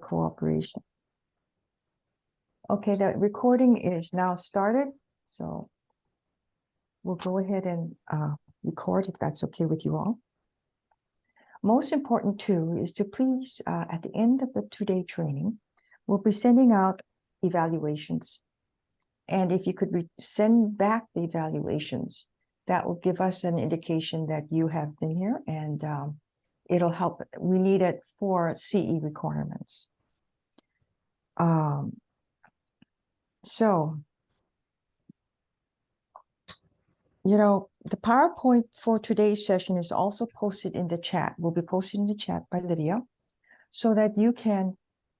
cooperation. Okay, the recording is now started, so we'll go ahead and record if that's okay with you all. Most important too is to please, at the end of the 2-day training, we'll be sending out evaluations. And if you could send back the evaluations, that will give us an indication that you have been here, and it'll help. We need it for CE requirements. So, you know, the PowerPoint for today's session is also posted in the chat. We'll be posting in the chat by Lydia, so that you can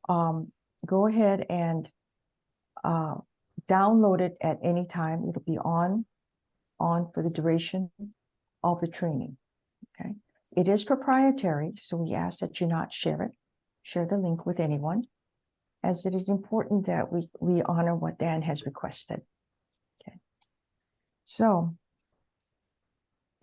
go ahead and download it at any time. It'll be on for the duration of the training. Okay, it is proprietary, so we ask that you not share the link with anyone, as it is important that we honor what Dan has requested. Okay, so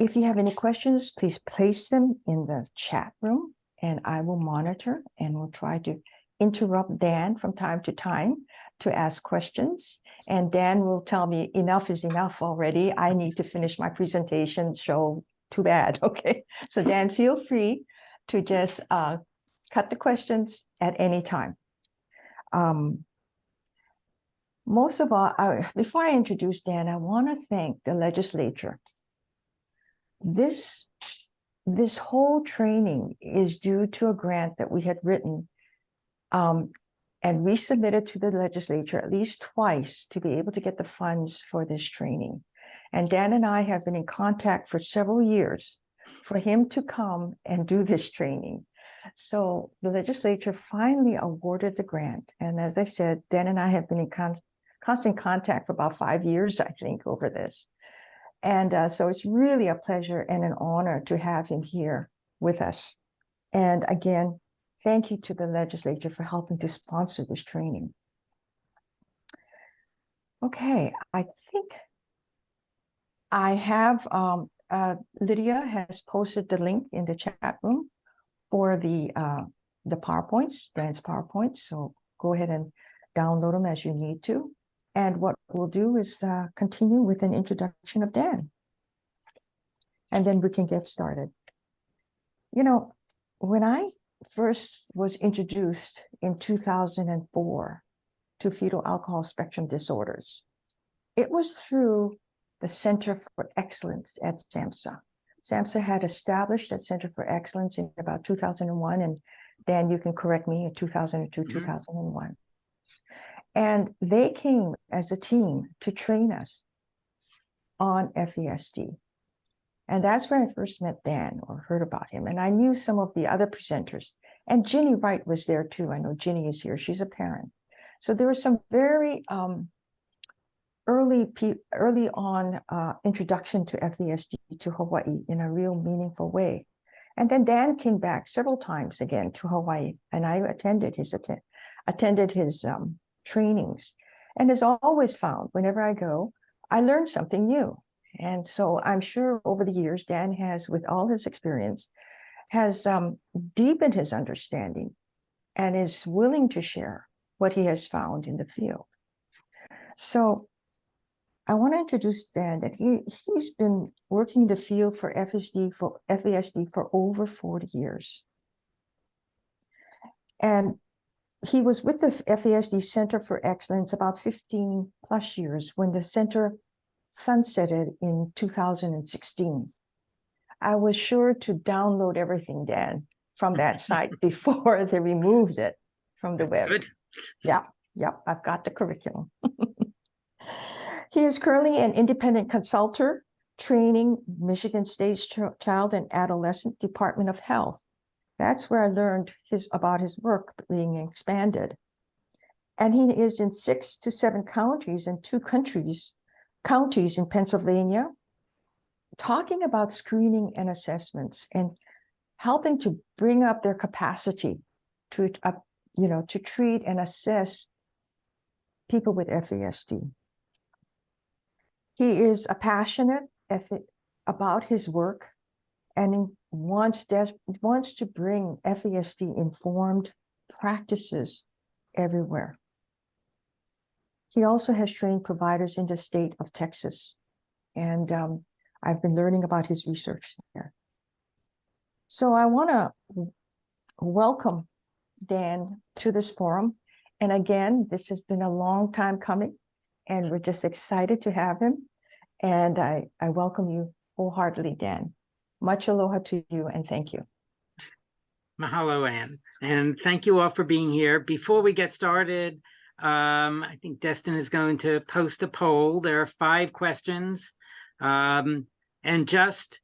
if you have any questions, please place them in the chat room, and I will monitor and will try to interrupt Dan from time to time to ask questions. And Dan will tell me enough is enough already. I need to finish my presentation, so too bad. Okay, so Dan, feel free to just cut the questions at any time. Most of all, before I introduce Dan, I want to thank the legislature. This whole training is due to a grant that we had written, and we submitted to the legislature at least twice to be able to get the funds for this training. And Dan and I have been in contact for several years for him to come and do this training. So the legislature finally awarded the grant. And as I said, Dan and I have been in constant contact for about 5 years, I think, over this. And so it's really a pleasure and an honor to have him here with us. And again, thank you to the legislature for helping to sponsor this training. Okay, I think I have, Lydia has posted the link in the chat room for the PowerPoints, Dan's PowerPoints. So go ahead and download them as you need to. And what we'll do is continue with an introduction of Dan. And then we can get started. You know, when I first was introduced in 2004 to fetal alcohol spectrum disorders, it was through the Center for Excellence at SAMHSA. SAMHSA had established that Center for Excellence in about 2001, and Dan, you can correct me, in 2002, 2001. And they came as a team to train us on FASD. And that's where I first met Dan or heard about him. And I knew some of the other presenters. And Ginny Wright was there too. I know Ginny is here. She's a parent. So there was some very early on introduction to FASD to Hawaii in a real meaningful way. And then Dan came back several times again to Hawaii, and I attended his trainings. And as always found, whenever I go, I learn something new. And so I'm sure over the years, Dan has, with all his experience, has deepened his understanding and is willing to share what he has found in the field. So I want to introduce Dan, that he's been working in the field for FASD for over 40 years. And he was with the FASD Center for Excellence about 15 plus years when the center sunsetted in 2016. I was sure to download everything, Dan, from that site before they removed it from the web. Good. Yeah, I've got the curriculum. He is currently an independent consultant training Michigan State Child and Adolescent Department of Health. That's where I learned about his work being expanded. And he is in 6 to 7 counties and 2 counties in Pennsylvania, talking about screening and assessments and helping to bring up their capacity to, to treat and assess people with FASD. He is a passionate about his work and wants to bring FASD informed practices everywhere. He also has trained providers in the state of Texas, and I've been learning about his research there. So I want to welcome Dan to this forum. And again, this has been a long time coming, and we're just excited to have him. And I welcome you wholeheartedly, Dan. Much aloha to you, and thank you. Mahalo, Anne. And thank you all for being here. Before we get started, I think Destin is going to post a poll. There are 5 questions. And just,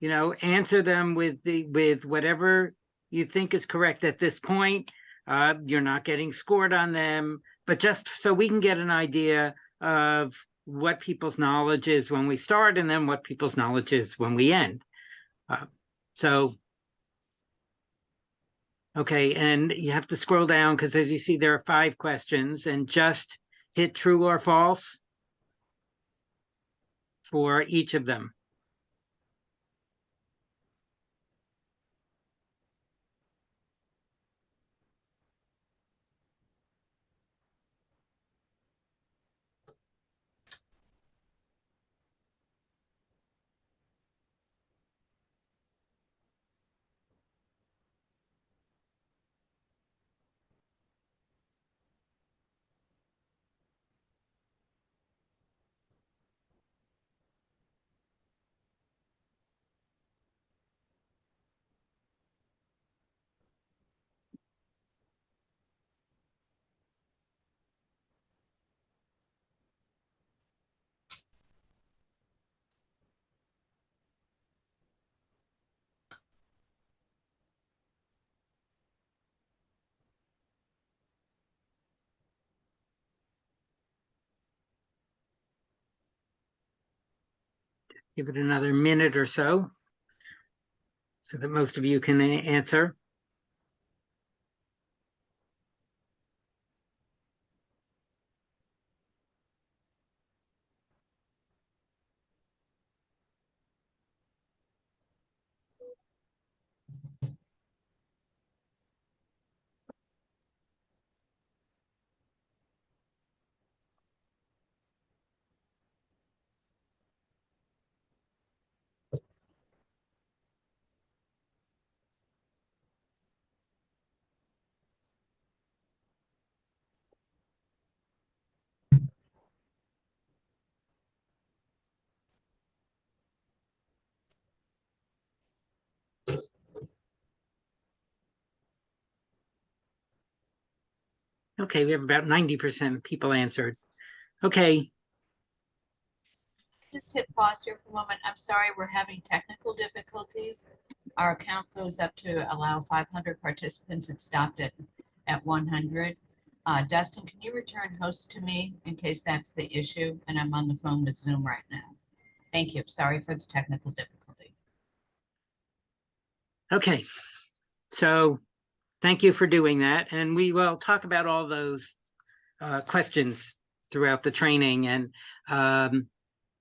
answer them with whatever you think is correct at this point. You're not getting scored on them, but just so we can get an idea of what people's knowledge is when we start and then what people's knowledge is when we end. Okay, and you have to scroll down because as you see, there are 5 questions, and just hit true or false for each of them. Give it another minute or so that most of you can answer. Okay, we have about 90% of people answered. Okay. Just hit pause here for a moment. I'm sorry, we're having technical difficulties. Our account goes up to allow 500 participants. It stopped at 100. Dustin, can you return host to me in case that's the issue? And I'm on the phone with Zoom right now. Thank you. Sorry for the technical difficulty. Okay, so thank you for doing that. And we will talk about all those questions throughout the training. And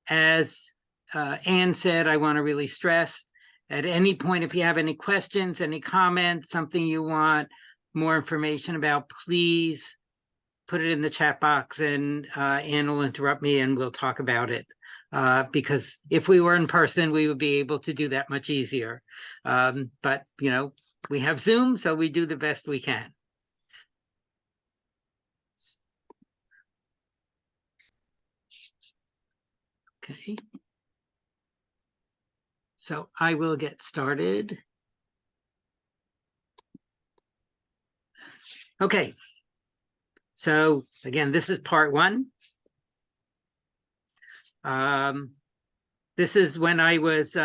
as Anne said, I want to really stress at any point, if you have any questions, any comments, something you want more information about, please put it in the chat box, and Anne will interrupt me and we'll talk about it. Because if we were in person, we would be able to do that much easier. But, we have Zoom, so we do the best we can. Okay. So I will get started. Okay. So again, this is part 1. This is when I was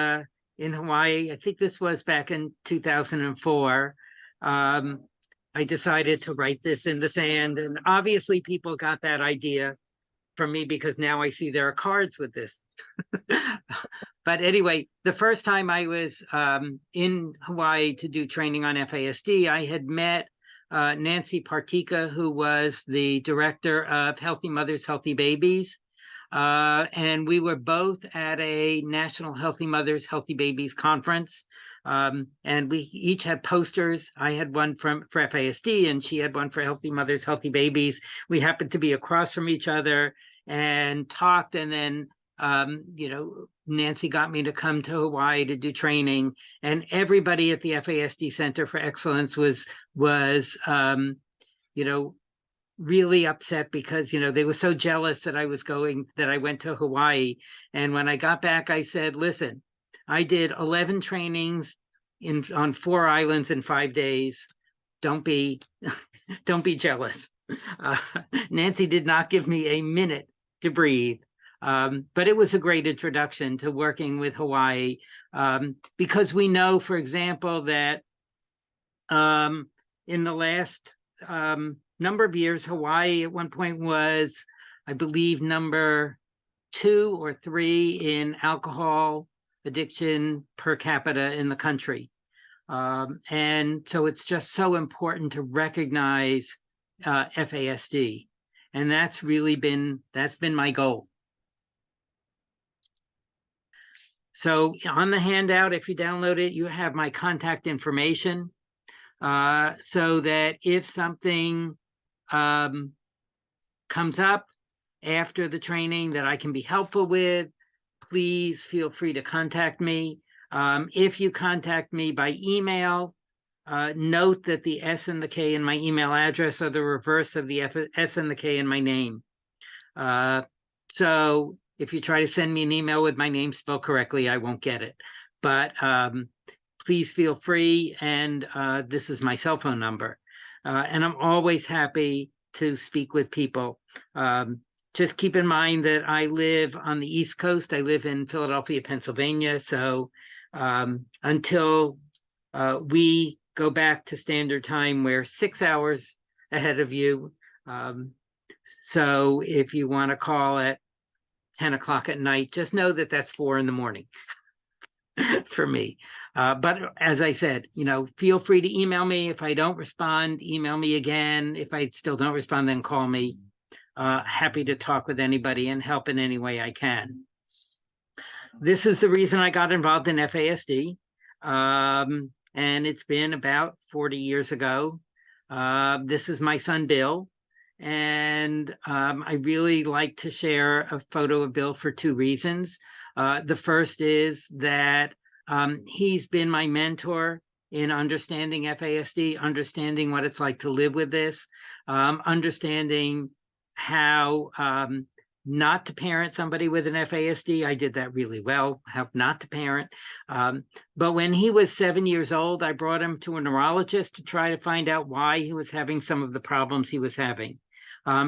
in Hawaii. I think this was back in 2004. I decided to write this in the sand, and obviously people got that idea from me because now I see there are cards with this. But anyway, the first time I was in Hawaii to do training on FASD, I had met Nancy Partika, who was the director of Healthy Mothers, Healthy Babies. And we were both at a National Healthy Mothers, Healthy Babies conference And we each had posters. I had one for FASD, and she had one for Healthy Mothers, Healthy Babies. We happened to be across from each other and talked. And then, Nancy got me to come to Hawaii to do training. And everybody at the FASD Center for Excellence was really upset because, they were so jealous that I went to Hawaii. And when I got back, I said, listen, I did 11 trainings on 4 islands in 5 days. Don't be jealous. Nancy did not give me a minute to breathe. But it was a great introduction to working with Hawaii, because we know, for example, that in the last number of years, Hawaii at one point was, I believe, number 2 or 3 in alcohol addiction per capita in the country. And so it's just so important to recognize FASD. And that's been my goal. So on the handout, if you download it, you have my contact information, so that if something comes up after the training that I can be helpful with, please feel free to contact me. If you contact me by email, note that the S and the K in my email address are the reverse of the S and the K in my name. So if you try to send me an email with my name spelled correctly, I won't get it. But please feel free, and this is my cell phone number. And I'm always happy to speak with people. Just keep in mind that I live on the East Coast. I live in Philadelphia, Pennsylvania. So until we go back to standard time, we're 6 hours ahead of you. So if you want to call at 10 o'clock at night, just know that that's 4 in the morning for me. But as I said, feel free to email me. If I don't respond, email me again. If I still don't respond, then call me. Happy to talk with anybody and help in any way I can. This is the reason I got involved in FASD. And it's been about 40 years ago. This is my son, Bill. And I really like to share a photo of Bill for 2 reasons. The first is that he's been my mentor in understanding FASD, understanding what it's like to live with this, understanding how not to parent somebody with an FASD. I did that really well, how not to parent. But when he was 7 years old, I brought him to a neurologist to try to find out why he was having some of the problems he was having.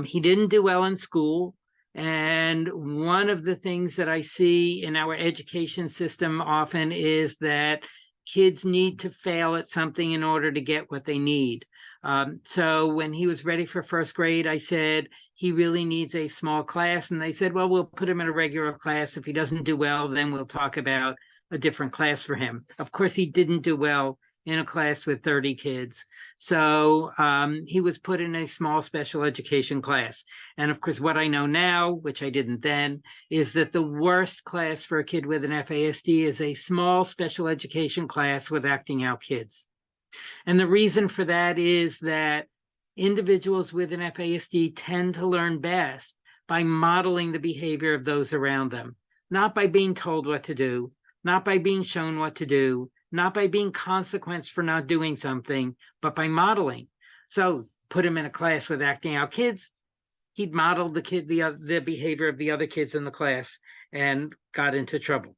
He didn't do well in school. And one of the things that I see in our education system often is that kids need to fail at something in order to get what they need. So when he was ready for 1st grade, I said, he really needs a small class. And they said, well, we'll put him in a regular class. If he doesn't do well, then we'll talk about a different class for him. Of course, he didn't do well in a class with 30 kids. So he was put in a small special education class. And of course, what I know now, which I didn't then, is that the worst class for a kid with an FASD is a small special education class with acting out kids. And the reason for that is that individuals with an FASD tend to learn best by modeling the behavior of those around them, not by being told what to do, not by being shown what to do, not by being consequenced for not doing something, but by modeling. So put him in a class with acting out kids, he'd model the behavior of the other kids in the class and got into trouble.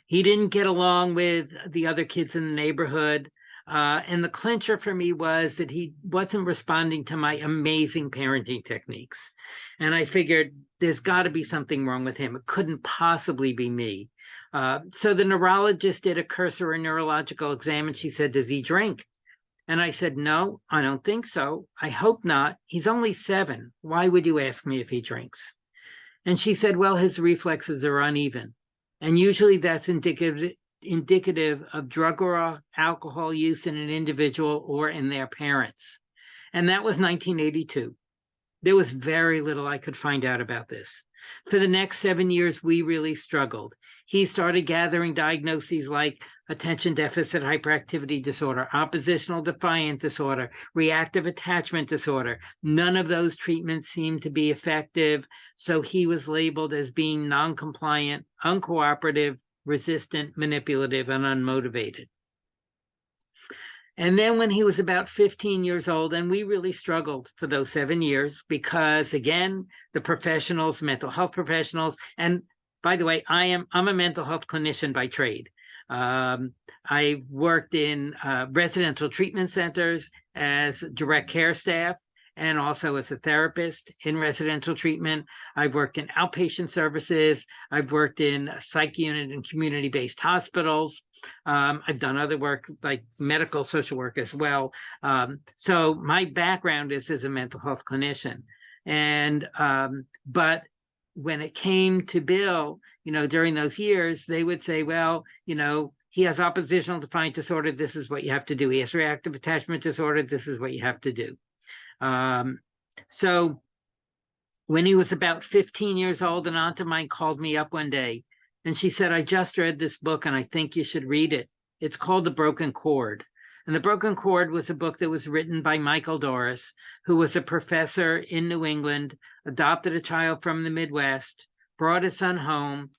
He didn't get along with the other kids in the neighborhood. And the clincher for me was that he wasn't responding to my amazing parenting techniques. And I figured there's got to be something wrong with him. It couldn't possibly be me. So the neurologist did a cursory neurological exam, and she said, does he drink? And I said, no, I don't think so. I hope not. He's only 7. Why would you ask me if he drinks? And she said, well, his reflexes are uneven. And usually that's indicative of drug or alcohol use in an individual or in their parents. And that was 1982. There was very little I could find out about this. For the next 7 years, we really struggled. He started gathering diagnoses like attention deficit hyperactivity disorder, oppositional defiant disorder, reactive attachment disorder. None of those treatments seemed to be effective, so he was labeled as being non-compliant, uncooperative, resistant, manipulative, and unmotivated. And then when he was about 15 years old, and we really struggled for those 7 years because, again, the professionals, mental health professionals, and by the way, I'm a mental health clinician by trade. I worked in residential treatment centers as direct care staff and also as a therapist in residential treatment. I've worked in outpatient services. I've worked in a psych unit and community-based hospitals. I've done other work like medical social work as well. So my background is as a mental health clinician. And but when it came to Bill, during those years, they would say, well, he has oppositional defiant disorder. This is what you have to do. He has reactive attachment disorder. This is what you have to do. So when he was about 15 years old, an aunt of mine called me up one day and she said, I just read this book and I think you should read it. It's called The Broken Cord. And The Broken Cord was a book that was written by Michael Doris, who was a professor in New England, adopted a child from the Midwest, brought his son home,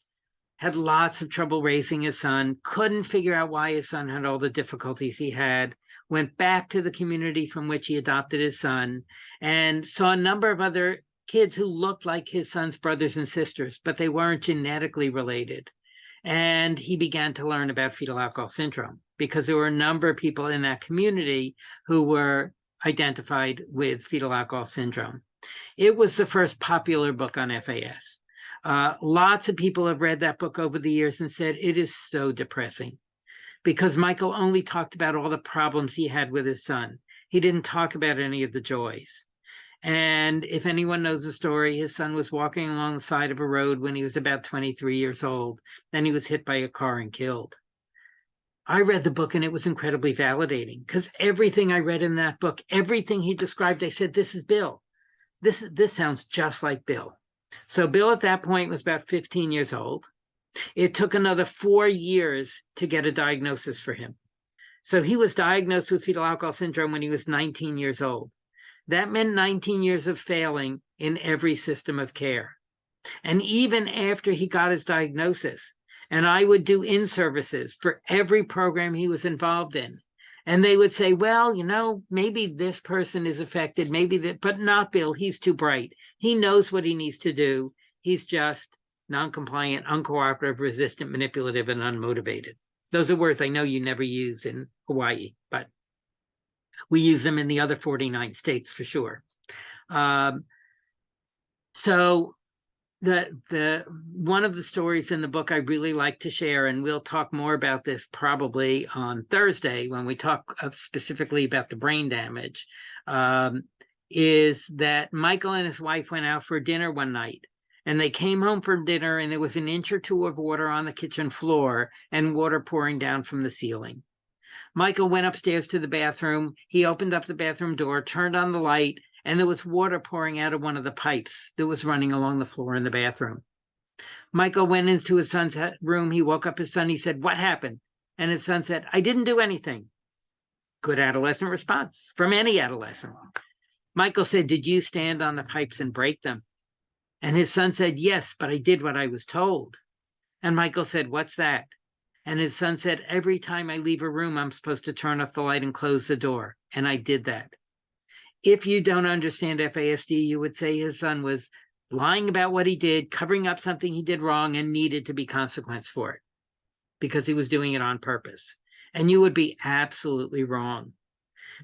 had lots of trouble raising his son, couldn't figure out why his son had all the difficulties he had, went back to the community from which he adopted his son, and saw a number of other kids who looked like his son's brothers and sisters, but they weren't genetically related. And he began to learn about fetal alcohol syndrome because there were a number of people in that community who were identified with fetal alcohol syndrome. It was the first popular book on FAS. Lots of people have read that book over the years and said it is so depressing because Michael only talked about all the problems he had with his son. He didn't talk about any of the joys. And if anyone knows the story, his son was walking along the side of a road when he was about 23 years old, and he was hit by a car and killed. I read the book and it was incredibly validating because everything I read in that book, everything he described, I said, this is Bill. This sounds just like Bill. So Bill at that point was about 15 years old. It took another 4 years to get a diagnosis for him. So he was diagnosed with fetal alcohol syndrome when he was 19 years old. That meant 19 years of failing in every system of care. And even after he got his diagnosis, and I would do in-services for every program he was involved in, and they would say, well, maybe this person is affected, maybe that, but not Bill. He's too bright. He knows what he needs to do. He's just non-compliant, uncooperative, resistant, manipulative, and unmotivated. Those are words I know you never use in Hawaii, but we use them in the other 49 states for sure. So the one of the stories in the book I really like to share, and we'll talk more about this probably on Thursday when we talk specifically about the brain damage, is that Michael and his wife went out for dinner one night. And they came home from dinner and there was an inch or two of water on the kitchen floor and water pouring down from the ceiling. Michael went upstairs to the bathroom. He opened up the bathroom door, turned on the light, and there was water pouring out of one of the pipes that was running along the floor in the bathroom. Michael went into his son's room. He woke up his son. He said, what happened? And his son said, I didn't do anything. Good adolescent response from any adolescent. Michael said, did you stand on the pipes and break them? And his son said, yes, but I did what I was told. And Michael said, what's that? And his son said, every time I leave a room, I'm supposed to turn off the light and close the door. And I did that. If you don't understand FASD, you would say his son was lying about what he did, covering up something he did wrong and needed to be consequenced for it because he was doing it on purpose. And you would be absolutely wrong.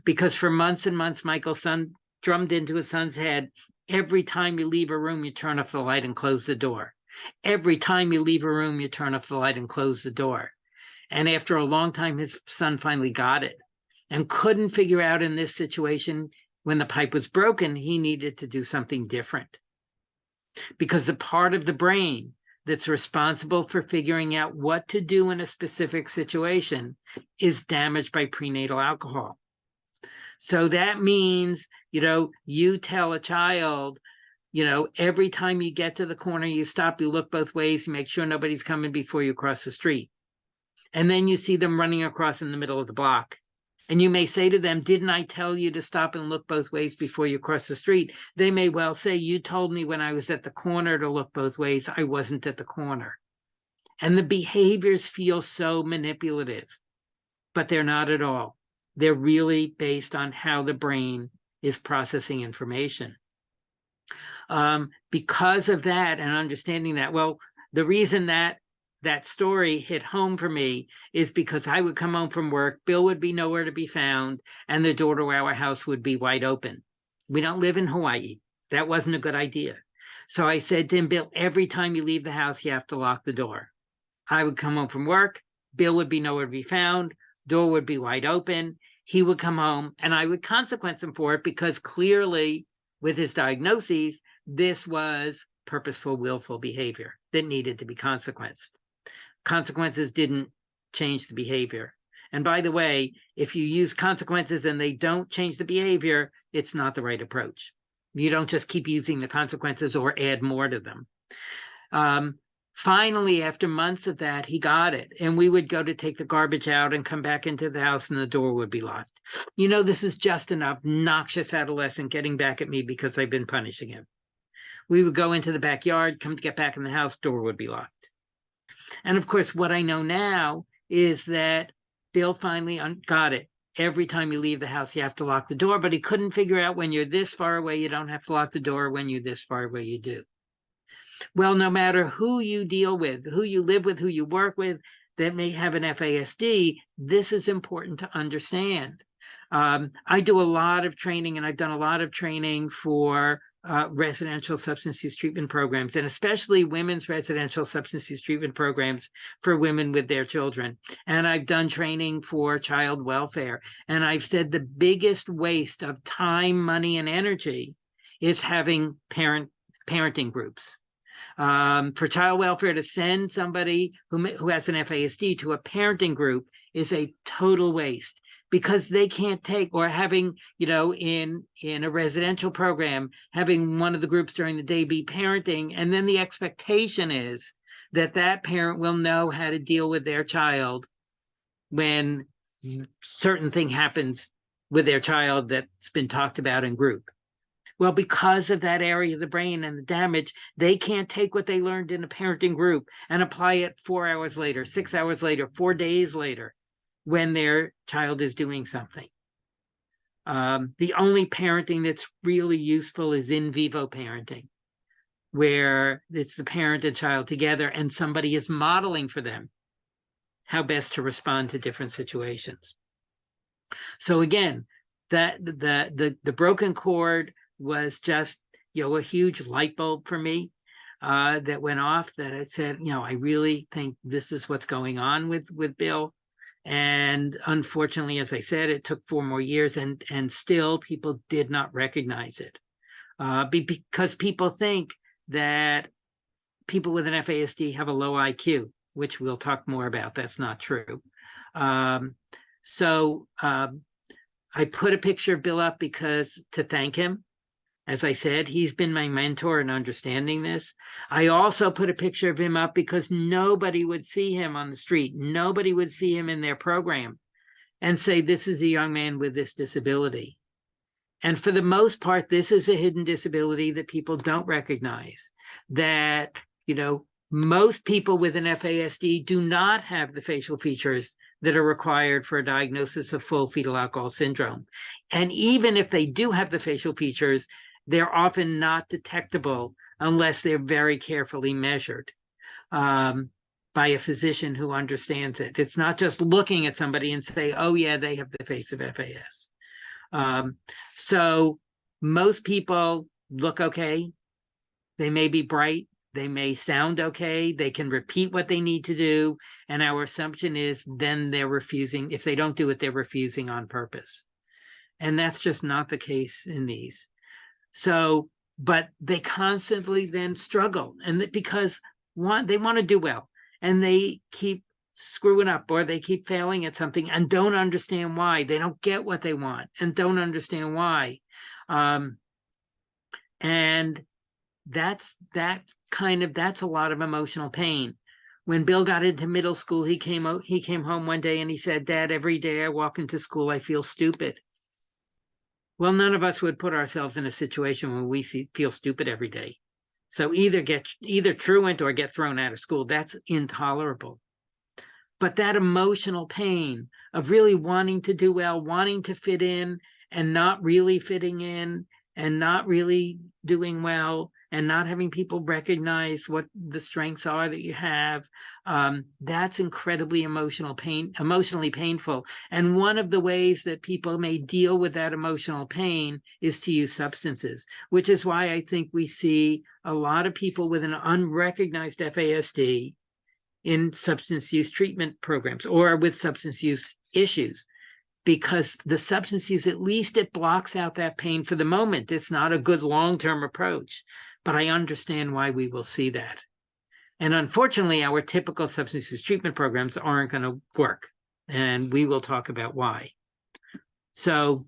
Because for months and months, Michael's son drummed into his son's head, every time you leave a room, you turn off the light and close the door. Every time you leave a room, you turn off the light and close the door. And after a long time, his son finally got it and couldn't figure out in this situation, when the pipe was broken, he needed to do something different. Because the part of the brain that's responsible for figuring out what to do in a specific situation is damaged by prenatal alcohol. So that means, you tell a child, you know, every time you get to the corner, you stop, you look both ways, you make sure nobody's coming before you cross the street. And then you see them running across in the middle of the block. And you may say to them, didn't I tell you to stop and look both ways before you cross the street? They may well say, you told me when I was at the corner to look both ways. I wasn't at the corner. And the behaviors feel so manipulative, but they're not at all. They're really based on how the brain is processing information. Because of that and understanding that, well, the reason that that story hit home for me is because I would come home from work, Bill would be nowhere to be found, and the door to our house would be wide open. We don't live in Hawaii. That wasn't a good idea. So I said to him, Bill, every time you leave the house, you have to lock the door. I would come home from work, Bill would be nowhere to be found, door would be wide open, he would come home, and I would consequence him for it because clearly with his diagnoses, this was purposeful, willful behavior that needed to be consequenced. Consequences didn't change the behavior. And by the way, if you use consequences and they don't change the behavior, it's not the right approach. You don't just keep using the consequences or add more to them. Finally, after months of that, he got it. And we would go to take the garbage out and come back into the house and the door would be locked. You know, this is just an obnoxious adolescent getting back at me because I've been punishing him. We would go into the backyard, come to get back in the house, door would be locked. And of course, what I know now is that Bill finally got it. Every time you leave the house, you have to lock the door, but he couldn't figure out when you're this far away, you don't have to lock the door. When you're this far away, you do. Well, no matter who you deal with, who you live with, who you work with that may have an FASD, this is important to understand. I do a lot of training, and I've done a lot of training for residential substance use treatment programs, and especially women's residential substance use treatment programs for women with their children. And I've done training for child welfare. And I've said the biggest waste of time, money, and energy is having parenting groups. For child welfare, to send somebody who has an FASD to a parenting group is a total waste, because they can't take, or having, you know, in a residential program, having one of the groups during the day be parenting, and then the expectation is that that parent will know how to deal with their child when certain thing happens with their child that's been talked about in group. Well, because of that area of the brain and the damage, they can't take what they learned in a parenting group and apply it 4 hours later, 6 hours later, 4 days later, when their child is doing something. The only parenting that's really useful is in vivo parenting, where it's the parent and child together and somebody is modeling for them how best to respond to different situations. So again, the broken cord was just, you know, a huge light bulb for me that went off, that I said, you know, I really think this is what's going on with Bill. And unfortunately, as I said, it took 4 more years, and still people did not recognize it because people think that people with an FASD have a low IQ, which we'll talk more about. That's not true. So I put a picture of Bill up because to thank him. As I said, he's been my mentor in understanding this. I also put a picture of him up because nobody would see him on the street. Nobody would see him in their program and say, this is a young man with this disability. And for the most part, this is a hidden disability that people don't recognize. That, you know, most people with an FASD do not have the facial features that are required for a diagnosis of full fetal alcohol syndrome. And even if they do have the facial features, they're often not detectable unless they're very carefully measured by a physician who understands it. It's not just looking at somebody and say, oh yeah, they have the face of FAS. So most people look okay. They may be bright. They may sound okay. They can repeat what they need to do. And our assumption is then they're refusing. If they don't do it, they're refusing on purpose. And that's just not the case in these. So, but they constantly then struggle, and because they want to do well, and they keep screwing up, or they keep failing at something and don't understand why. They don't get what they want and don't understand why. And that's a lot of emotional pain. When Bill got into middle school, he came home one day and he said, "Dad, every day I walk into school, I feel stupid." Well, none of us would put ourselves in a situation where we feel stupid every day. So either truant or get thrown out of school. That's intolerable. But that emotional pain of really wanting to do well, wanting to fit in and not really fitting in and not really doing well and not having people recognize what the strengths are that you have, that's incredibly emotionally painful. And one of the ways that people may deal with that emotional pain is to use substances, which is why I think we see a lot of people with an unrecognized FASD in substance use treatment programs or with substance use issues, because the substance use, at least it blocks out that pain for the moment. It's not a good long-term approach, but I understand why we will see that. And unfortunately, our typical substance use treatment programs aren't going to work, and we will talk about why. So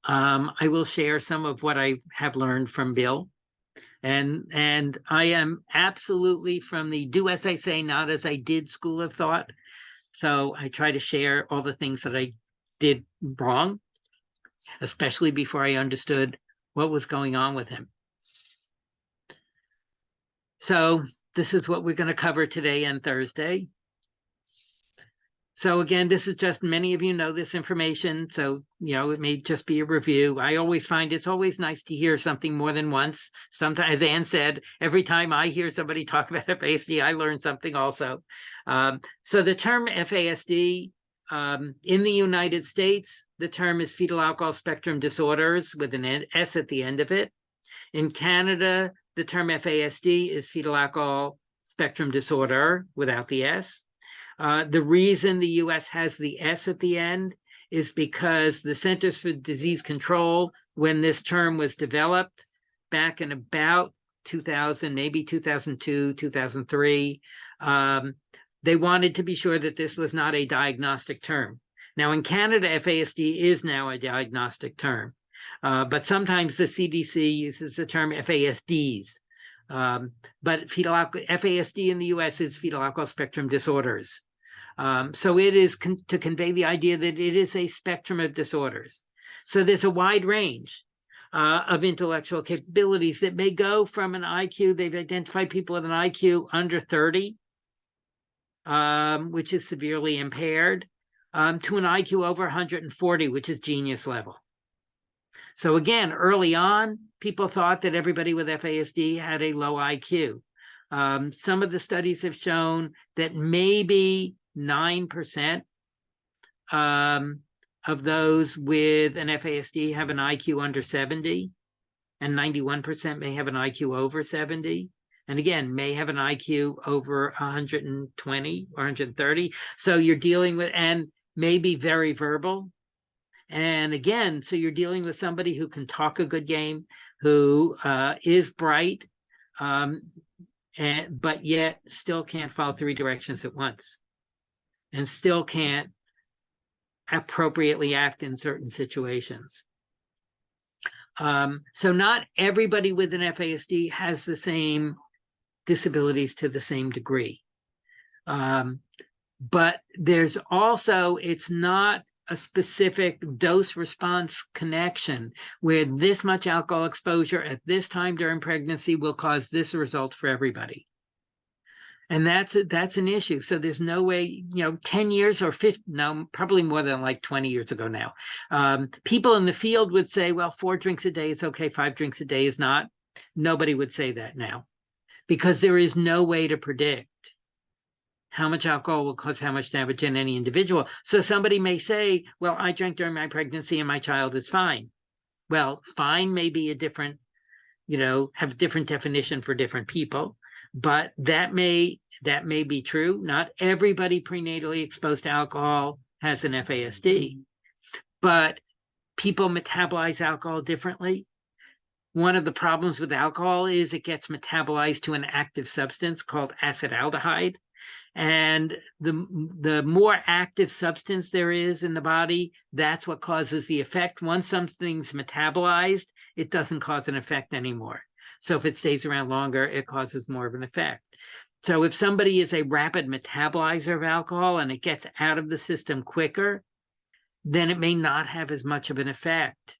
I will share some of what I have learned from Bill. And I am absolutely from the do as I say, not as I did school of thought. So I try to share all the things that I did wrong, especially before I understood what was going on with him. So this is what we're going to cover today and Thursday. So again, this is just, many of you know this information, so it may just be a review. I always find it's always nice to hear something more than once. Sometimes, as Ann said, every time I hear somebody talk about FASD, I learn something also. So the term FASD, in the United States, the term is fetal alcohol spectrum disorders with an S at the end of it. In Canada, the term FASD is fetal alcohol spectrum disorder without the S. The reason the US has the S at the end is because the Centers for Disease Control, when this term was developed back in about 2000, maybe 2002, 2003, they wanted to be sure that this was not a diagnostic term. Now in Canada, FASD is now a diagnostic term, but sometimes the CDC uses the term FASDs. But FASD in the US is fetal alcohol spectrum disorders. So it is to convey the idea that it is a spectrum of disorders. So there's a wide range of intellectual capabilities that may go from an IQ, they've identified people with an IQ under 30, which is severely impaired, to an IQ over 140, which is genius level. So again, early on, people thought that everybody with FASD had a low IQ. Some of the studies have shown that maybe 9% of those with an FASD have an IQ under 70, and 91% may have an IQ over 70. And again, may have an IQ over 120 or 130. So you're dealing with, and maybe very verbal. And again, so you're dealing with somebody who can talk a good game, who is bright, but yet still can't follow 3 directions at once, and still can't appropriately act in certain situations. So not everybody with an FASD has the same disabilities to the same degree. But there's also, it's not a specific dose response connection where this much alcohol exposure at this time during pregnancy will cause this result for everybody. And that's an issue. So there's no way, 10 years or 50, no, probably more than like 20 years ago now, people in the field would say, well, 4 drinks a day is okay, 5 drinks a day is not. Nobody would say that now, because there is no way to predict how much alcohol will cause how much damage in any individual. So somebody may say, well, I drank during my pregnancy and my child is fine. Well, fine may be a different, have different definition for different people, but that may be true. Not everybody prenatally exposed to alcohol has an FASD, but people metabolize alcohol differently. One of the problems with alcohol is it gets metabolized to an active substance called acetaldehyde. And the more active substance there is in the body, that's what causes the effect. Once something's metabolized, it doesn't cause an effect anymore. So if it stays around longer, it causes more of an effect. So if somebody is a rapid metabolizer of alcohol and it gets out of the system quicker, then it may not have as much of an effect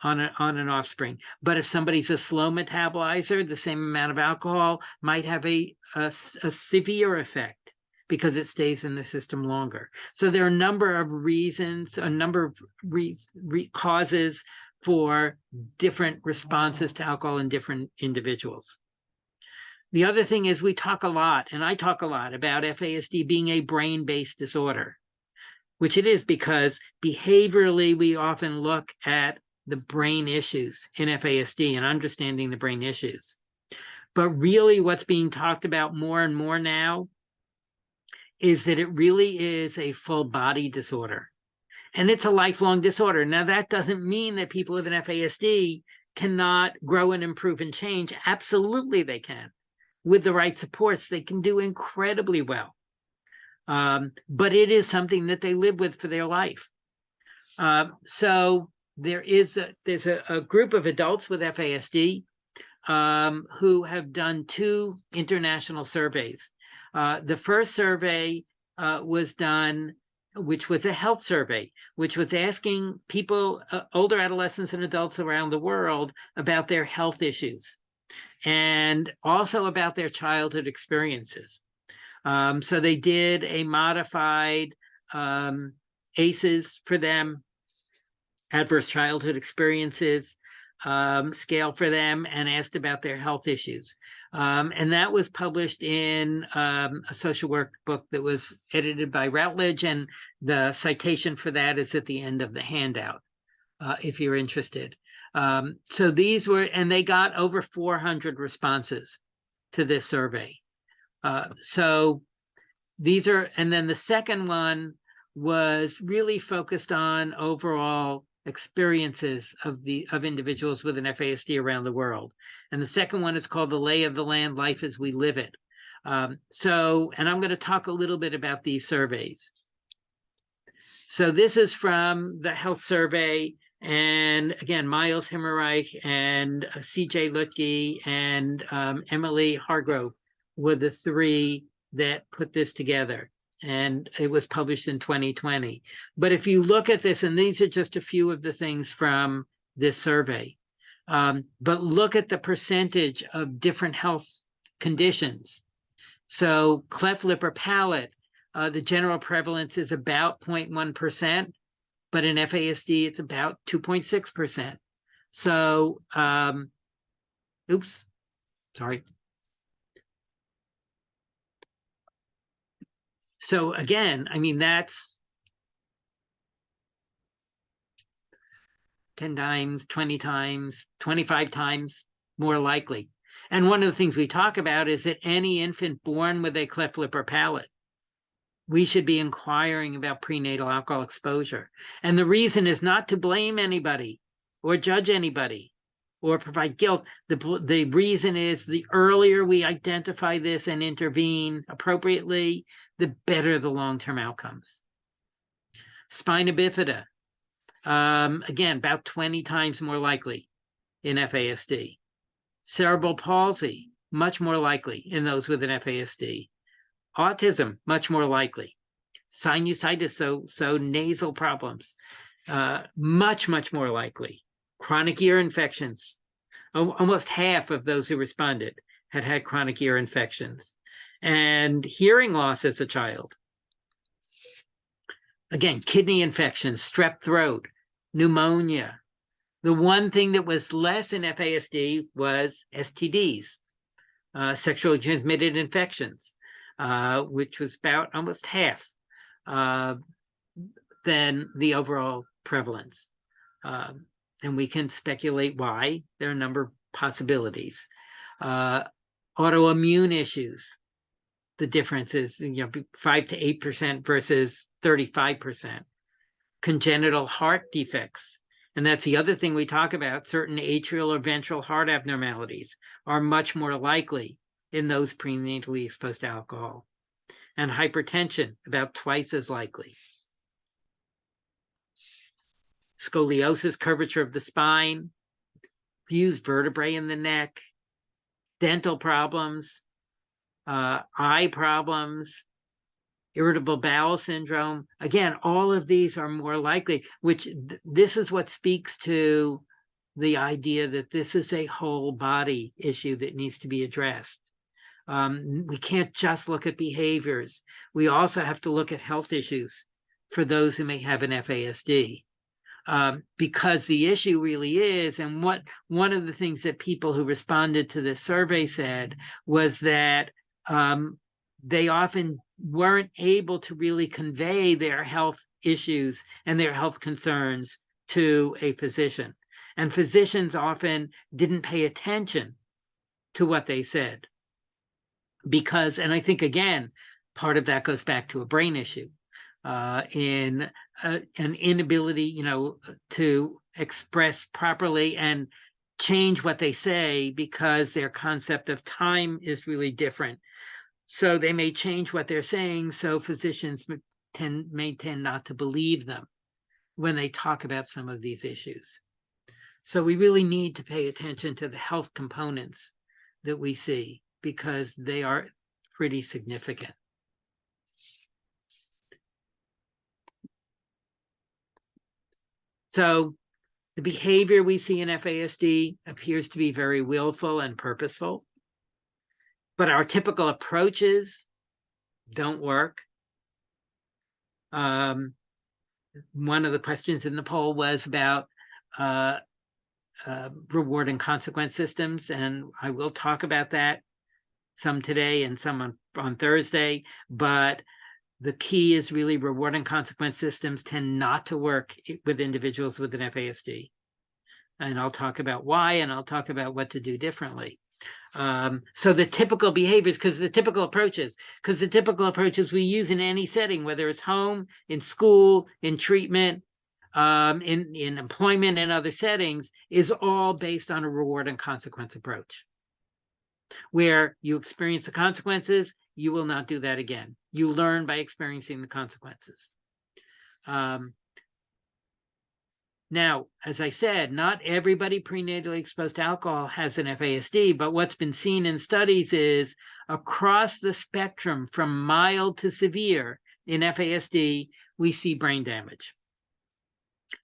on an offspring. But if somebody's a slow metabolizer, the same amount of alcohol might have a severe effect because it stays in the system longer. So there are a number of reasons, a number of causes for different responses to alcohol in different individuals. The other thing is we talk a lot, and I talk a lot about FASD being a brain-based disorder, which it is because behaviorally we often look at the brain issues in FASD and understanding the brain issues. But really what's being talked about more and more now is that it really is a full body disorder. And it's a lifelong disorder. Now, that doesn't mean that people with an FASD cannot grow and improve and change. Absolutely they can. With the right supports, they can do incredibly well. But it is something that they live with for their life. So there's a group of adults with FASD who have done 2 international surveys. The first survey was done, which was a health survey, which was asking people, older adolescents and adults around the world, about their health issues and also about their childhood experiences. So they did a modified ACEs for them, adverse childhood experiences scale for them, and asked about their health issues. And that was published in a social work book that was edited by Routledge, and the citation for that is at the end of the handout, if you're interested. So these were, and they got over 400 responses to this survey. So these are, and then the second one was really focused on overall experiences of individuals with an FASD around the world. And the second one is called The Lay of the Land, Life as We Live It. And I'm going to talk a little bit about these surveys. So this is from the health survey. And again, Miles Himmerreich and C.J. Lutke and Emily Hargrove were the 3 that put this together. And it was published in 2020. But if you look at this, and these are just a few of the things from this survey, but look at the percentage of different health conditions. So cleft lip or palate, the general prevalence is about 0.1%, but in FASD, it's about 2.6%. So, oops, sorry. So again, I mean, that's 10 times, 20 times, 25 times more likely. And one of the things we talk about is that any infant born with a cleft lip or palate, we should be inquiring about prenatal alcohol exposure. And the reason is not to blame anybody or judge anybody or provide guilt. The reason is the earlier we identify this and intervene appropriately, the better the long-term outcomes. Spina bifida, again, about 20 times more likely in FASD. Cerebral palsy, much more likely in those with an FASD. Autism, much more likely. Sinusitis, so nasal problems, much more likely. Chronic ear infections, almost half of those who responded had chronic ear infections. And hearing loss as a child. Again, kidney infections, strep throat, pneumonia. The one thing that was less in FASD was STDs, sexually transmitted infections, which was about almost half than the overall prevalence. And we can speculate why. There are a number of possibilities. Autoimmune issues. The difference is 5 to 8% versus 35%. Congenital heart defects. And that's the other thing we talk about. Certain atrial or ventral heart abnormalities are much more likely in those prenatally exposed to alcohol. And hypertension, about twice as likely. Scoliosis, curvature of the spine, fused vertebrae in the neck, dental problems, eye problems, irritable bowel syndrome. Again, all of these are more likely, which this is what speaks to the idea that this is a whole body issue that needs to be addressed. We can't just look at behaviors. We also have to look at health issues for those who may have an FASD. Because the issue really is, and what one of the things that people who responded to this survey said was that they often weren't able to really convey their health issues and their health concerns to a physician. And physicians often didn't pay attention to what they said. Because, and I think, again, part of that goes back to a brain issue, in an inability, to express properly and change what they say because their concept of time is really different. So they may change what they're saying, so physicians may tend not to believe them when they talk about some of these issues. So we really need to pay attention to the health components that we see, because they are pretty significant. So the behavior we see in FASD appears to be very willful and purposeful, but our typical approaches don't work. One of the questions in the poll was about reward and consequence systems, and I will talk about that some today and some on Thursday, but the key is really reward and consequence systems tend not to work with individuals with an FASD. And I'll talk about why, and I'll talk about what to do differently. So the typical behaviors, because the typical approaches we use in any setting, whether it's home, in school, in treatment, in employment and other settings, is all based on a reward and consequence approach. Where you experience the consequences, you will not do that again. You learn by experiencing the consequences. Now, as I said, not everybody prenatally exposed to alcohol has an FASD, but what's been seen in studies is across the spectrum from mild to severe in FASD, we see brain damage.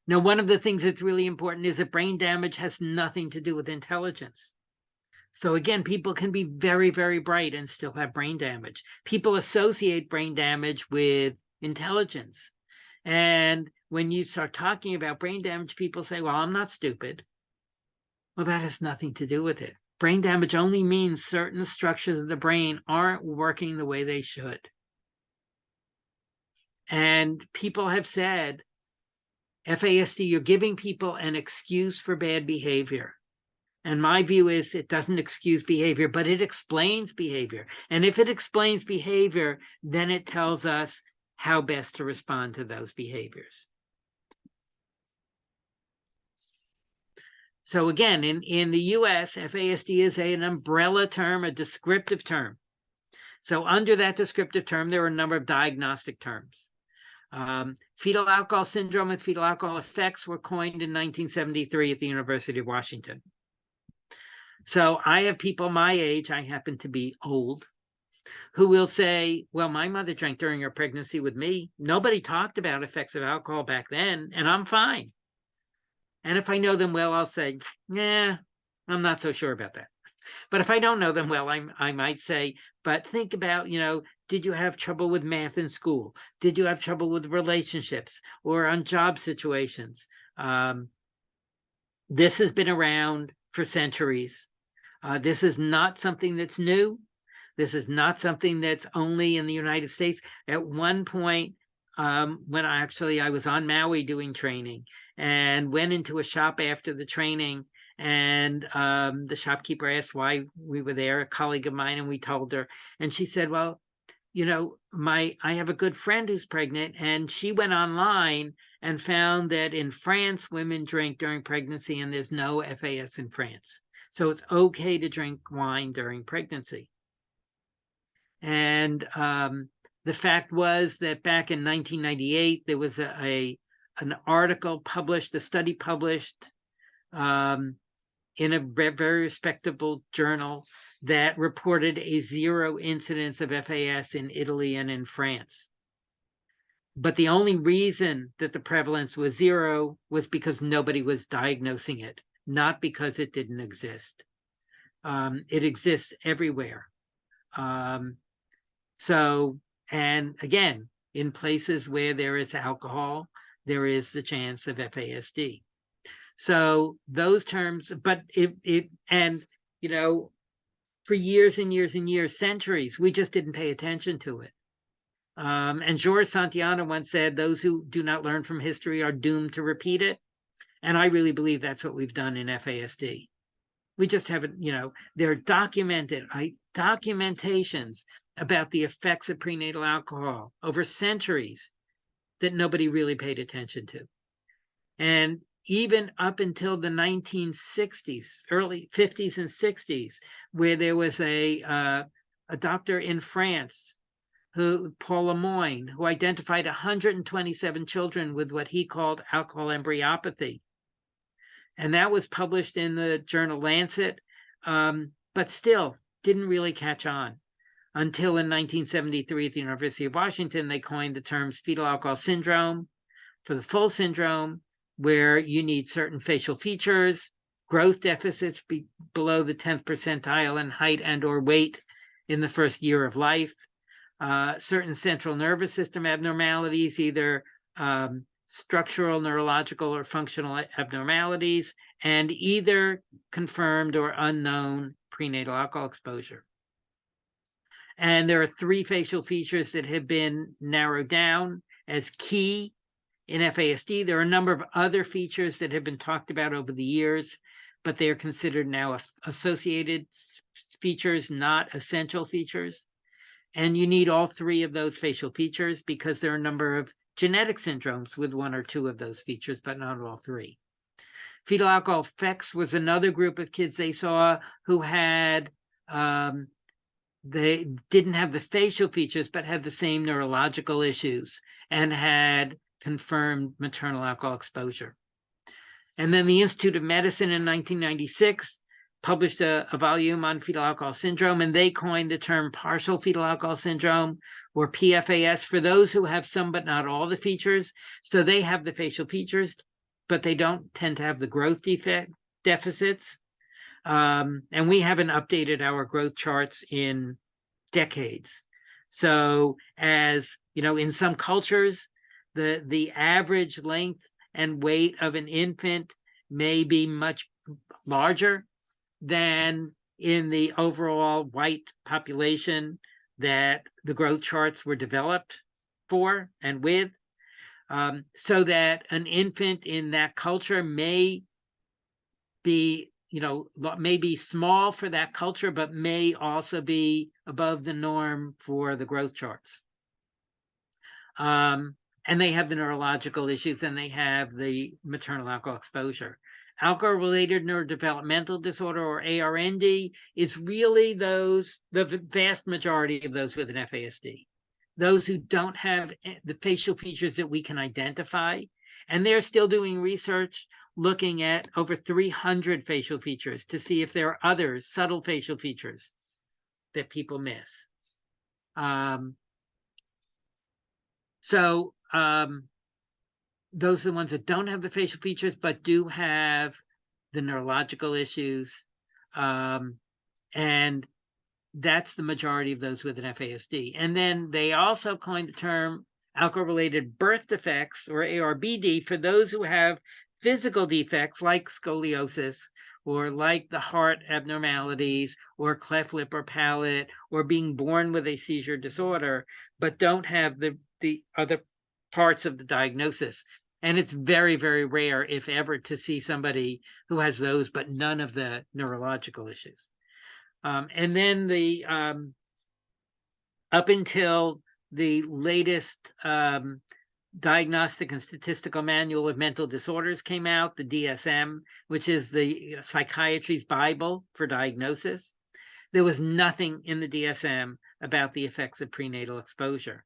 Now, one of the things that's really important is that brain damage has nothing to do with intelligence. So again, people can be very, very bright and still have brain damage. People associate brain damage with intelligence. And when you start talking about brain damage, people say, well, I'm not stupid. Well, that has nothing to do with it. Brain damage only means certain structures of the brain aren't working the way they should. And people have said, FASD, you're giving people an excuse for bad behavior. And my view is it doesn't excuse behavior, but it explains behavior. And if it explains behavior, then it tells us how best to respond to those behaviors. So again, in the US, FASD is an umbrella term, a descriptive term. So under that descriptive term, there are a number of diagnostic terms. Fetal alcohol syndrome and fetal alcohol effects were coined in 1973 at the University of Washington. So I have people my age, I happen to be old, who will say, well, my mother drank during her pregnancy with me. Nobody talked about effects of alcohol back then, and I'm fine. And if I know them well, I'll say, yeah, I'm not so sure about that. But if I don't know them well, I might say, but think about, did you have trouble with math in school? Did you have trouble with relationships or on job situations? This has been around for centuries. This is not something that's new. This is not something that's only in the United States. At one point, when I was on Maui doing training and went into a shop after the training, and the shopkeeper asked why we were there, a colleague of mine, and we told her, and she said, well, I have a good friend who's pregnant, and she went online and found that in France, women drink during pregnancy, and there's no FAS in France. So it's okay to drink wine during pregnancy. And the fact was that back in 1998, there was an article published, a study published in a very respectable journal that reported a 0 incidence of FAS in Italy and in France. But the only reason that the prevalence was 0 was because nobody was diagnosing it, not because it didn't exist. It exists everywhere. And again, in places where there is alcohol, there is the chance of FASD. So those terms, but for years and years and years, centuries, we just didn't pay attention to it. And George Santayana once said, those who do not learn from history are doomed to repeat it. And I really believe that's what we've done in FASD. We just haven't, there are documentations about the effects of prenatal alcohol over centuries that nobody really paid attention to. And even up until the 1960s, early 50s and 60s, where there was a doctor in France, Paul Lemoyne, who identified 127 children with what he called alcohol embryopathy. And that was published in the journal Lancet, but still didn't really catch on until in 1973 at the University of Washington, they coined the terms fetal alcohol syndrome for the full syndrome, where you need certain facial features, growth deficits below the 10th percentile in height and or weight in the first year of life, certain central nervous system abnormalities, either structural, neurological, or functional abnormalities, and either confirmed or unknown prenatal alcohol exposure. And there are 3 facial features that have been narrowed down as key in FASD. There are a number of other features that have been talked about over the years, but they are considered now associated features, not essential features. And you need all 3 of those facial features because there are a number of genetic syndromes with 1 or 2 of those features, but not all 3. Fetal alcohol effects was another group of kids they saw who had, they didn't have the facial features, but had the same neurological issues and had confirmed maternal alcohol exposure. And then the Institute of Medicine in 1996 published a volume on fetal alcohol syndrome, and they coined the term partial fetal alcohol syndrome, or PFAS, for those who have some but not all the features. So they have the facial features, but they don't tend to have the growth deficits. And we haven't updated our growth charts in decades. So as in some cultures, the average length and weight of an infant may be much larger than in the overall white population that the growth charts were developed for and with, so that an infant in that culture may be, may be small for that culture, but may also be above the norm for the growth charts. And they have the neurological issues, and they have the maternal alcohol exposure. Alcohol-related neurodevelopmental disorder, or ARND, is really the vast majority of those with an FASD. Those who don't have the facial features that we can identify, and they're still doing research looking at over 300 facial features to see if there are other subtle facial features that people miss. Those are the ones that don't have the facial features, but do have the neurological issues. And that's the majority of those with an FASD. And then they also coined the term alcohol-related birth defects, or ARBD, for those who have physical defects like scoliosis, or like the heart abnormalities, or cleft lip or palate, or being born with a seizure disorder, but don't have the other parts of the diagnosis. And it's very, very rare, if ever, to see somebody who has those, but none of the neurological issues. And then up until the latest Diagnostic and Statistical Manual of Mental Disorders came out, the DSM, which is the psychiatry's Bible for diagnosis, there was nothing in the DSM about the effects of prenatal exposure.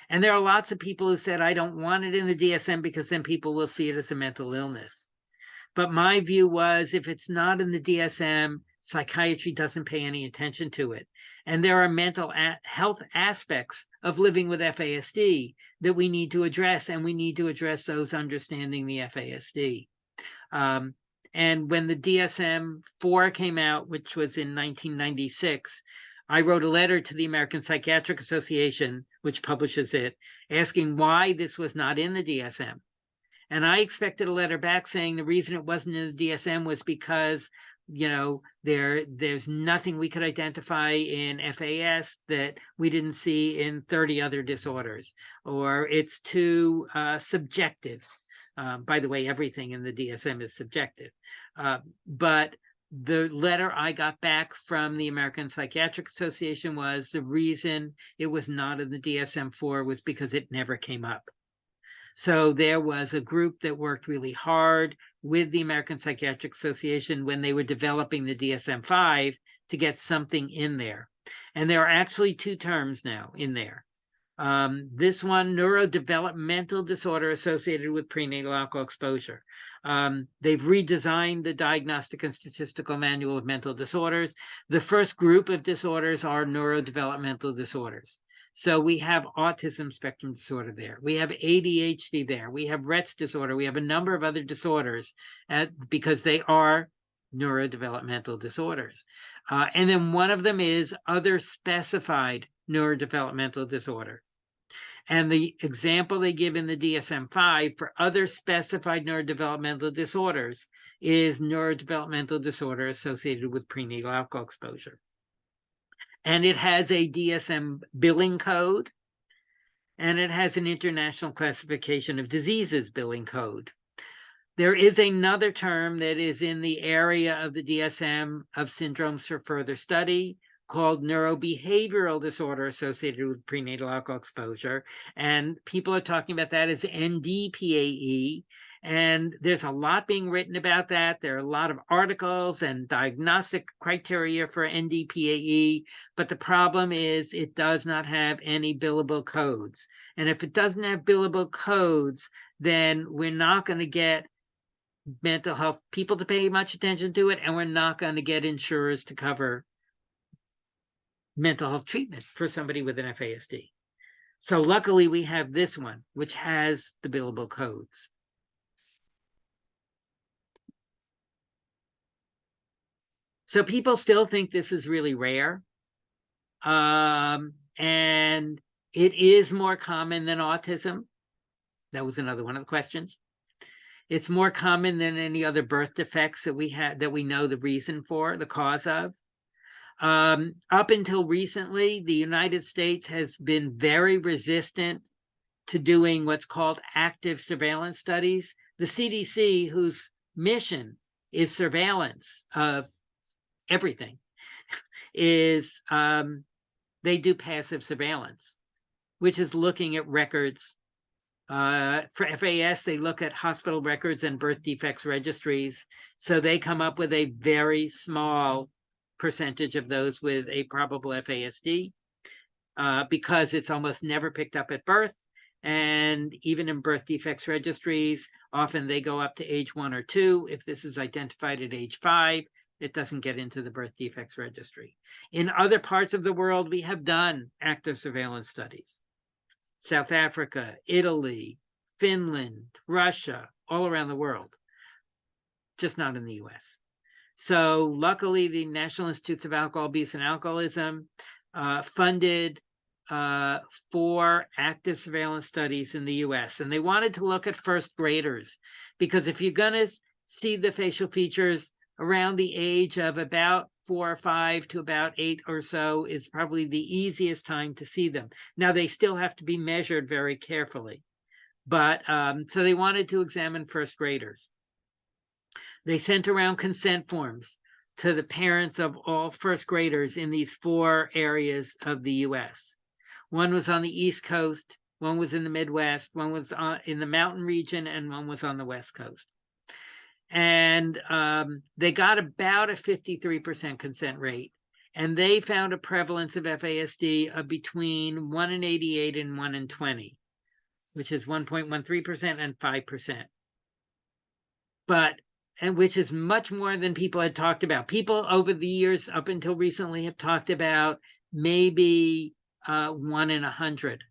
And there are lots of people who said, I don't want it in the DSM because then people will see it as a mental illness. But my view was, if it's not in the DSM, psychiatry doesn't pay any attention to it. And there are mental health aspects of living with FASD that we need to address, and we need to address those understanding the FASD. And when the DSM-4 came out, which was in 1996, I wrote a letter to the American Psychiatric Association, which publishes it, asking why this was not in the DSM. And I expected a letter back saying the reason it wasn't in the DSM was because, there's nothing we could identify in FAS that we didn't see in 30 other disorders, or it's too subjective. By the way, everything in the DSM is subjective. But the letter I got back from the American Psychiatric Association was the reason it was not in the DSM-4 was because it never came up. So there was a group that worked really hard with the American Psychiatric Association when they were developing the DSM-5 to get something in there. And there are actually two terms now in there. This one, neurodevelopmental disorder associated with prenatal alcohol exposure. They've redesigned the Diagnostic and Statistical Manual of Mental Disorders. The first group of disorders are neurodevelopmental disorders. So we have autism spectrum disorder there. We have ADHD there. We have Rett's disorder. We have a number of other disorders because they are neurodevelopmental disorders. And then one of them is other specified neurodevelopmental disorder. And the example they give in the DSM-5 for other specified neurodevelopmental disorders is neurodevelopmental disorder associated with prenatal alcohol exposure. And it has a DSM billing code, and it has an International Classification of Diseases billing code. There is another term that is in the area of the DSM of syndromes for further study, called neurobehavioral disorder associated with prenatal alcohol exposure. And people are talking about that as NDPAE. And there's a lot being written about that. There are a lot of articles and diagnostic criteria for NDPAE, but the problem is it does not have any billable codes. And if it doesn't have billable codes, then we're not going to get mental health people to pay much attention to it, and we're not going to get insurers to cover mental health treatment for somebody with an FASD. So luckily we have this one, which has the billable codes. So people still think this is really rare. And it is more common than autism. That was another one of the questions. It's more common than any other birth defects that we had, that we know the reason for, the cause of. Up until recently, the United States has been very resistant to doing what's called active surveillance studies. The CDC, whose mission is surveillance of everything, is they do passive surveillance, which is looking at records. For FAS, they look at hospital records and birth defects registries. So they come up with a very small percentage of those with a probable FASD because it's almost never picked up at birth. And even in birth defects registries, often they go up to age 1 or 2. If this is identified at age 5, it doesn't get into the birth defects registry. In other parts of the world, we have done active surveillance studies. South Africa, Italy, Finland, Russia, all around the world, just not in the US. So luckily, the National Institutes of Alcohol, Abuse, and Alcoholism funded 4 active surveillance studies in the US. And they wanted to look at first graders, because if you're going to see the facial features around the age of about 4 or 5 to about 8 or so is probably the easiest time to see them. Now, they still have to be measured very carefully. But so they wanted to examine first graders. They sent around consent forms to the parents of all first graders in these 4 areas of the US. One was on the East Coast, one was in the Midwest, one was in the mountain region, and one was on the West Coast. And they got about a 53% consent rate. And they found a prevalence of FASD of between 1 in 88 and 1 in 20, which is 1.13% and 5%. But and which is much more than people had talked about. People over the years, up until recently, have talked about maybe 1 in 100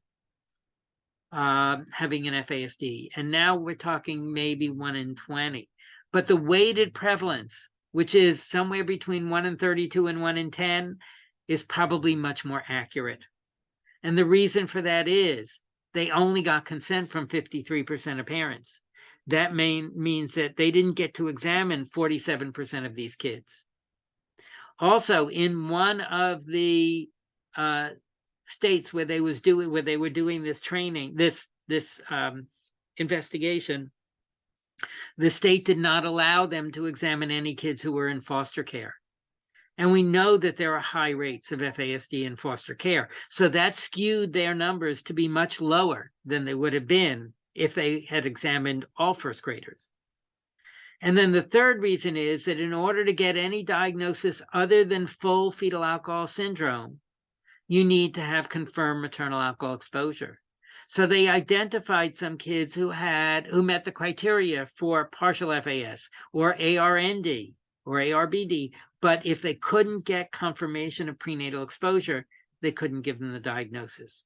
having an FASD. And now we're talking maybe 1 in 20. But the weighted prevalence, which is somewhere between 1 in 32 and 1 in 10, is probably much more accurate. And the reason for that is they only got consent from 53% of parents. That means that they didn't get to examine 47% of these kids. Also, in one of the states where they were doing this training, this investigation, the state did not allow them to examine any kids who were in foster care. And we know that there are high rates of FASD in foster care. So that skewed their numbers to be much lower than they would have been if they had examined all first graders. And then the third reason is that in order to get any diagnosis other than full fetal alcohol syndrome, you need to have confirmed maternal alcohol exposure. So they identified some kids who met the criteria for partial FAS or ARND or ARBD, but if they couldn't get confirmation of prenatal exposure, they couldn't give them the diagnosis.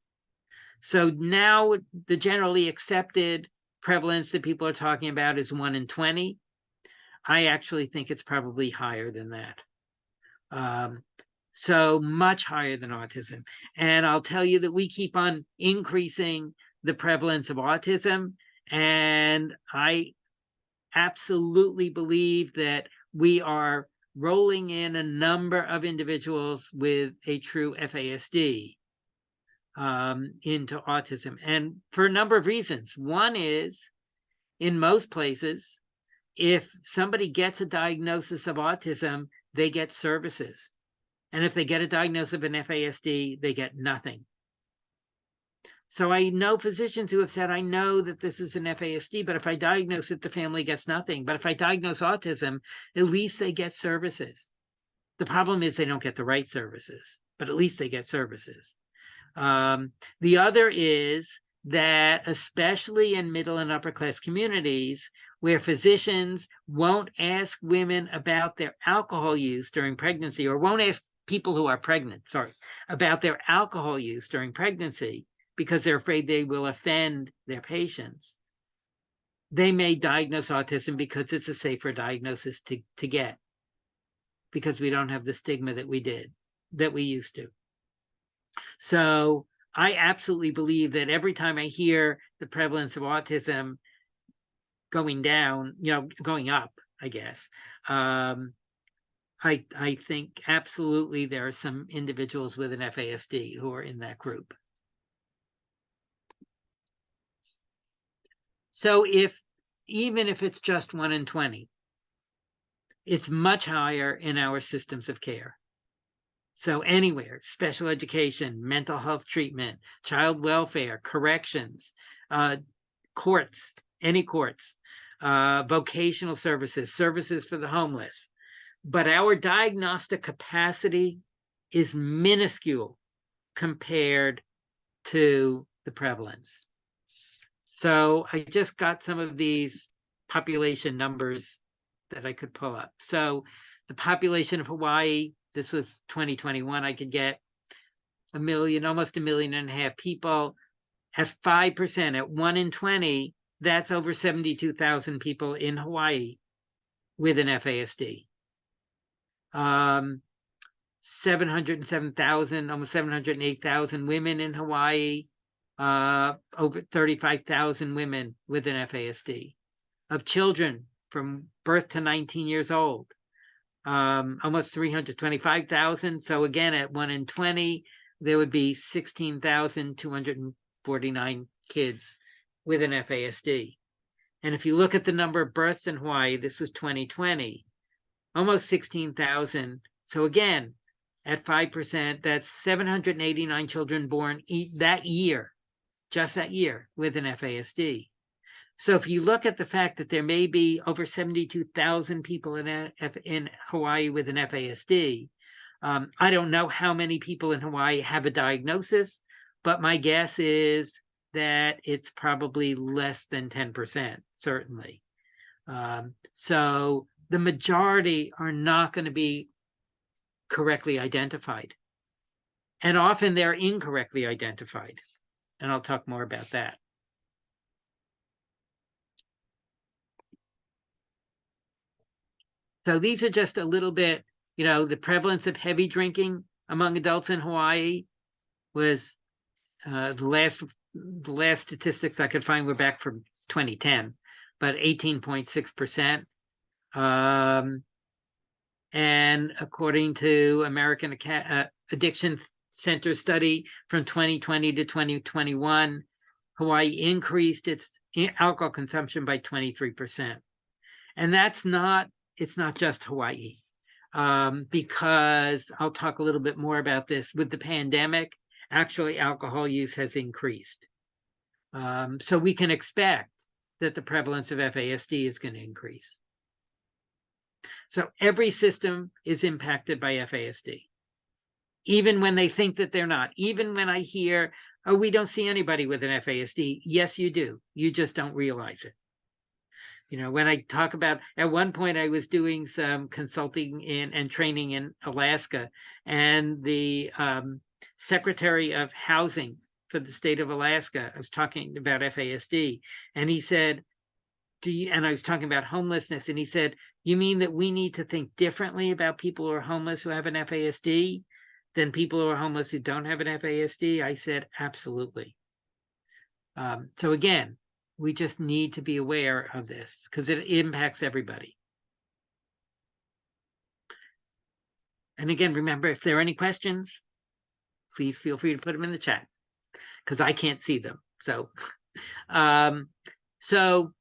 So now the generally accepted prevalence that people are talking about is 1 in 20. I actually think it's probably higher than that. So much higher than autism. And I'll tell you that we keep on increasing the prevalence of autism. And I absolutely believe that we are rolling in a number of individuals with a true FASD into autism. And for a number of reasons. One is, in most places, if somebody gets a diagnosis of autism, they get services. And if they get a diagnosis of an FASD, they get nothing. So I know physicians who have said, I know that this is an FASD, but if I diagnose it, the family gets nothing. But if I diagnose autism, at least they get services. The problem is they don't get the right services, but at least they get services. The other is that, especially in middle and upper class communities, where physicians won't ask women about their alcohol use during pregnancy, or won't ask people who are pregnant, about their alcohol use during pregnancy, because they're afraid they will offend their patients, they may diagnose autism because it's a safer diagnosis to get, because we don't have the stigma that we used to. So I absolutely believe that every time I hear the prevalence of autism going down, going up, I guess, I think absolutely there are some individuals with an FASD who are in that group. So even if it's just 1 in 20, it's much higher in our systems of care. So anywhere, special education, mental health treatment, child welfare, corrections, courts, any courts, vocational services, services for the homeless. But our diagnostic capacity is minuscule compared to the prevalence. So I just got some of these population numbers that I could pull up. So the population of Hawaii, this was 2021, I could get almost 1.5 million people. At 5%, at 1 in 20, that's over 72,000 people in Hawaii with an FASD. 707,000, almost 708,000 women in Hawaii, over 35,000 women with an FASD. Of children from birth to 19 years old, almost 325,000. So again, at 1 in 20, there would be 16,249 kids with an FASD. And if you look at the number of births in Hawaii, this was 2020, almost 16,000. So again, at 5%, that's 789 children born that year, just that year, with an FASD. So if you look at the fact that there may be over 72,000 people in Hawaii with an FASD, I don't know how many people in Hawaii have a diagnosis, but my guess is that it's probably less than 10%, certainly. So the majority are not going to be correctly identified. And often they're incorrectly identified. And I'll talk more about that. So these are just a little bit, the prevalence of heavy drinking among adults in Hawaii was the last statistics I could find were back from 2010, but 18.6%. And according to American Addiction Center study from 2020 to 2021, Hawaii increased its alcohol consumption by 23%. And it's not just Hawaii, because I'll talk a little bit more about this. With the pandemic, actually alcohol use has increased. So we can expect that the prevalence of FASD is going to increase. So every system is impacted by FASD, even when they think that they're not. Even when I hear, oh, we don't see anybody with an FASD. Yes, you do. You just don't realize it. When I talk about, at one point I was doing some consulting and training in Alaska, and the Secretary of Housing for the state of Alaska, I was talking about FASD, and he said, and I was talking about homelessness, and he said, you mean that we need to think differently about people who are homeless who have an FASD than people who are homeless who don't have an FASD? I said, absolutely. So again, we just need to be aware of this because it impacts everybody. And again, remember, if there are any questions, please feel free to put them in the chat because I can't see them. So, so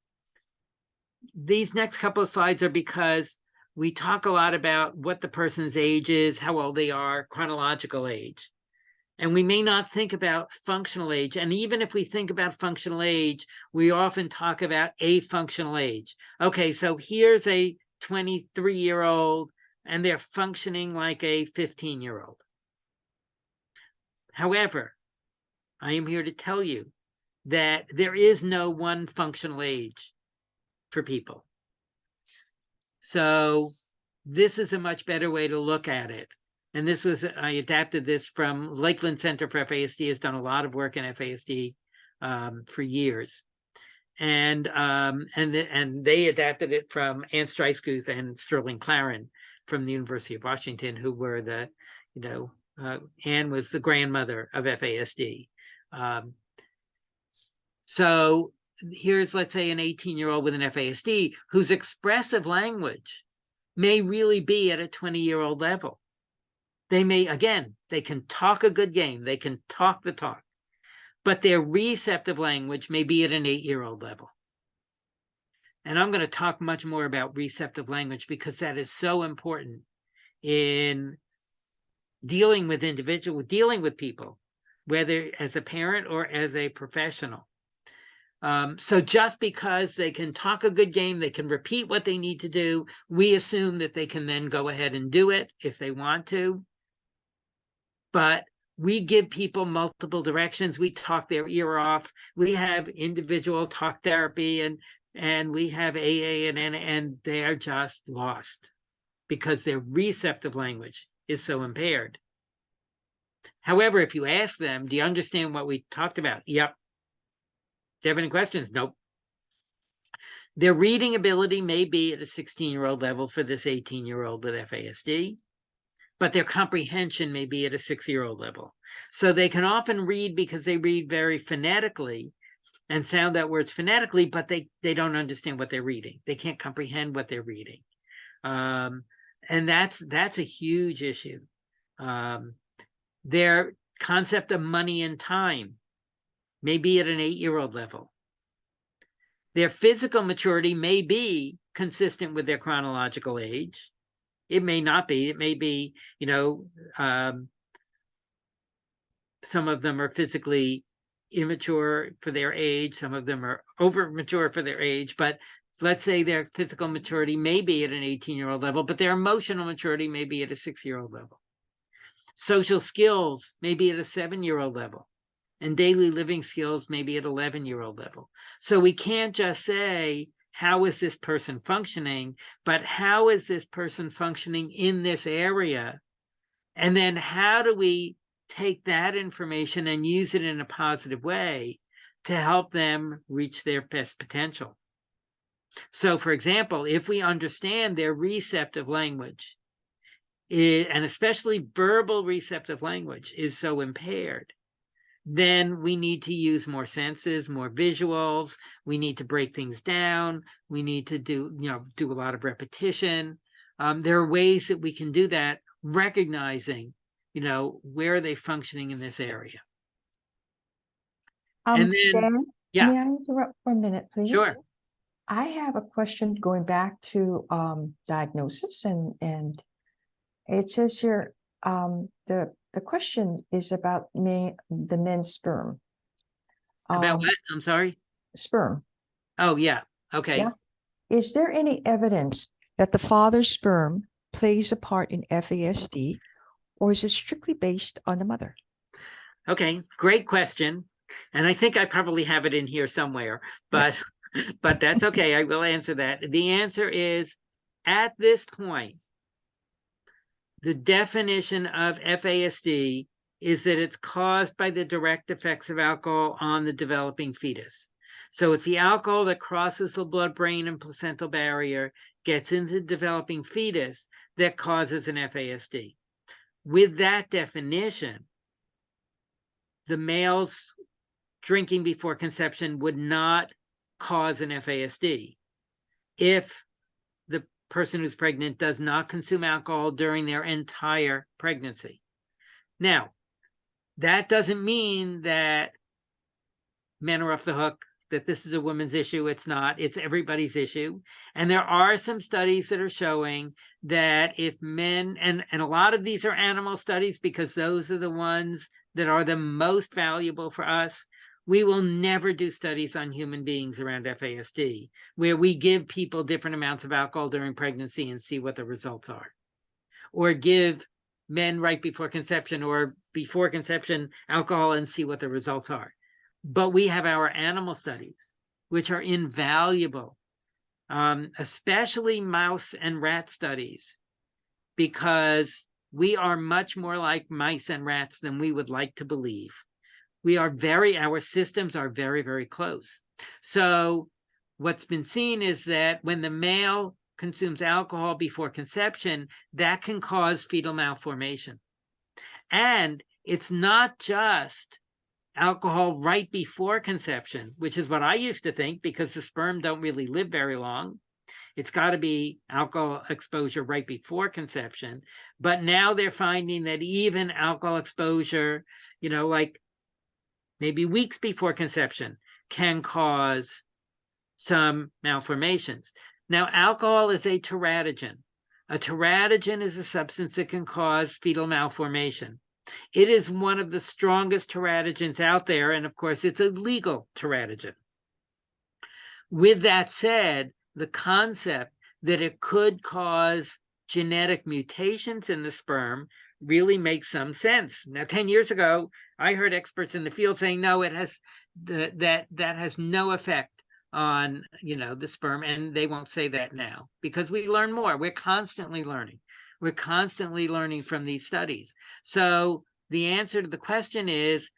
these next couple of slides are because we talk a lot about what the person's age is, how old they are, chronological age. And we may not think about functional age. And even if we think about functional age, we often talk about a functional age. Okay, so here's a 23-year-old, and they're functioning like a 15-year-old. However, I am here to tell you that there is no one functional age for people. So this is a much better way to look at it. And this was, I adapted this from Lakeland Center for FASD, has done a lot of work in FASD for years. And they adapted it from Ann Streiskuth and Sterling Claren from the University of Washington, who were the, Ann was the grandmother of FASD. So here's, let's say, an 18-year-old with an FASD whose expressive language may really be at a 20-year-old level. They may, again, they can talk a good game. They can talk the talk, but their receptive language may be at an 8-year-old level. And I'm going to talk much more about receptive language because that is so important in dealing with dealing with people, whether as a parent or as a professional. So just because they can talk a good game, they can repeat what they need to do, we assume that they can then go ahead and do it if they want to. But we give people multiple directions. We talk their ear off. We have individual talk therapy and we have AA and they're just lost because their receptive language is so impaired. However, if you ask them, do you understand what we talked about? Yep. Do you have any questions? Nope. Their reading ability may be at a 16-year-old level for this 18-year-old with FASD, but their comprehension may be at a 6-year-old level. So they can often read because they read very phonetically and sound out words phonetically, but they don't understand what they're reading. They can't comprehend what they're reading. And that's a huge issue. Their concept of money and time may be at an 8-year-old level. Their physical maturity may be consistent with their chronological age. It may not be. It may be, some of them are physically immature for their age. Some of them are over mature for their age. But let's say their physical maturity may be at an 18-year-old level, but their emotional maturity may be at a 6-year-old level. Social skills may be at a 7-year-old level. And daily living skills may be at 11-year-old level. So we can't just say how is this person functioning, but how is this person functioning in this area? And then how do we take that information and use it in a positive way to help them reach their best potential? So, for example, if we understand their receptive language, and especially verbal receptive language is so impaired, then we need to use more senses, more visuals. We need to break things down. We need to do a lot of repetition. There are ways that we can do that, recognizing, where are they functioning in this area. And then, Dan, yeah, may I interrupt for a minute, please? sure. I have a question going back to diagnosis, and it says here the question is about the men's sperm. About what? I'm sorry. Sperm. Oh, yeah. Okay. Yeah. Is there any evidence that the father's sperm plays a part in FASD, or is it strictly based on the mother? Okay, great question. And I think I probably have it in here somewhere, but but that's okay. I will answer that. The answer is, at this point, the definition of FASD is that it's caused by the direct effects of alcohol on the developing fetus. So it's the alcohol that crosses the blood-brain and placental barrier, gets into the developing fetus, that causes an FASD. With that definition, the male's drinking before conception would not cause an FASD if the person who's pregnant does not consume alcohol during their entire pregnancy. Now, that doesn't mean that men are off the hook, that this is a woman's issue. It's not. It's everybody's issue. And there are some studies that are showing that if men, and a lot of these are animal studies because those are the ones that are the most valuable for us. We will never do studies on human beings around FASD, where we give people different amounts of alcohol during pregnancy and see what the results are. Or give men right before conception or before conception alcohol and see what the results are. But we have our animal studies, which are invaluable, especially mouse and rat studies, because we are much more like mice and rats than we would like to believe. Our systems are very, very close. So what's been seen is that when the male consumes alcohol before conception, that can cause fetal malformation. And it's not just alcohol right before conception, which is what I used to think, because the sperm don't really live very long. It's got to be alcohol exposure right before conception. But now they're finding that even alcohol exposure, like maybe weeks before conception, can cause some malformations. Now, alcohol is a teratogen. A teratogen is a substance that can cause fetal malformation. It is one of the strongest teratogens out there, and of course, it's a legal teratogen. With that said, the concept that it could cause genetic mutations in the sperm really makes some sense. Now, 10 years ago, I heard experts in the field saying, no, it has that has no effect on the sperm, and they won't say that now because we learn more. We're constantly learning. We're constantly learning from these studies. So the answer to the question is,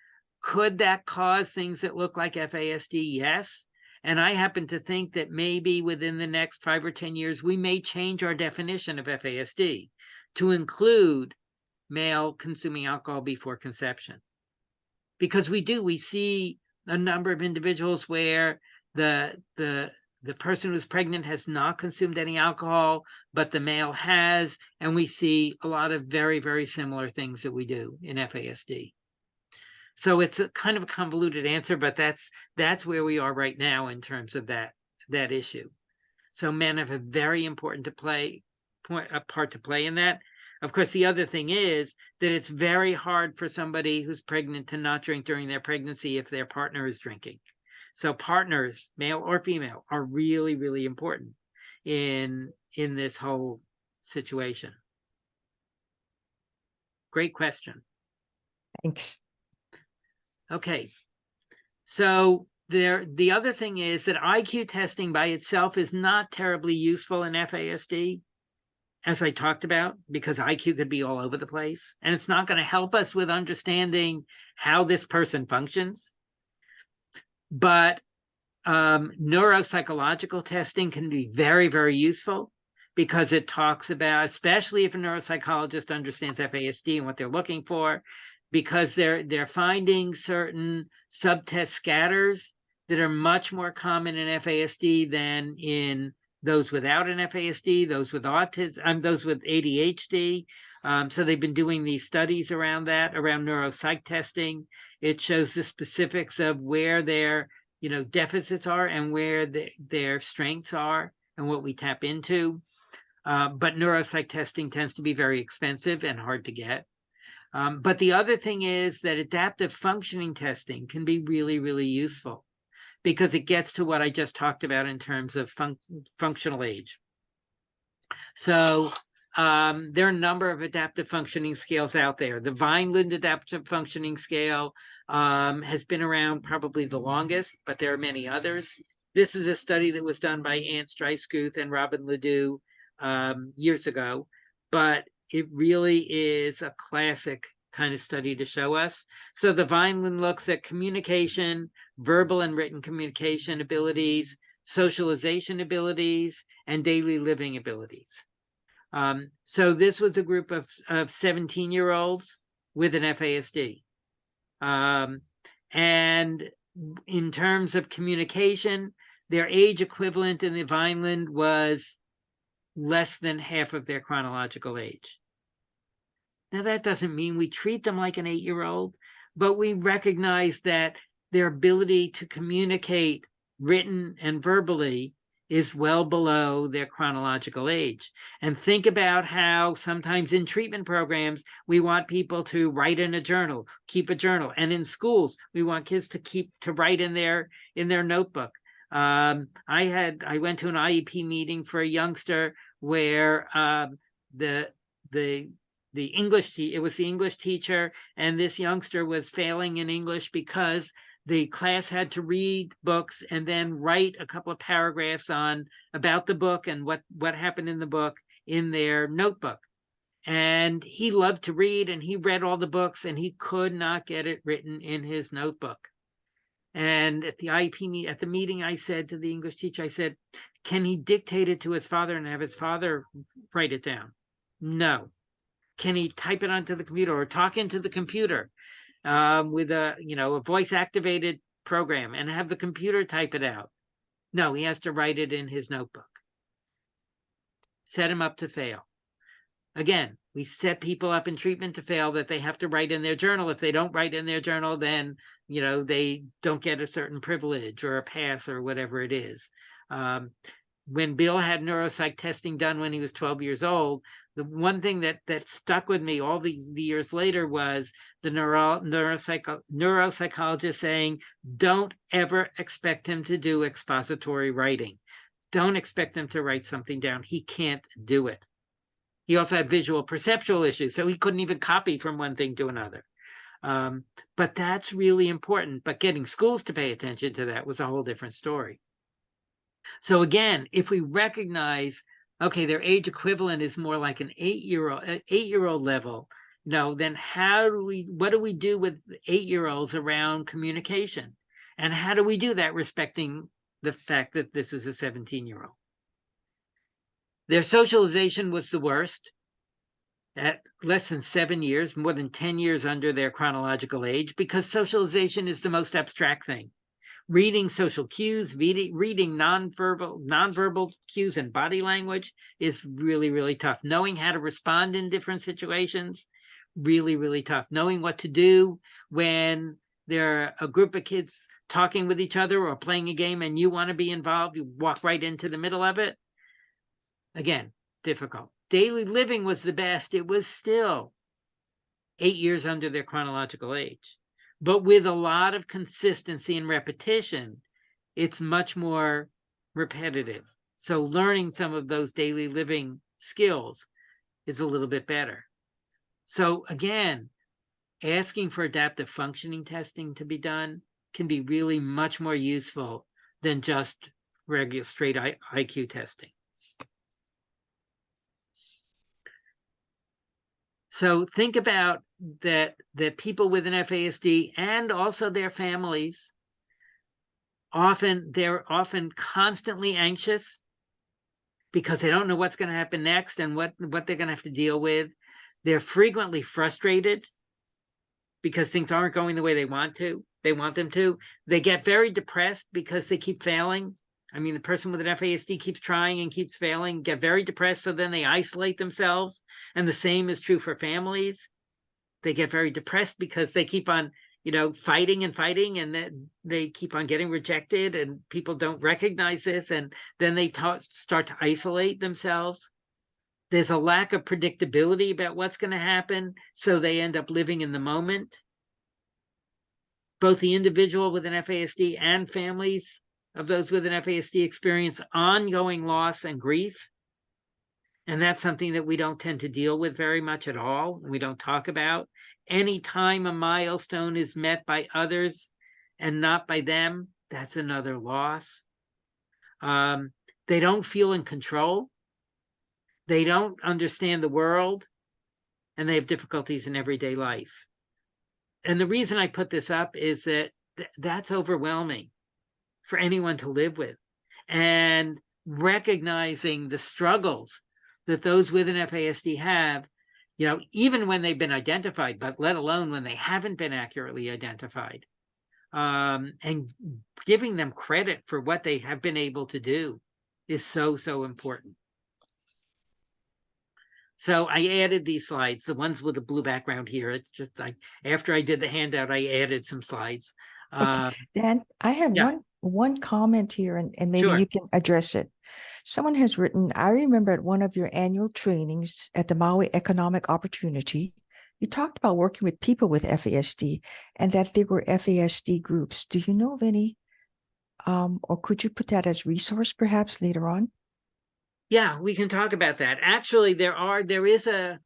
could that cause things that look like FASD? Yes. And I happen to think that maybe within the next 5 or 10 years, we may change our definition of FASD to include male consuming alcohol before conception. Because we see a number of individuals where the person who's pregnant has not consumed any alcohol, but the male has, and we see a lot of very, very similar things that we do in FASD. So it's a kind of a convoluted answer, but that's where we are right now in terms of that issue. So men have a very important part to play in that. Of course, the other thing is that it's very hard for somebody who's pregnant to not drink during their pregnancy if their partner is drinking. So partners, male or female, are really, really important in this whole situation. Great question. Thanks. Okay. So the other thing is that IQ testing by itself is not terribly useful in FASD, as I talked about, because IQ could be all over the place, and it's not going to help us with understanding how this person functions. But neuropsychological testing can be very, very useful, because it talks about, especially if a neuropsychologist understands FASD and what they're looking for, because they're finding certain subtest scatters that are much more common in FASD than in those without an FASD, those with autism, those with ADHD. So they've been doing these studies around that, around neuropsych testing. It shows the specifics of where their deficits are and where their strengths are and what we tap into. But neuropsych testing tends to be very expensive and hard to get. But the other thing is that adaptive functioning testing can be really, really useful, because it gets to what I just talked about in terms of functional age. So there are a number of adaptive functioning scales out there. The Vineland Adaptive Functioning Scale has been around probably the longest, but there are many others. This is a study that was done by Anne Streiskuth and Robin Ledoux years ago, but it really is a classic kind of study to show us. So the Vineland looks at communication, verbal and written communication abilities, socialization abilities, and daily living abilities. So this was a group of 17-year-olds with an FASD. And in terms of communication, their age equivalent in the Vineland was less than half of their chronological age. Now, that doesn't mean we treat them like an 8-year-old, but we recognize that their ability to communicate written and verbally is well below their chronological age. And think about how sometimes in treatment programs, we want people to write in a journal, keep a journal. And in schools, we want kids to write in their notebook. I went to an IEP meeting for a youngster where it was the English teacher, and this youngster was failing in English because the class had to read books and then write a couple of paragraphs about the book and what happened in the book in their notebook. And he loved to read, and he read all the books, and he could not get it written in his notebook. And at the IEP at the meeting, I said to the English teacher, I said, can he dictate it to his father and have his father write it down? No. Can he type it onto the computer or talk into the computer with a voice activated program and have the computer type it out? No, he has to write it in his notebook. Set him up to fail. Again, we set people up in treatment to fail, that they have to write in their journal. If they don't write in their journal, then they don't get a certain privilege or a pass or whatever it is. When Bill had neuropsych testing done when he was 12 years old, the one thing that stuck with me all the years later was the neuropsychologist saying, don't ever expect him to do expository writing. Don't expect him to write something down. He can't do it. He also had visual perceptual issues, so he couldn't even copy from one thing to another. But that's really important. But getting schools to pay attention to that was a whole different story. So again, if we recognize, okay, their age equivalent is more like an 8-year-old level, then what do we do with 8-year-olds around communication? And how do we do that respecting the fact that this is a 17-year-old? Their socialization was the worst, at less than 7 years, more than 10 years under their chronological age, because socialization is the most abstract thing. Reading social cues, reading nonverbal cues and body language is really, really tough. Knowing how to respond in different situations, really, really tough. Knowing what to do when there are a group of kids talking with each other or playing a game and you want to be involved, you walk right into the middle of it. Again, difficult. Daily living was the best. It was still 8 years under their chronological age. But with a lot of consistency and repetition, it's much more repetitive. So learning some of those daily living skills is a little bit better. So again, asking for adaptive functioning testing to be done can be really much more useful than just regular straight IQ testing. So think about that people with an FASD and also their families, they're often constantly anxious because they don't know what's going to happen next and what they're going to have to deal with. They're frequently frustrated because things aren't going the way they want them to. They get very depressed because they keep failing. I mean, the person with an FASD keeps trying and keeps failing, get very depressed, so then they isolate themselves. And the same is true for families. They get very depressed because they keep on, fighting, and then they keep on getting rejected, and people don't recognize this, and then they start to isolate themselves. There's a lack of predictability about what's going to happen, so they end up living in the moment. Both the individual with an FASD and families of those with an FASD experience ongoing loss and grief. And that's something that we don't tend to deal with very much at all. We don't talk about. Anytime a milestone is met by others and not by them, that's another loss. They don't feel in control. They don't understand the world, and they have difficulties in everyday life. And the reason I put this up is that that's overwhelming for anyone to live with. And recognizing the struggles that those with an FASD have, even when they've been identified, but let alone when they haven't been accurately identified, and giving them credit for what they have been able to do is so, so important. So I added these slides, the ones with the blue background here. It's just after I did the handout, I added some slides. Okay. Dan, I have yeah. one comment here, and maybe Sure. you can address it. Someone has written, I remember at one of your annual trainings at the Maui Economic Opportunity, you talked about working with people with FASD and that there were FASD groups. Do you know of any, or could you put that as resource perhaps later on? Yeah, we can talk about that. Actually, there's a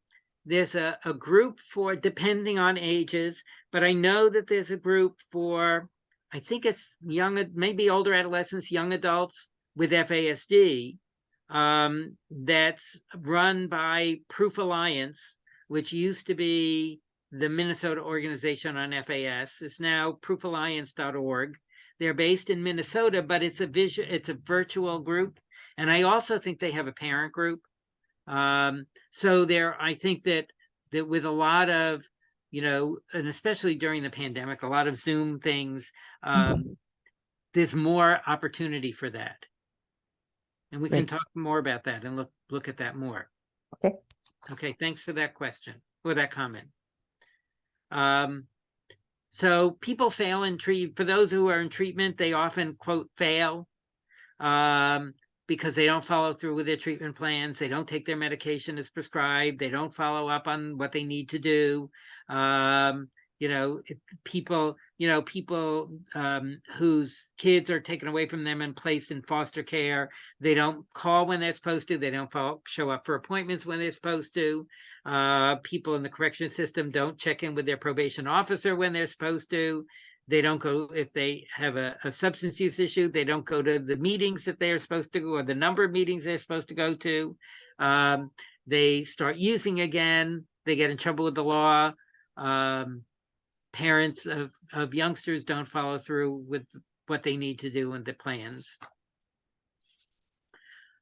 group for, depending on ages, but I know that there's a group for, I think it's maybe older adolescents, young adults with FASD, that's run by Proof Alliance, which used to be the Minnesota Organization on FAS. It's now proofalliance.org. They're based in Minnesota, but it's a virtual group. And I also think they have a parent group. So I think that with a lot of, and especially during the pandemic, a lot of Zoom things, there's more opportunity for that. And we can talk more about that and look at that more. Okay. Okay, thanks for that question, or that comment. So people fail in treatment. For those who are in treatment, they often, quote, fail. Because they don't follow through with their treatment plans. They don't take their medication as prescribed. They don't follow up on what they need to do. People whose kids are taken away from them and placed in foster care, they don't call when they're supposed to. They don't show up for appointments when they're supposed to. People in the correction system don't check in with their probation officer when they're supposed to. They don't go, if they have a substance use issue, they don't go to the meetings that they're supposed to go, or the number of meetings they're supposed to go to. They start using again. They get in trouble with the law. Parents of youngsters don't follow through with what they need to do and the plans.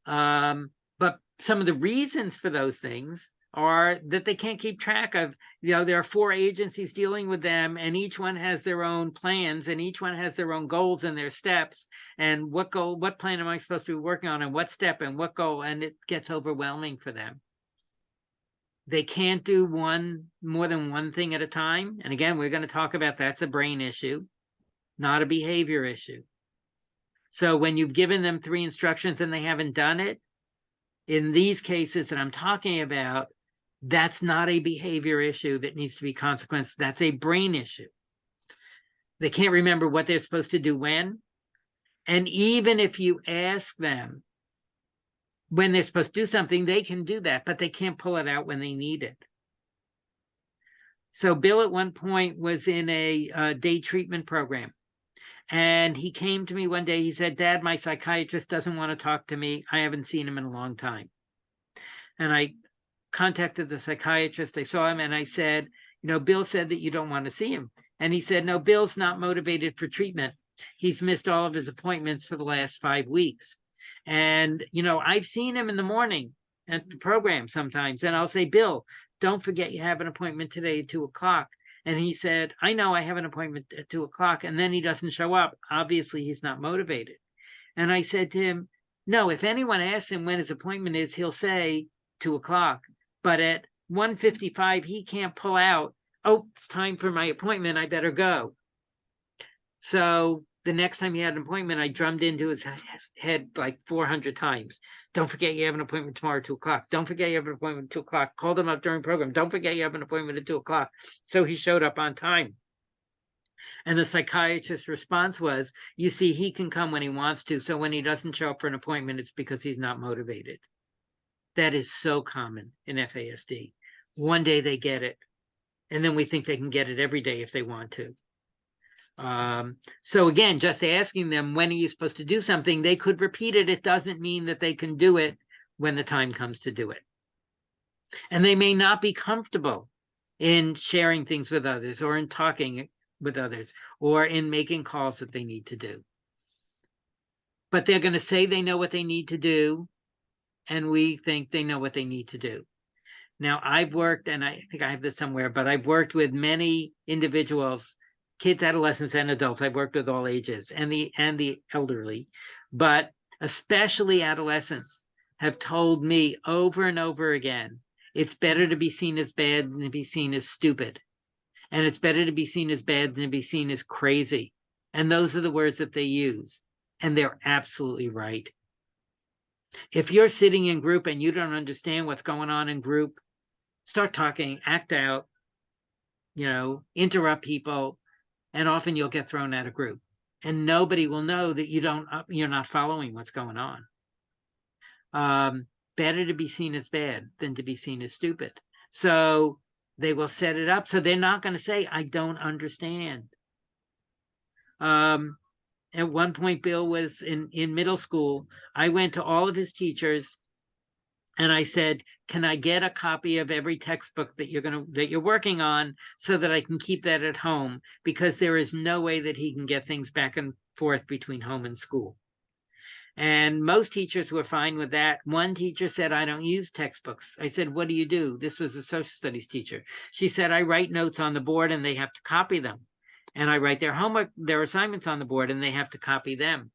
But some of the reasons for those things are that they can't keep track of, there are 4 agencies dealing with them, and each one has their own plans, and each one has their own goals and their steps, and what plan am I supposed to be working on, and what step and what goal, and it gets overwhelming for them. They can't do more than one thing at a time. And again, we're going to talk about that's a brain issue, not a behavior issue. So when you've given them 3 instructions and they haven't done it, in these cases that I'm talking about, that's not a behavior issue that needs to be consequenced. That's a brain issue. They can't remember what they're supposed to do when. And even if you ask them when they're supposed to do something, they can do that, but they can't pull it out when they need it. So Bill at one point was in a day treatment program. And he came to me one day, he said, Dad, my psychiatrist doesn't want to talk to me. I haven't seen him in a long time. And I contacted the psychiatrist. I saw him and I said, you know, Bill said that you don't want to see him. And he said, no, Bill's not motivated for treatment. He's missed all of his appointments for the last 5 weeks. And, you know, I've seen him in the morning at the program sometimes. And I'll say, Bill, don't forget you have an appointment today at 2 o'clock. And he said, I know I have an appointment at 2 o'clock. And then he doesn't show up. Obviously, he's not motivated. And I said to him, no, if anyone asks him when his appointment is, he'll say 2 o'clock. But at 1:55, he can't pull out, oh, it's time for my appointment. I better go. So the next time he had an appointment, I drummed into his head like 400 times. Don't forget you have an appointment tomorrow at 2 o'clock. Don't forget you have an appointment at 2 o'clock. Called him up during program. Don't forget you have an appointment at 2 o'clock. So he showed up on time. And the psychiatrist's response was, you see, he can come when he wants to. So when he doesn't show up for an appointment, it's because he's not motivated. That is so common in FASD. One day they get it, and then we think they can get it every day if they want to. So again, just asking them, when are you supposed to do something? They could repeat it. It doesn't mean that they can do it when the time comes to do it. And they may not be comfortable in sharing things with others or in talking with others or in making calls that they need to do. But they're going to say they know what they need to do, and we think they know what they need to do. Now, I've worked, and I think I have this somewhere, but I've worked with many individuals, kids, adolescents, and adults. I've worked with all ages and the elderly, but especially adolescents have told me over and over again, it's better to be seen as bad than to be seen as stupid. And it's better to be seen as bad than to be seen as crazy. And those are the words that they use. And they're absolutely right. If you're sitting in group and you don't understand what's going on in group, start talking, act out, you know, interrupt people, and often you'll get thrown out of group. And nobody will know that you're not following what's going on. Better to be seen as bad than to be seen as stupid. So they will set it up so they're not going to say, I don't understand. At one point, Bill was in middle school. I went to all of his teachers and I said, can I get a copy of every textbook that you're working on so that I can keep that at home? Because there is no way that he can get things back and forth between home and school. And most teachers were fine with that. One teacher said, I don't use textbooks. I said, what do you do? This was a social studies teacher. She said, I write notes on the board and they have to copy them. And I write their homework, their assignments on the board, and they have to copy them.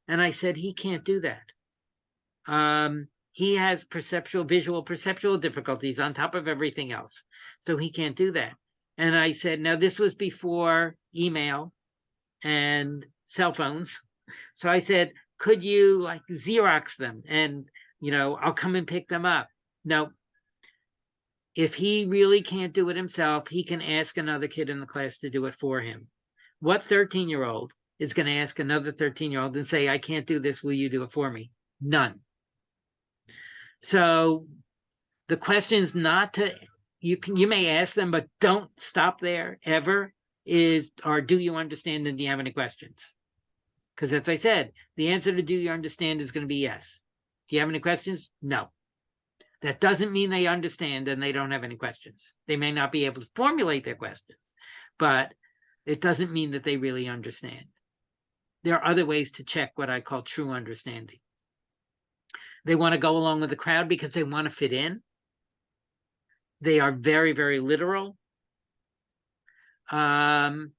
And I said, he can't do that. He has visual perceptual difficulties on top of everything else. So he can't do that. And I said, now this was before email and cell phones. So I said, could you like Xerox them and, you know, I'll come and pick them up. No. If he really can't do it himself, he can ask another kid in the class to do it for him. What 13-year-old is going to ask another 13-year-old and say, I can't do this, will you do it for me? None. So the question is not to, you may ask them, but don't stop there ever, or do you understand and do you have any questions? Because as I said, the answer to do you understand is going to be yes. Do you have any questions? No. That doesn't mean they understand and they don't have any questions. They may not be able to formulate their questions, but it doesn't mean that they really understand. There are other ways to check what I call true understanding. They want to go along with the crowd because they want to fit in. They are very, very literal. And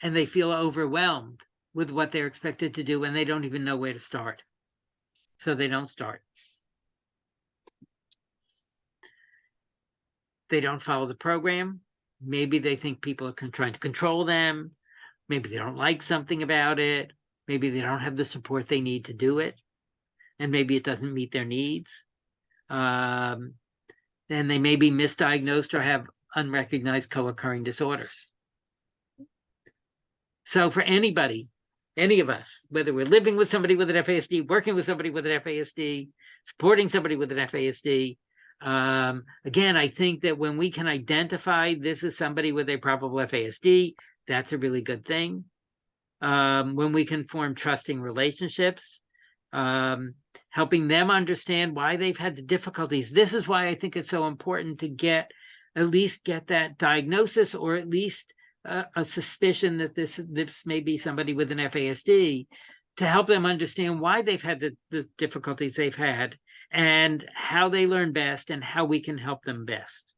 they feel overwhelmed with what they're expected to do and they don't even know where to start. So they don't start. They don't follow the program. Maybe they think people are trying to control them. Maybe they don't like something about it. Maybe they don't have the support they need to do it. And maybe it doesn't meet their needs. And they may be misdiagnosed or have unrecognized co-occurring disorders. So for anybody, any of us, whether we're living with somebody with an FASD, working with somebody with an FASD, supporting somebody with an FASD, again, I think that when we can identify this is somebody with a probable FASD, that's a really good thing. when we can form trusting relationships, helping them understand why they've had the difficulties. This is why I think it's so important to at least get that diagnosis, or at least a suspicion that this may be somebody with an FASD, to help them understand why they've had the difficulties they've had, and how they learn best, and how we can help them best.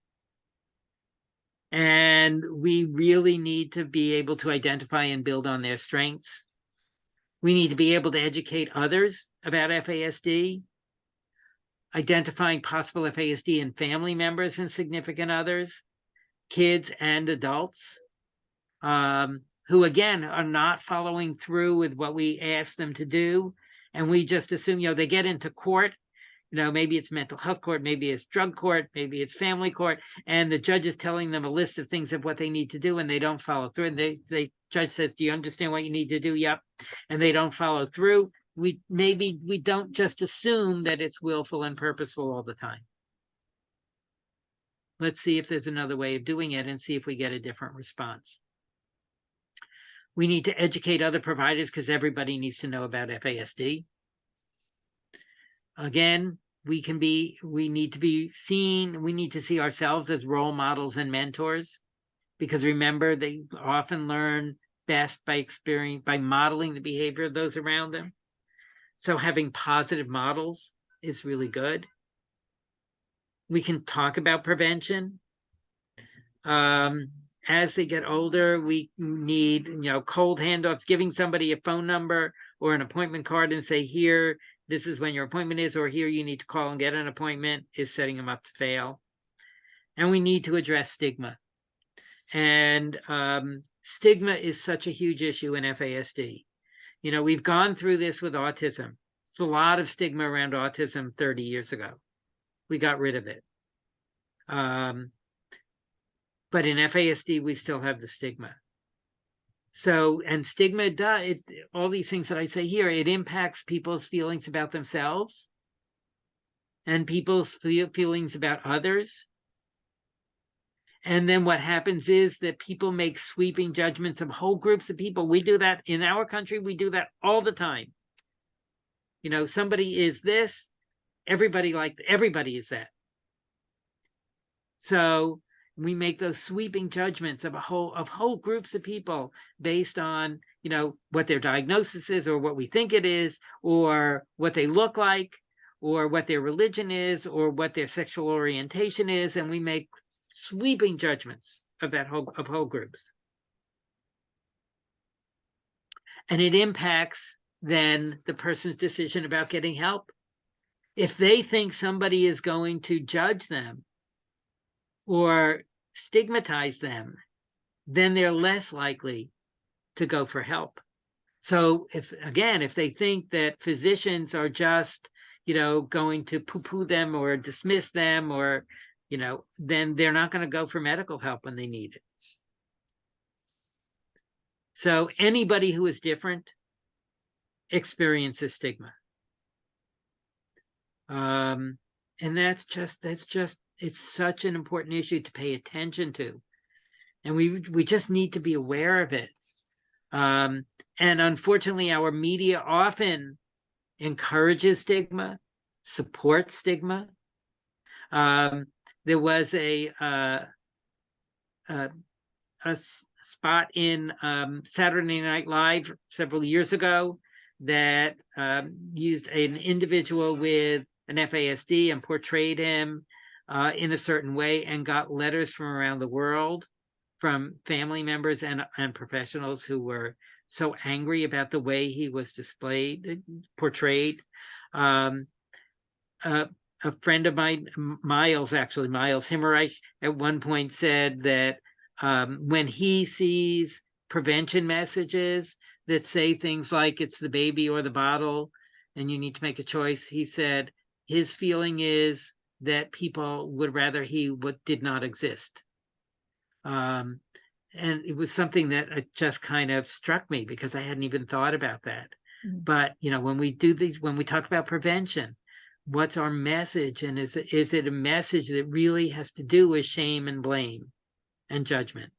And we really need to be able to identify and build on their strengths. We need to be able to educate others about FASD, identifying possible FASD in family members and significant others, kids and adults, who again are not following through with what we ask them to do. And we just assume, they get into court, maybe it's mental health court, maybe it's drug court, maybe it's family court, and the judge is telling them a list of things of what they need to do, and they don't follow through. And the judge says, do you understand what you need to do? Yep. And they don't follow through. We don't just assume that it's willful and purposeful all the time. Let's see if there's another way of doing it, and see if we get a different response. We need to educate other providers, because everybody needs to know about FASD. Again, we need to be seen, we need to see ourselves as role models and mentors, because remember, they often learn best by modeling the behavior of those around them. So having positive models is really good. We can talk about prevention. As they get older, we need, cold handoffs, giving somebody a phone number or an appointment card and say, here, this is when your appointment is, or here you need to call and get an appointment, is setting them up to fail. And we need to address stigma. And stigma is such a huge issue in FASD. We've gone through this with autism. It's a lot of stigma around autism 30 years ago. We got rid of it. But in FASD, we still have the stigma. So, and stigma, all these things that I say here, it impacts people's feelings about themselves and people's feelings about others. And then what happens is that people make sweeping judgments of whole groups of people. We do that in our country. We do that all the time. Somebody is this, everybody is that. So we make those sweeping judgments of whole groups of people based on, what their diagnosis is, or what we think it is, or what they look like, or what their religion is, or what their sexual orientation is. And we make sweeping judgments of whole groups. And it impacts then the person's decision about getting help. If they think somebody is going to judge them or stigmatize them, then they're less likely to go for help. So if they think that physicians are just, going to poo-poo them or dismiss them, or, then they're not going to go for medical help when they need it. So anybody who is different experiences stigma. And that's just, it's such an important issue to pay attention to. And we just need to be aware of it. And unfortunately, our media often encourages stigma, supports stigma. There was a spot in Saturday Night Live several years ago that used an individual with an FASD and portrayed him in a certain way, and got letters from around the world from family members and professionals who were so angry about the way he was portrayed. A friend of mine, Miles Himmerreich, at one point said that when he sees prevention messages that say things like it's the baby or the bottle and you need to make a choice, he said his feeling is that people would rather he did not exist. And it was something that just kind of struck me, because I hadn't even thought about that. Mm-hmm. But, when we talk about prevention, what's our message? And is it a message that really has to do with shame and blame and judgment?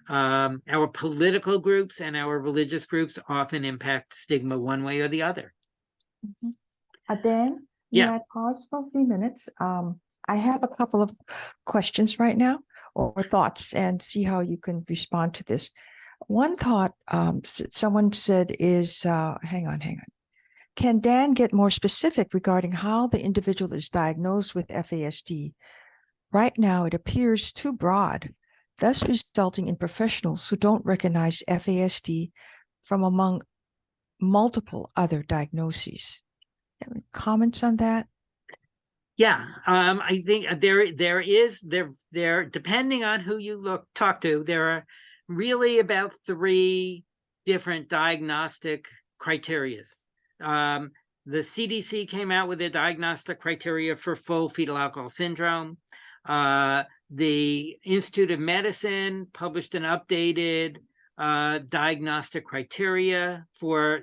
Our political groups and our religious groups often impact stigma one way or the other. Dan, Yeah. may I pause for a few minutes? I have a couple of questions right now or thoughts, and see how you can respond to this. One thought someone said is, hang on. Can Dan get more specific regarding how the individual is diagnosed with FASD? Right now, it appears too broad, thus resulting in professionals who don't recognize FASD from among multiple other diagnoses. Any comments on that? Yeah, I think there depending on who you talk to, there are really about 3 different diagnostic criteria. The CDC came out with a diagnostic criteria for full fetal alcohol syndrome. The Institute of Medicine published an updated diagnostic criteria for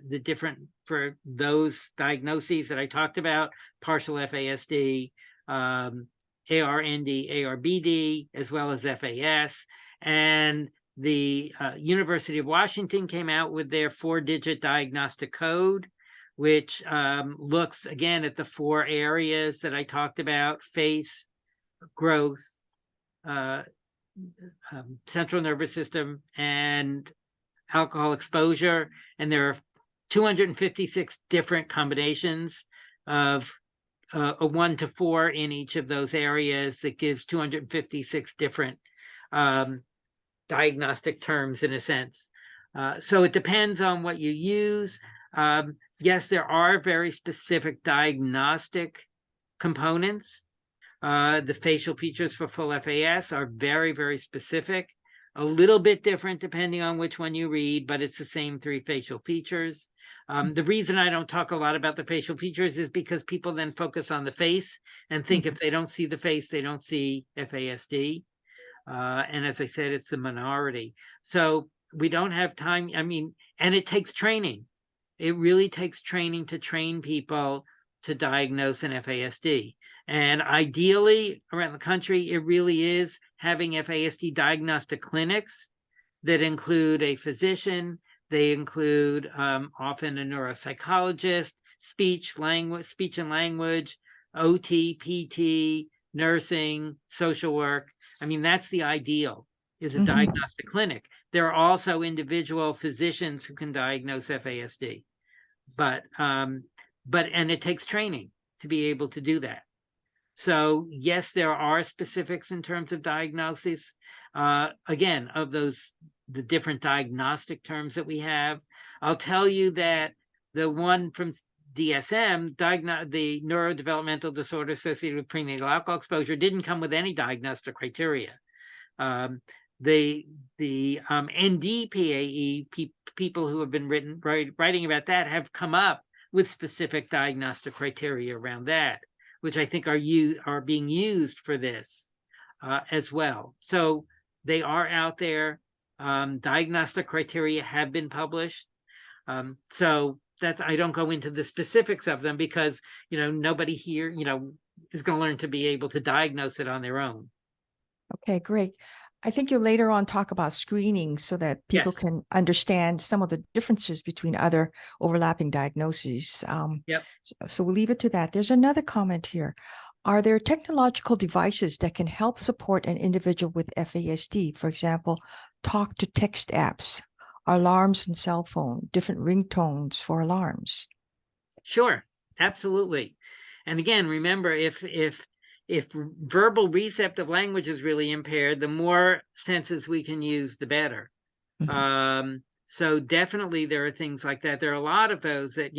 those diagnoses that I talked about: partial FASD, ARND, ARBD, as well as FAS. And the University of Washington came out with their 4-digit diagnostic code, which looks again at the 4 areas that I talked about: face, growth, central nervous system, and alcohol exposure. And there are 256 different combinations of a 1 to 4 in each of those areas. That gives 256 different diagnostic terms, in a sense. So it depends on what you use. Yes, there are very specific diagnostic components. The facial features for full FAS are very, very specific. A little bit different depending on which one you read, but it's the same 3 facial features. The reason I don't talk a lot about the facial features is because people then focus on the face and think if they don't see the face, they don't see FASD. And as I said, it's the minority. So we don't have time. I mean, and it takes training. It really takes training to train people to diagnose an FASD. And ideally, around the country, it really is having FASD diagnostic clinics that include a physician. They include often a neuropsychologist, speech and language, OT, PT, nursing, social work. I mean, that's the ideal, is a diagnostic clinic. There are also individual physicians who can diagnose FASD, but and it takes training to be able to do that. So yes, there are specifics in terms of diagnosis. Again, of the different diagnostic terms that we have. I'll tell you that the one from DSM, the neurodevelopmental disorder associated with prenatal alcohol exposure, didn't come with any diagnostic criteria. The NDPAE people who have been writing about that have come up with specific diagnostic criteria around that, which I think are being used for this as well. So they are out there. Diagnostic criteria have been published. So I don't go into the specifics of them because nobody here is going to learn to be able to diagnose it on their own. Okay, great. I think you'll later on talk about screening so that people can understand some of the differences between other overlapping diagnoses. So we'll leave it to that. There's another comment here. Are there technological devices that can help support an individual with FASD? For example, talk-to-text apps, alarms and cell phone, different ringtones for alarms. Sure, absolutely. And again, remember, if verbal receptive language is really impaired, the more senses we can use, the better. So definitely there are things like that. There are a lot of those that,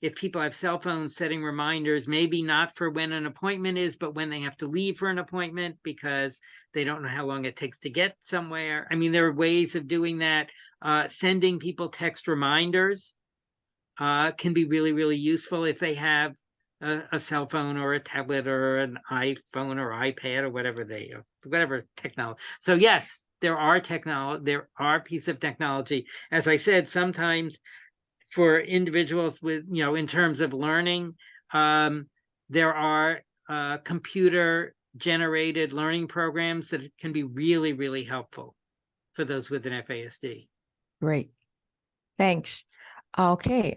if people have cell phones, setting reminders, maybe not for when an appointment is, but when they have to leave for an appointment because they don't know how long it takes to get somewhere. I mean, there are ways of doing that. Sending people text reminders can be really, really useful if they have a cell phone or a tablet or an iPhone or iPad or whatever technology. So yes, there are pieces of technology. As I said, sometimes for individuals with, in terms of learning, there are computer generated learning programs that can be really, really helpful. for those with an FASD. Great. Thanks. Okay.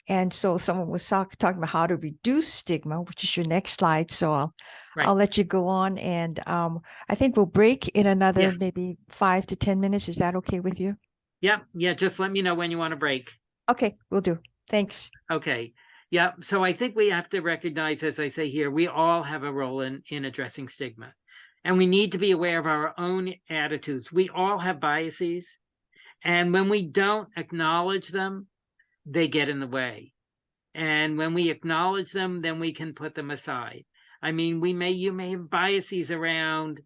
And so someone was talking about how to reduce stigma, which is your next slide. So I'll Right. let you go on, and I think we'll break in another Yeah. maybe 5 to 10 minutes. Is that okay with you? Yeah. Yeah. Just let me know when you want to break. Okay, we'll do. Thanks. Okay. Yeah. So I think we have to recognize, as I say here, we all have a role in addressing stigma. And we need to be aware of our own attitudes. We all have biases. And when we don't acknowledge them, they get in the way. And when we acknowledge them, then we can put them aside. I mean, you may have biases around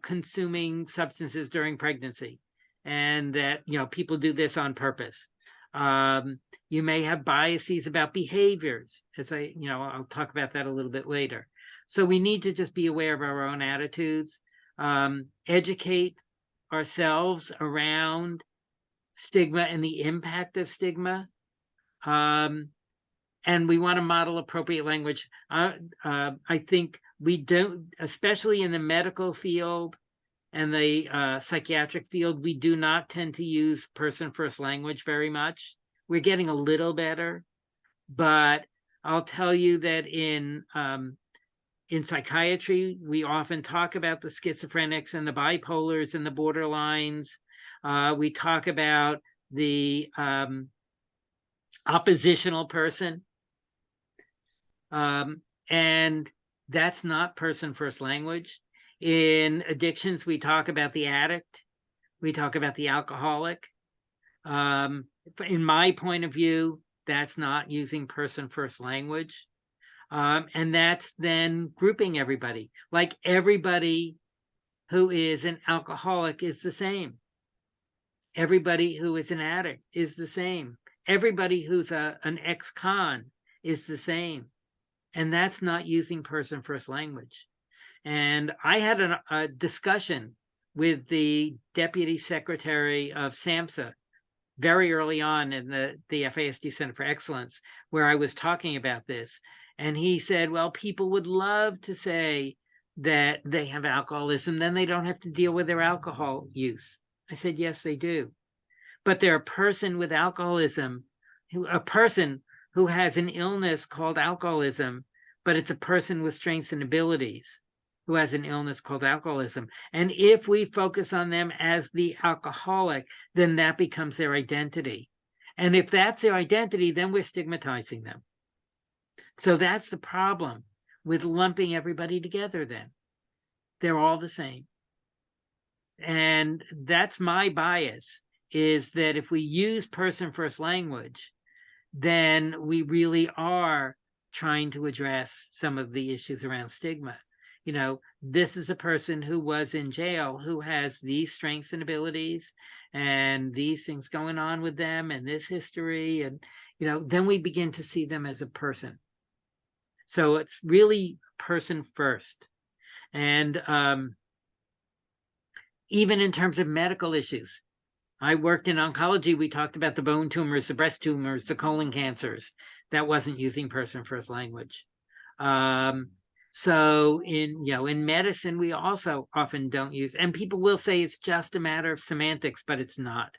consuming substances during pregnancy, and that, people do this on purpose. You may have biases about behaviors, I'll talk about that a little bit later. So we need to just be aware of our own attitudes, educate ourselves around stigma and the impact of stigma. And we want to model appropriate language. I think we don't, especially in the medical field and the psychiatric field, we do not tend to use person-first language very much. We're getting a little better, but I'll tell you that in psychiatry, we often talk about the schizophrenics and the bipolars and the borderlines. We talk about the oppositional person. And that's not person-first language. In addictions, we talk about the addict. We talk about the alcoholic. In my point of view, that's not using person-first language. And that's then grouping everybody. Like everybody who is an alcoholic is the same. Everybody who is an addict is the same. Everybody who's an ex-con is the same. And that's not using person-first language. And I had a discussion with the Deputy Secretary of SAMHSA very early on in the FASD Center for Excellence, where I was talking about this. And he said, well, people would love to say that they have alcoholism, then they don't have to deal with their alcohol use. I said, yes, they do. But they're a person with alcoholism, a person who has an illness called alcoholism, but it's a person with strengths and abilities who has an illness called alcoholism. And if we focus on them as the alcoholic, then that becomes their identity. And if that's their identity, then we're stigmatizing them. So that's the problem with lumping everybody together then. They're all the same. And that's my bias, is that if we use person-first language, then we really are trying to address some of the issues around stigma. This is a person who was in jail who has these strengths and abilities and these things going on with them and this history. And, then we begin to see them as a person. So it's really person first. And even in terms of medical issues, I worked in oncology. We talked about the bone tumors, the breast tumors, the colon cancers. That wasn't using person-first language. So in medicine, we also often don't use, and people will say it's just a matter of semantics, but it's not.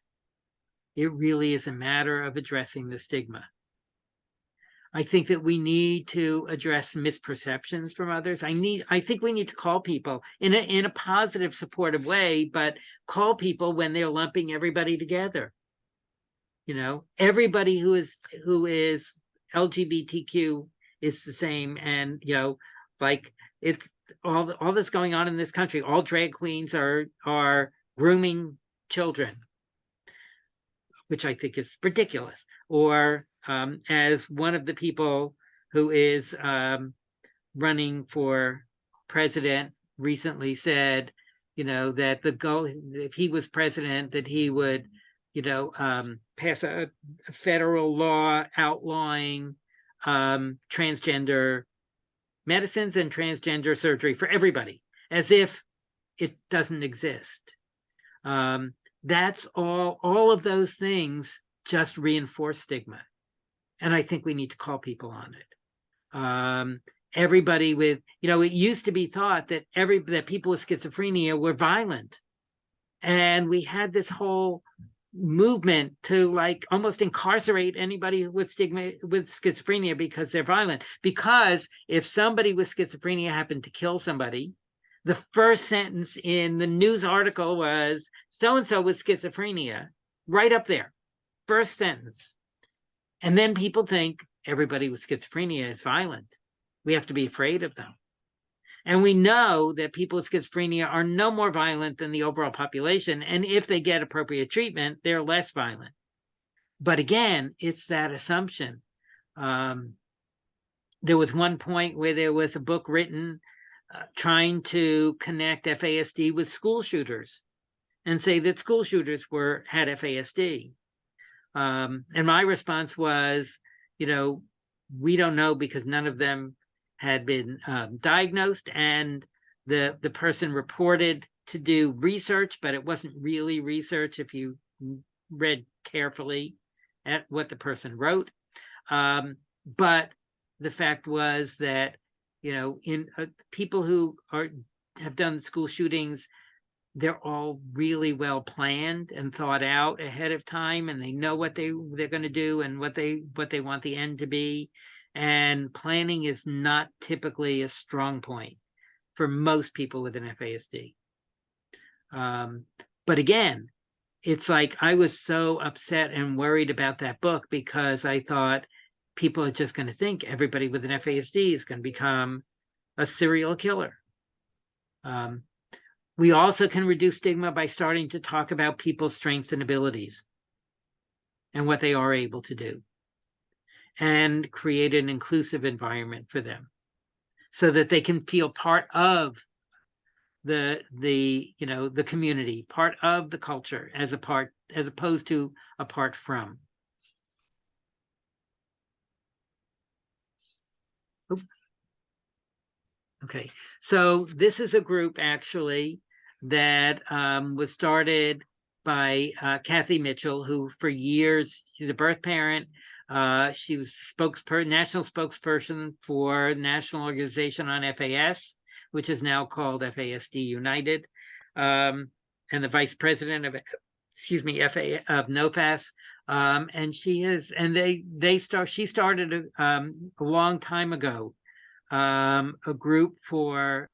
It really is a matter of addressing the stigma. I think that we need to address misperceptions from others. I think we need to call people in a positive, supportive way, but call people when they're lumping everybody together. Everybody who is LGBTQ is the same, and like it's all this going on in this country. All drag queens are grooming children, which I think is ridiculous. Or as one of the people who is running for president recently said, that the goal, if he was president, that he would, pass a federal law outlawing transgender medicines and transgender surgery for everybody, as if it doesn't exist. That's all of those things just reinforce stigma. And I think we need to call people on it. Everybody with, it used to be thought that that people with schizophrenia were violent. And we had this whole movement to like almost incarcerate anybody with schizophrenia because they're violent. Because if somebody with schizophrenia happened to kill somebody, the first sentence in the news article was so-and-so with schizophrenia, right up there, first sentence. And then people think everybody with schizophrenia is violent. We have to be afraid of them. And we know that people with schizophrenia are no more violent than the overall population. And if they get appropriate treatment, they're less violent. But again, it's that assumption. There was one point where there was a book written trying to connect FASD with school shooters and say that school shooters had FASD. And my response was, we don't know because none of them had been diagnosed, and the person reported to do research, but it wasn't really research if you read carefully at what the person wrote. But the fact was that, in people who have done school shootings, they're all really well planned and thought out ahead of time, and they know what they're going to do and what they want the end to be. And planning is not typically a strong point for most people with an FASD. But again, it's like I was so upset and worried about that book because I thought people are just going to think everybody with an FASD is going to become a serial killer. We also can reduce stigma by starting to talk about people's strengths and abilities and what they are able to do, and create an inclusive environment for them so that they can feel part of the community, part of the culture, as opposed to apart from. Oop. Okay, so this is a group actually that was started by Kathy Mitchell, who for years, she's a birth parent. She was national spokesperson for the National Organization on FAS, which is now called FASD United, and the vice president of, NOFAS. And she started a long time ago, a group for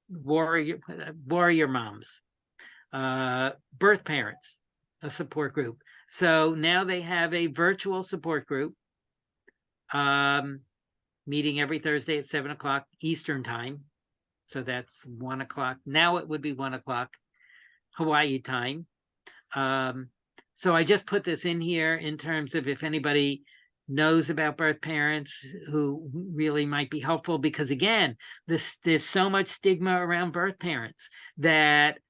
warrior moms, birth parents, a support group. So now they have a virtual support group, meeting every Thursday at 7:00 Eastern time. So that's 1:00. Now it would be 1:00 Hawaii time. So I just put this in here in terms of if anybody knows about birth parents who really might be helpful, because again, there's so much stigma around birth parents that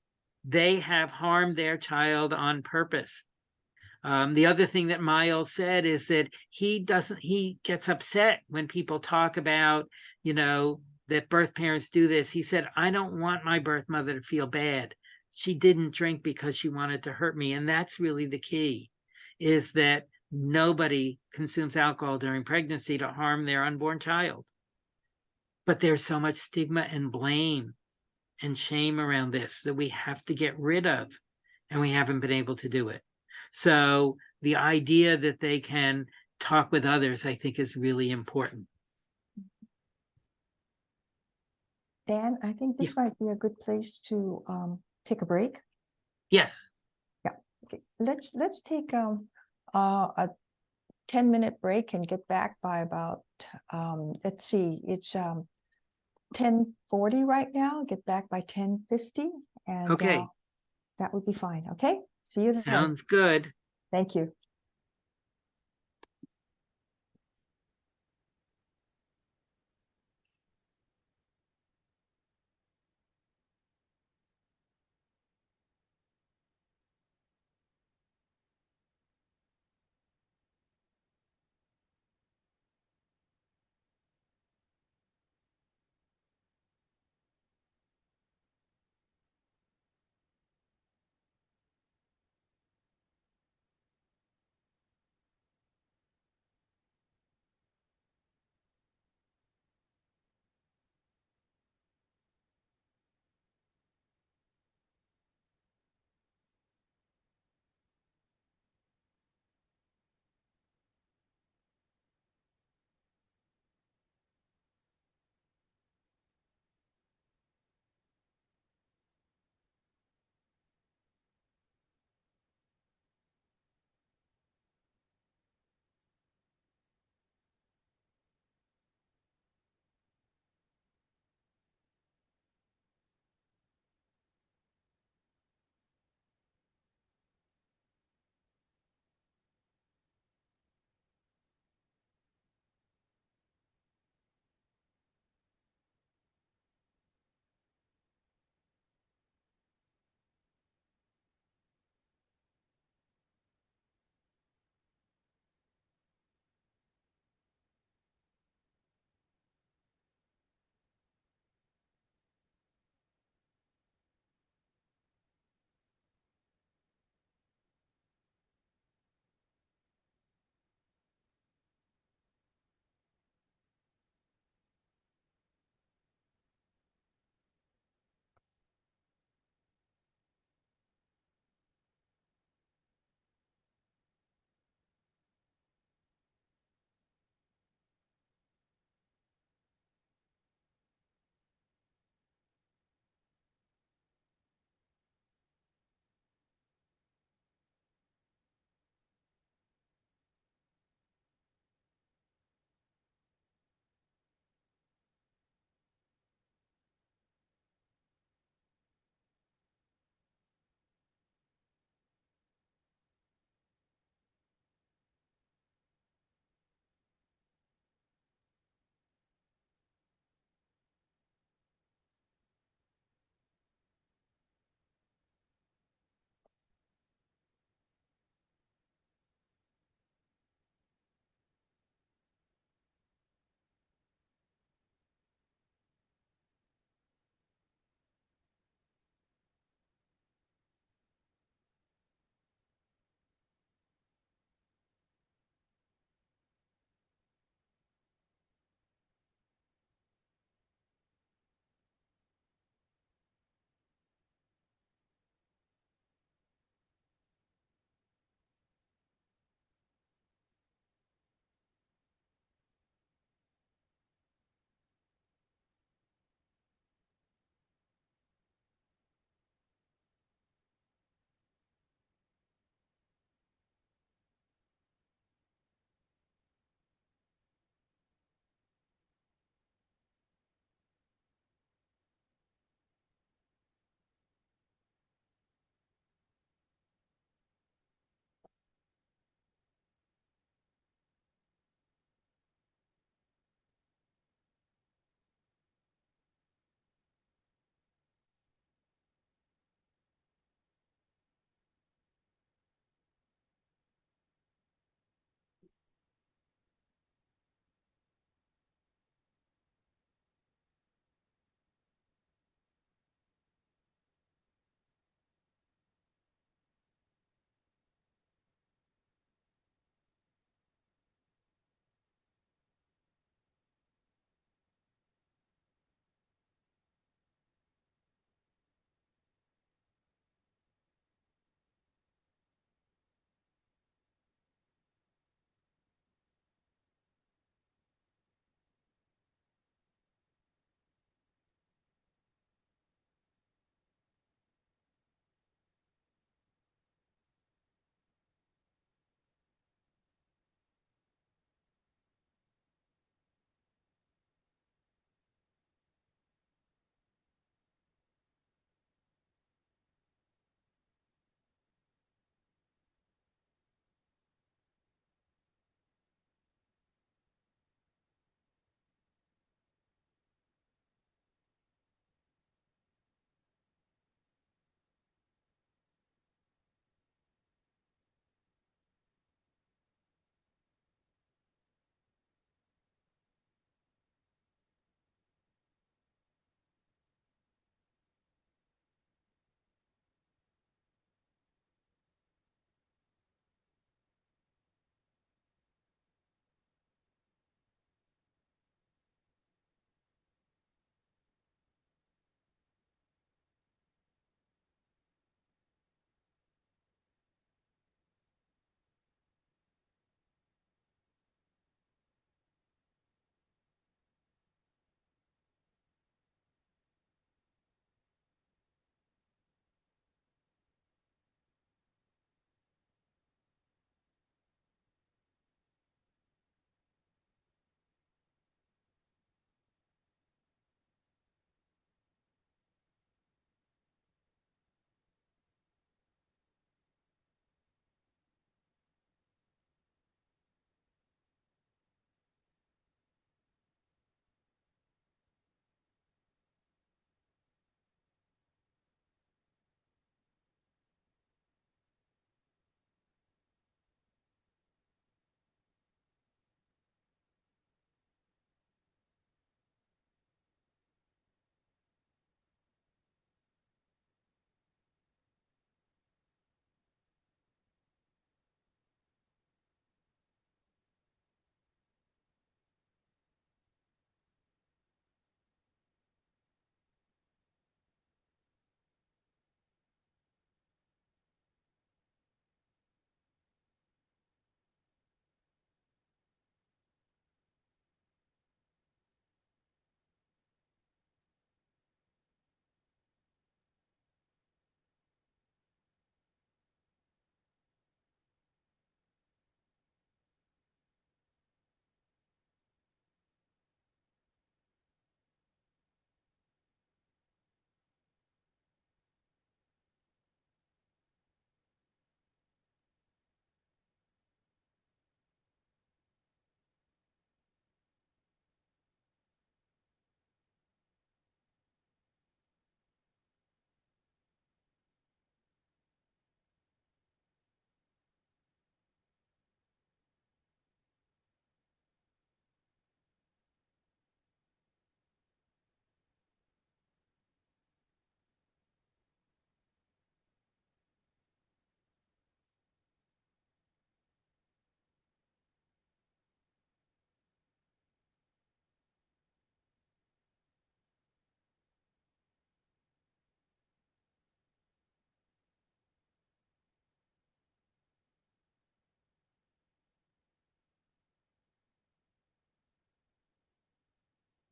they have harmed their child on purpose. The other thing that Miles said is that he gets upset when people talk about, that birth parents do this. He said, I don't want my birth mother to feel bad. She didn't drink because she wanted to hurt me. And that's really the key, is that nobody consumes alcohol during pregnancy to harm their unborn child. But there's so much stigma and blame and shame around this that we have to get rid of, and we haven't been able to do it. So the idea that they can talk with others, I think, is really important. Dan, I think this might be a good place to take a break. Yes. Yeah. Okay. Let's take a 10-minute break and get back by about let's see, it's 10:40 right now. Get back by 10:50, and Okay. that would be fine. Okay. See you then. Sounds good. Thank you.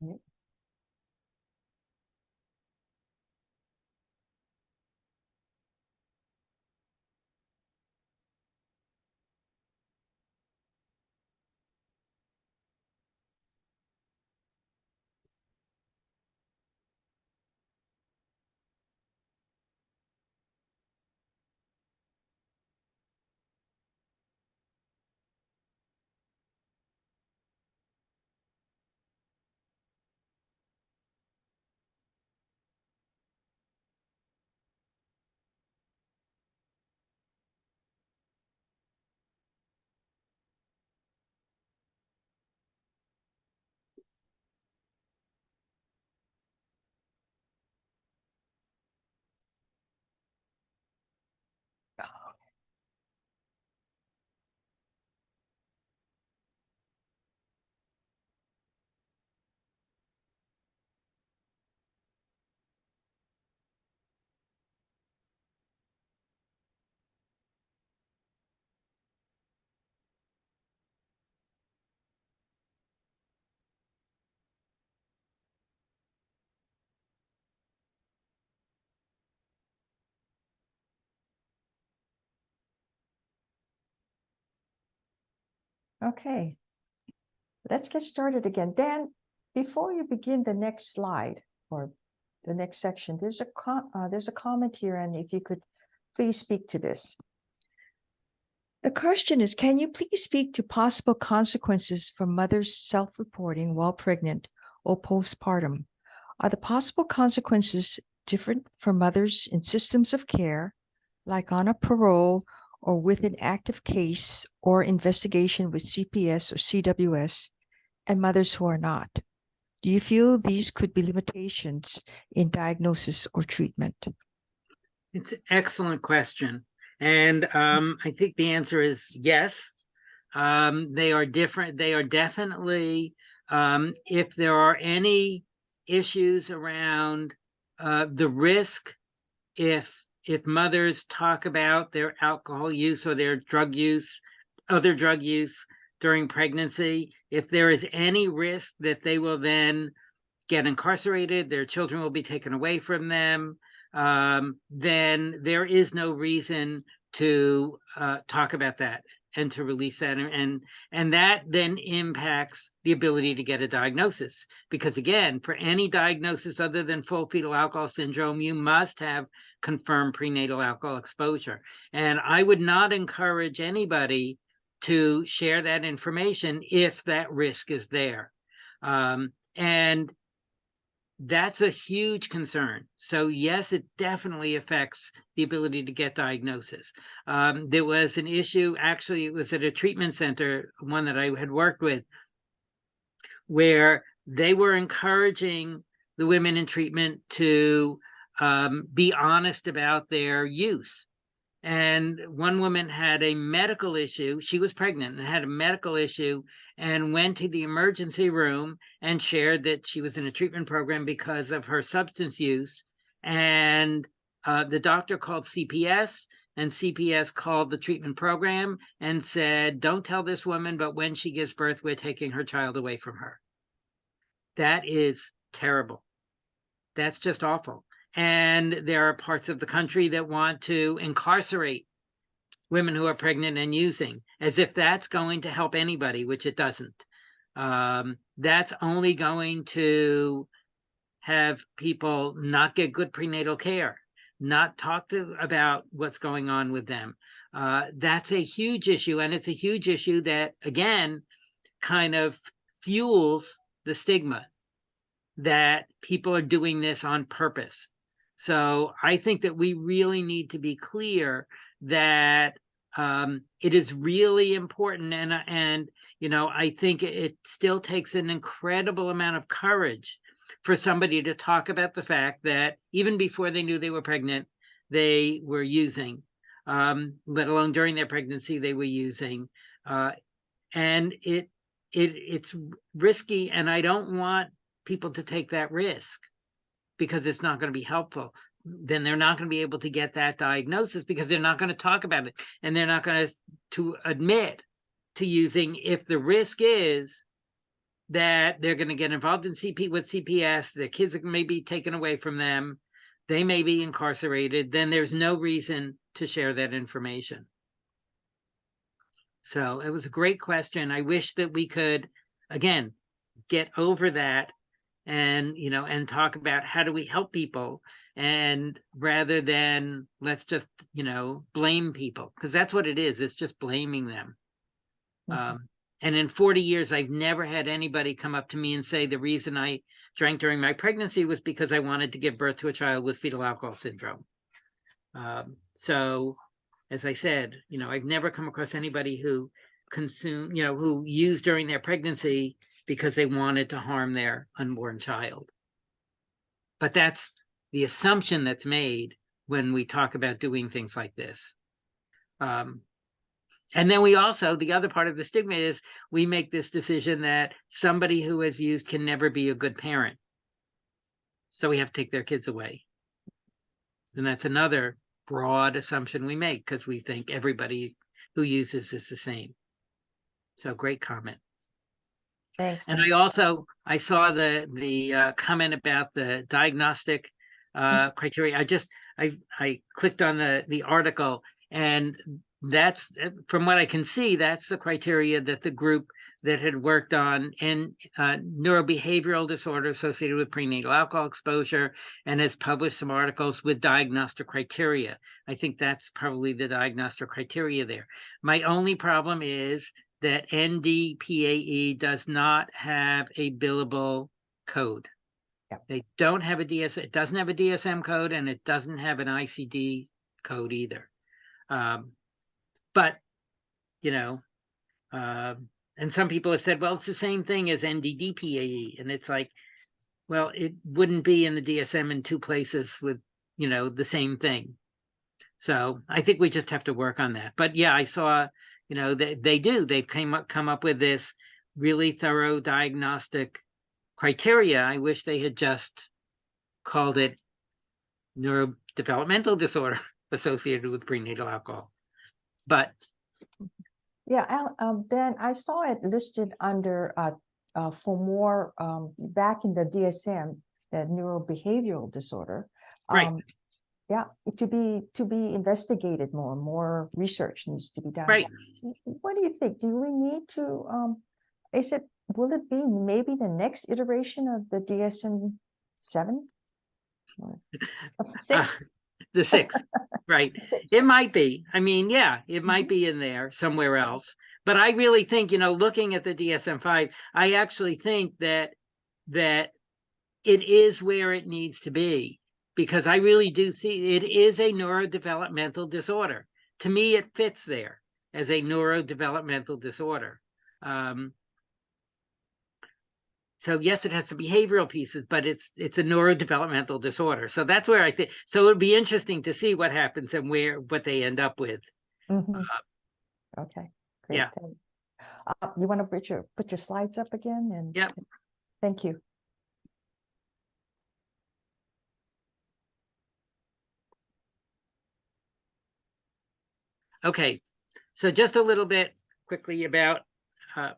Yep. Okay, let's get started again. Dan, before you begin the next slide or the next section, there's a comment here, and if you could please speak to this. The question is, can you please speak to possible consequences for mothers self-reporting while pregnant or postpartum? Are the possible consequences different for mothers in systems of care, like on a parole or with an active case or investigation with CPS or CWS, and mothers who are not? Do you feel these could be limitations in diagnosis or treatment? It's an excellent question. And I think the answer is yes. They are different. They are definitely, if there are any issues around the risk, if mothers talk about their alcohol use or their drug use, other drug use during pregnancy, if there is any risk that they will then get incarcerated, their children will be taken away from them, then there is no reason to talk about that and to release that. And that then impacts the ability to get a diagnosis. Because again, for any diagnosis other than full fetal alcohol syndrome, you must have confirmed prenatal alcohol exposure. And I would not encourage anybody to share that information if that risk is there. And that's a huge concern. So yes, it definitely affects the ability to get diagnosis. There was an issue, actually, it was at a treatment center, one that I had worked with, where they were encouraging the women in treatment to be honest about their use. And one woman had a medical issue. She was pregnant and had a medical issue and went to the emergency room and shared that she was in a treatment program because of her substance use. And the doctor called CPS, and CPS called the treatment program and said, don't tell this woman, but when she gives birth, we're taking her child away from her. That is terrible. That's just awful. And there are parts of the country that want to incarcerate women who are pregnant and using, as if that's going to help anybody, which it doesn't. That's only going to have people not get good prenatal care, not talk about what's going on with them. That's a huge issue. And it's a huge issue that, again, kind of fuels the stigma that people are doing this on purpose. So I think that we really need to be clear that it is really important. And you know, I think it still takes an incredible amount of courage for somebody to talk about the fact that even before they knew they were pregnant, they were using, let alone during their pregnancy, they were using. And it's risky, and I don't want people to take that risk because it's not going to be helpful. Then they're not going to be able to get that diagnosis because they're not going to talk about it, and they're not going to admit to using if the risk is that they're going to get involved in CPS, their kids may be taken away from them, they may be incarcerated, then there's no reason to share that information. So it was a great question. I wish that we could, again, get over that and, and talk about how do we help people, and rather than let's just, blame people, because that's what it is. It's just blaming them. And in 40 years, I've never had anybody come up to me and say the reason I drank during my pregnancy was because I wanted to give birth to a child with fetal alcohol syndrome. So, as I said, I've never come across anybody who consumed, who used during their pregnancy because they wanted to harm their unborn child. But that's the assumption that's made when we talk about doing things like this. And then we also, the other part of the stigma is we make this decision that somebody who has used can never be a good parent. So we have to take their kids away. And that's another broad assumption we make because we think everybody who uses is the same. So great comment. Thanks. And I saw the comment about the diagnostic criteria. I clicked on the article, and that's, from what I can see, that's the criteria that the group that had worked on neurobehavioral disorder associated with prenatal alcohol exposure and has published some articles with diagnostic criteria. I think that's probably the diagnostic criteria there. My only problem is that NDPAE does not have a billable code. Yep. They don't have it doesn't have a DSM code, and it doesn't have an ICD code either. But, and some people have said, well, it's the same thing as NDDPAE. And it's like, well, it wouldn't be in the DSM in two places with, the same thing. So I think we just have to work on that. But yeah, I saw, they've come up with this really thorough diagnostic criteria. I wish they had just called it neurodevelopmental disorder associated with prenatal alcohol. But yeah, Ben, I saw it listed under for more back in the DSM, that neurobehavioral disorder. right. Yeah, to be investigated more research needs to be done. Right. What do you think? Do we need to will it be maybe the next iteration of the DSM-7? The 6, right? It might be. I mean, yeah, it might be in there somewhere else. But I really think, looking at the DSM-5, I actually think that it is where it needs to be, because I really do see it is a neurodevelopmental disorder. To me, it fits there as a neurodevelopmental disorder. So yes, it has the behavioral pieces, but it's a neurodevelopmental disorder. So that's where I think. So it would be interesting to see what happens and what they end up with. Okay, great. Yeah. You want to put your slides up again? And yeah. Thank you. Okay, so just a little bit quickly about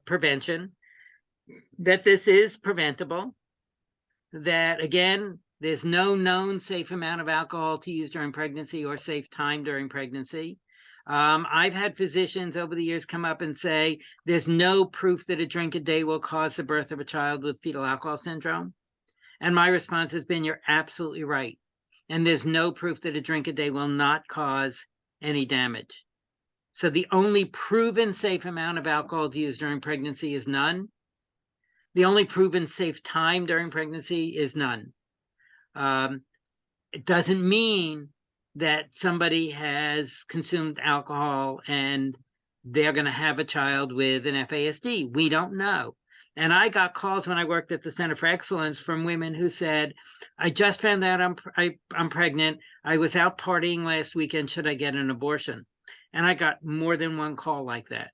prevention. That this is preventable, that again, there's no known safe amount of alcohol to use during pregnancy or safe time during pregnancy. I've had physicians over the years come up and say, there's no proof that a drink a day will cause the birth of a child with fetal alcohol syndrome. And my response has been, you're absolutely right. And there's no proof that a drink a day will not cause any damage. So the only proven safe amount of alcohol to use during pregnancy is none. The only proven safe time during pregnancy is none. It doesn't mean that somebody has consumed alcohol and they're going to have a child with an FASD. We don't know. And I got calls when I worked at the Center for Excellence from women who said, I just found out I'm pregnant. I was out partying last weekend. Should I get an abortion? And I got more than one call like that.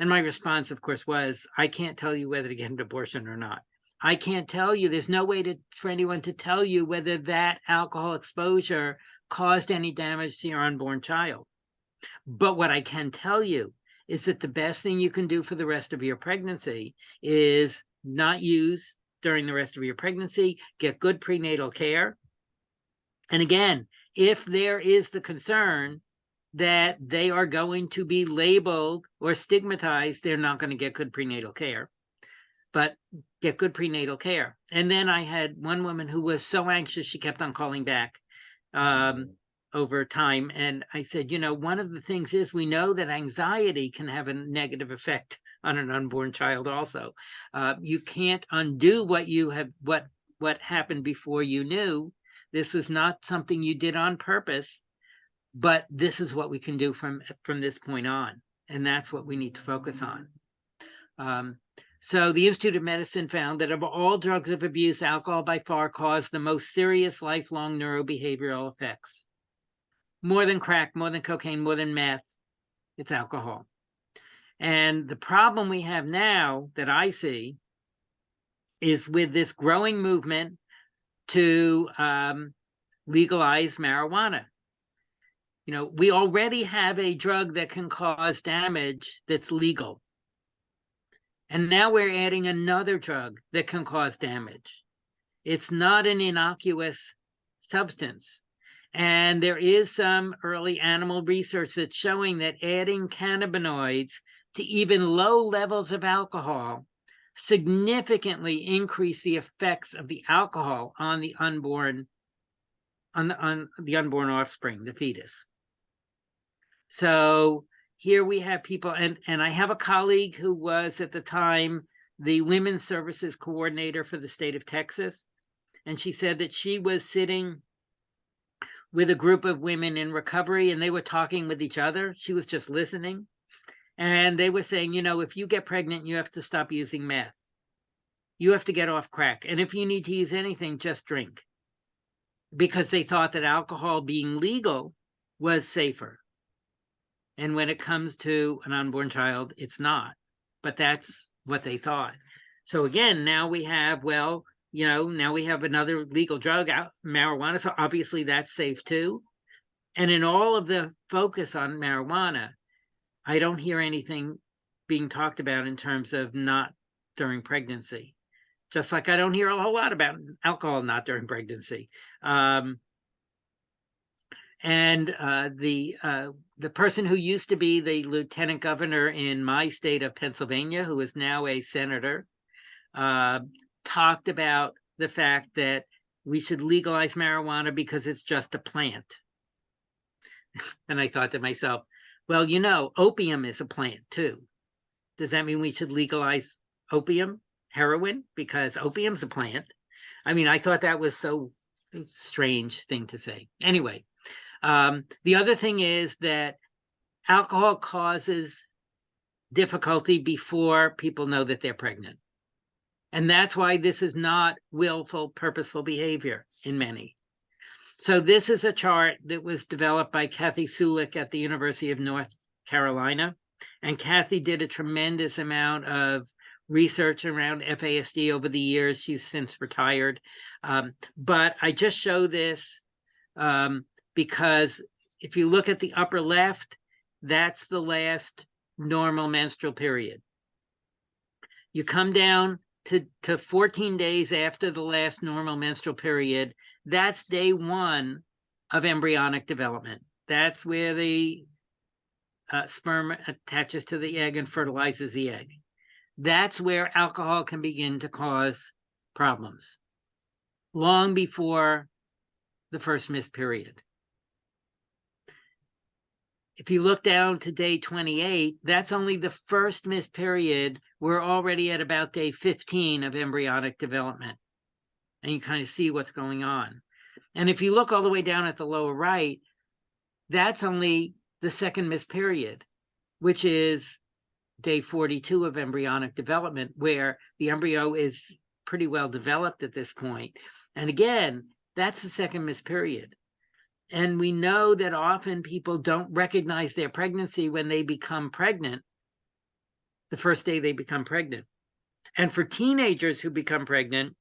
And my response, of course, was, I can't tell you whether to get an abortion or not. I can't tell you. There's no way for anyone to tell you whether that alcohol exposure caused any damage to your unborn child. But what I can tell you is that the best thing you can do for the rest of your pregnancy is not use during the rest of your pregnancy. Get good prenatal care. And again, if there is the concern that they are going to be labeled or stigmatized, they're not going to get good prenatal care. But get good prenatal care. And then I had one woman who was so anxious, she kept on calling back over time. And I said, you know, one of the things is we know that anxiety can have a negative effect on an unborn child also. You can't undo what you have, what happened before you knew. This was not something you did on purpose, but this is what we can do from this point on. And that's what we need to focus on. So the Institute of Medicine found that of all drugs of abuse, alcohol by far caused the most serious lifelong neurobehavioral effects. More than crack, more than cocaine, more than meth, it's alcohol. And the problem we have now that I see is with this growing movement to legalize marijuana. You know, we already have a drug that can cause damage that's legal. And now we're adding another drug that can cause damage. It's not an innocuous substance. And there is some early animal research that's showing that adding cannabinoids to even low levels of alcohol significantly increase the effects of the alcohol on the unborn, on the unborn offspring, the fetus. So here we have people, and I have a colleague who was at the time the Women's Services Coordinator for the state of Texas. And she said that she was sitting with a group of women in recovery and they were talking with each other. She was just listening. And they were saying, you know, if you get pregnant, you have to stop using meth. You have to get off crack. And if you need to use anything, just drink. Because they thought that alcohol being legal was safer. And when it comes to an unborn child, it's not. But that's what they thought. So again, now we have, well, you know, now we have another legal drug, marijuana. So obviously that's safe too. And in all of the focus on marijuana, I don't hear anything being talked about in terms of not during pregnancy. Just like I don't hear a whole lot about alcohol not during pregnancy. The person who used to be the lieutenant governor in my state of Pennsylvania, who is now a senator, talked about the fact that we should legalize marijuana because it's just a plant. And I thought to myself, well, you know, opium is a plant too. Does that mean we should legalize opium, heroin, because opium's a plant? I mean, I thought that was so strange thing to say. Anyway. The other thing is that alcohol causes difficulty before people know that they're pregnant. And that's why this is not willful, purposeful behavior in many. So this is a chart that was developed by Kathy Sulik at the University of North Carolina. And Kathy did a tremendous amount of research around FASD over the years. She's since retired. But I just show this because if you look at the upper left, that's the last normal menstrual period. You come down to 14 days after the last normal menstrual period, that's day one of embryonic development. That's where the sperm attaches to the egg and fertilizes the egg. That's where alcohol can begin to cause problems, long before the first missed period. If you look down to day 28, that's only the first missed period. We're already at about day 15 of embryonic development. And you kind of see what's going on. And if you look all the way down at the lower right, that's only the second missed period, which is day 42 of embryonic development, where the embryo is pretty well developed at this point. And again, that's the second missed period. And we know that often people don't recognize their pregnancy when they become pregnant, the first day they become pregnant. And for teenagers who become pregnant,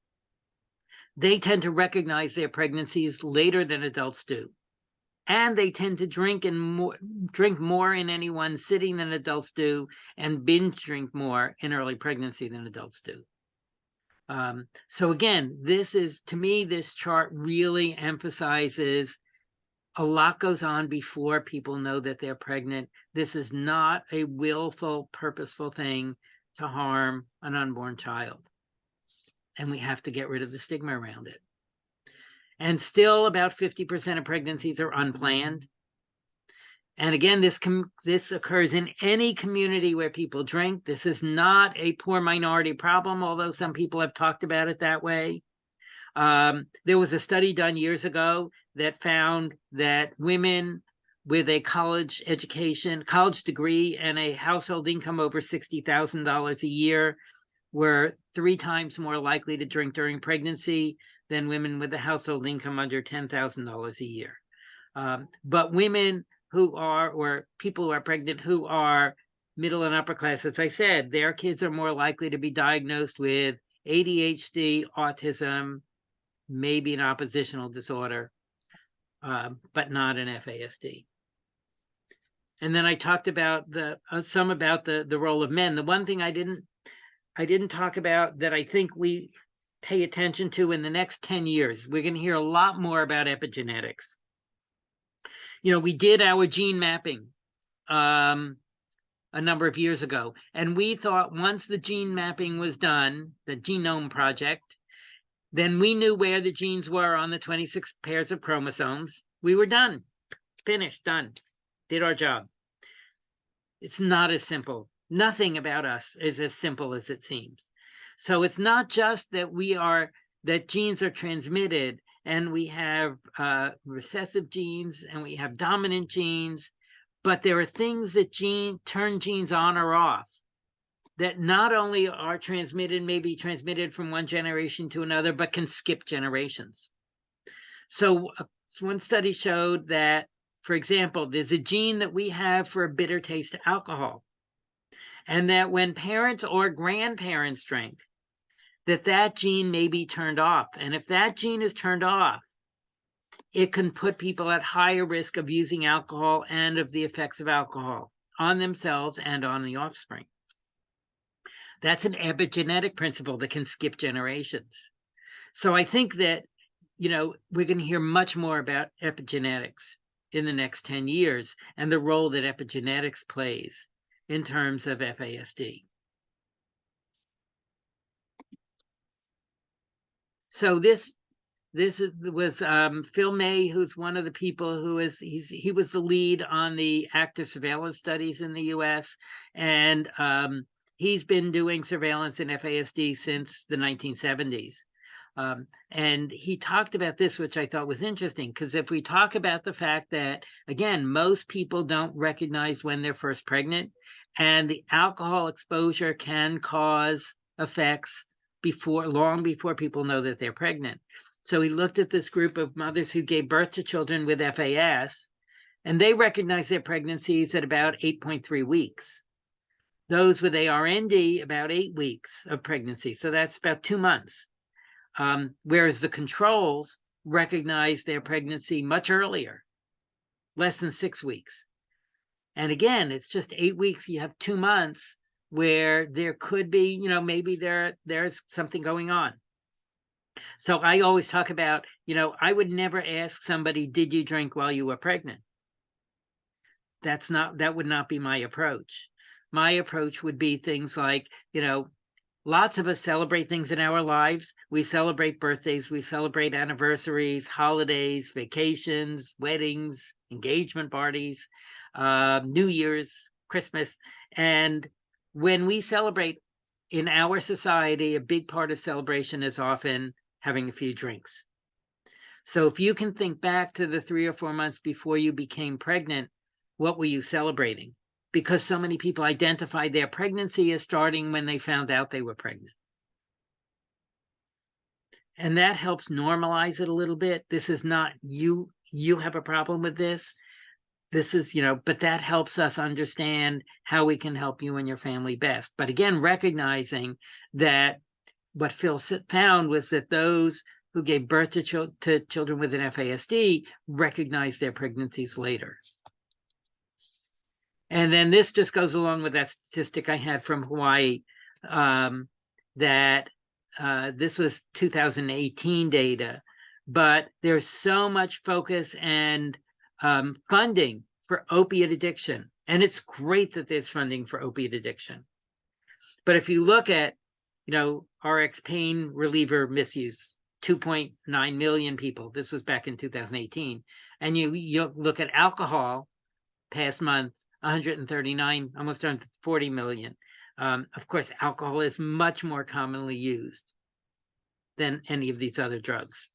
they tend to recognize their pregnancies later than adults do. And they tend to drink more in any one sitting than adults do, and binge drink more in early pregnancy than adults do. So again, this is, to me, this chart really emphasizes a lot goes on before people know that they're pregnant. This is not a willful, purposeful thing to harm an unborn child. And we have to get rid of the stigma around it. And still about 50% of pregnancies are unplanned. And again, this occurs in any community where people drink. This is not a poor minority problem, although some people have talked about it that way. There was a study done years ago that found that women with a college education, college degree, and a household income over $60,000 a year were 3 times more likely to drink during pregnancy than women with a household income under $10,000 a year. But women who are, or people who are pregnant who are middle and upper class, as I said, their kids are more likely to be diagnosed with ADHD, autism, maybe an oppositional disorder, but not an FASD. And then I talked about some about the role of men. The one thing I didn't talk about that I think we pay attention to in the next 10 years, we're going to hear a lot more about epigenetics. You know, we did our gene mapping a number of years ago, and we thought once the gene mapping was done, the Genome Project, then we knew where the genes were on the 26 pairs of chromosomes. We were done, finished, done, did our job. It's not as simple. Nothing about us is as simple as it seems. So it's not just that that genes are transmitted, and we have recessive genes and we have dominant genes, but there are things that turn genes on or off that not only are transmitted, may be transmitted from one generation to another, but can skip generations. So one study showed that, for example, there's a gene that we have for a bitter taste to alcohol, and that when parents or grandparents drink, that gene may be turned off. And if that gene is turned off, it can put people at higher risk of using alcohol and of the effects of alcohol on themselves and on the offspring. That's an epigenetic principle that can skip generations. So I think that, you know, we're going to hear much more about epigenetics in the next 10 years and the role that epigenetics plays in terms of FASD. So this was Phil May, who's one of the people who he was the lead on the active surveillance studies in the US, and he's been doing surveillance in FASD since the 1970s. And he talked about this, which I thought was interesting, because if we talk about the fact that, again, most people don't recognize when they're first pregnant, and the alcohol exposure can cause effects long before people know that they're pregnant. So he looked at this group of mothers who gave birth to children with FAS, and they recognized their pregnancies at about 8.3 weeks. Those with ARND, about 8 weeks of pregnancy. So that's about 2 months. Whereas the controls recognized their pregnancy much earlier, less than 6 weeks. And again, it's just 8 weeks. You have 2 months where there could be, you know, maybe there's something going on. So I always talk about, you know, I would never ask somebody, did you drink while you were pregnant? That would not be my approach. My approach would be things like, you know, lots of us celebrate things in our lives. We celebrate birthdays, we celebrate anniversaries, holidays, vacations, weddings, engagement parties, New Year's, Christmas. And when we celebrate in our society, a big part of celebration is often having a few drinks. So if you can think back to the 3 or 4 months before you became pregnant, what were you celebrating? Because so many people identified their pregnancy as starting when they found out they were pregnant. And that helps normalize it a little bit. This is not you have a problem with this. This is, you know, but that helps us understand how we can help you and your family best. But again, recognizing that what Phil found was that those who gave birth to children with an FASD recognized their pregnancies later. And then this just goes along with that statistic I had from Hawaii, that this was 2018 data, but there's so much focus and funding for opiate addiction. And it's great that there's funding for opiate addiction. But if you look at, RX pain reliever misuse, 2.9 million people, this was back in 2018. And you look at alcohol, past month, 139, almost 140 million. Of course, alcohol is much more commonly used than any of these other drugs.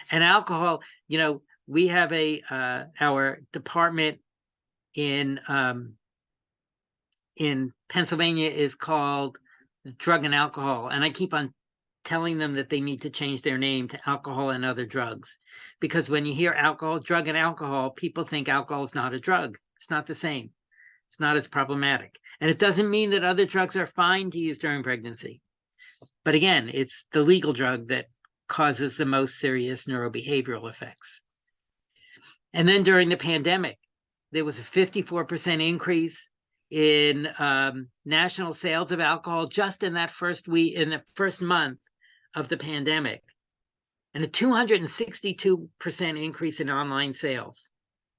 And alcohol, we have our department in Pennsylvania is called Drug and Alcohol. And I keep on telling them that they need to change their name to Alcohol and Other Drugs. Because when you hear alcohol, drug and alcohol, people think alcohol is not a drug. It's not the same. It's not as problematic. And it doesn't mean that other drugs are fine to use during pregnancy. But again, it's the legal drug that causes the most serious neurobehavioral effects. And then during the pandemic, there was a 54% increase in national sales of alcohol just in that first week, in the first month of the pandemic, and a 262% increase in online sales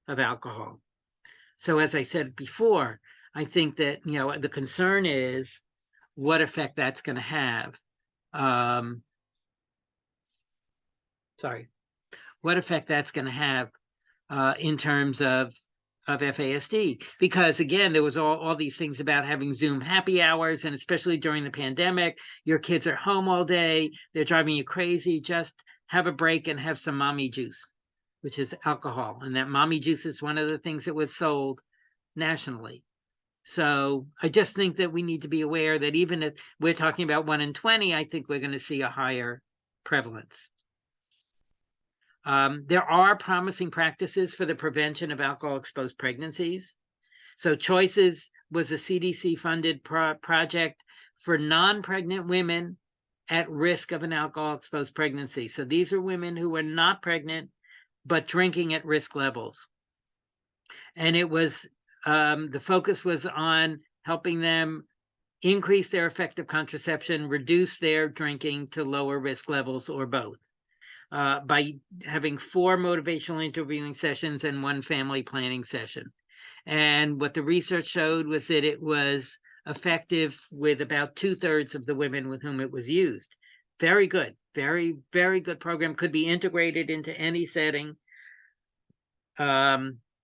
of alcohol. So as I said before, I think that, the concern is what effect that's going to have. What effect that's going to have in terms of FASD, because again, there was all these things about having Zoom happy hours, and especially during the pandemic, your kids are home all day, they're driving you crazy, just have a break and have some mommy juice, which is alcohol. And that mommy juice is one of the things that was sold nationally. So I just think that we need to be aware that even if we're talking about 1 in 20, I think we're going to see a higher prevalence. There are promising practices for the prevention of alcohol-exposed pregnancies. So Choices was a CDC-funded project for non-pregnant women at risk of an alcohol-exposed pregnancy. So these are women who are not pregnant, but drinking at risk levels. And it was, the focus was on helping them increase their effective contraception, reduce their drinking to lower risk levels, or both. By having 4 motivational interviewing sessions and 1 family planning session. And what the research showed was that it was effective with about 2/3 of the women with whom it was used. Very good, very, very good program, could be integrated into any setting.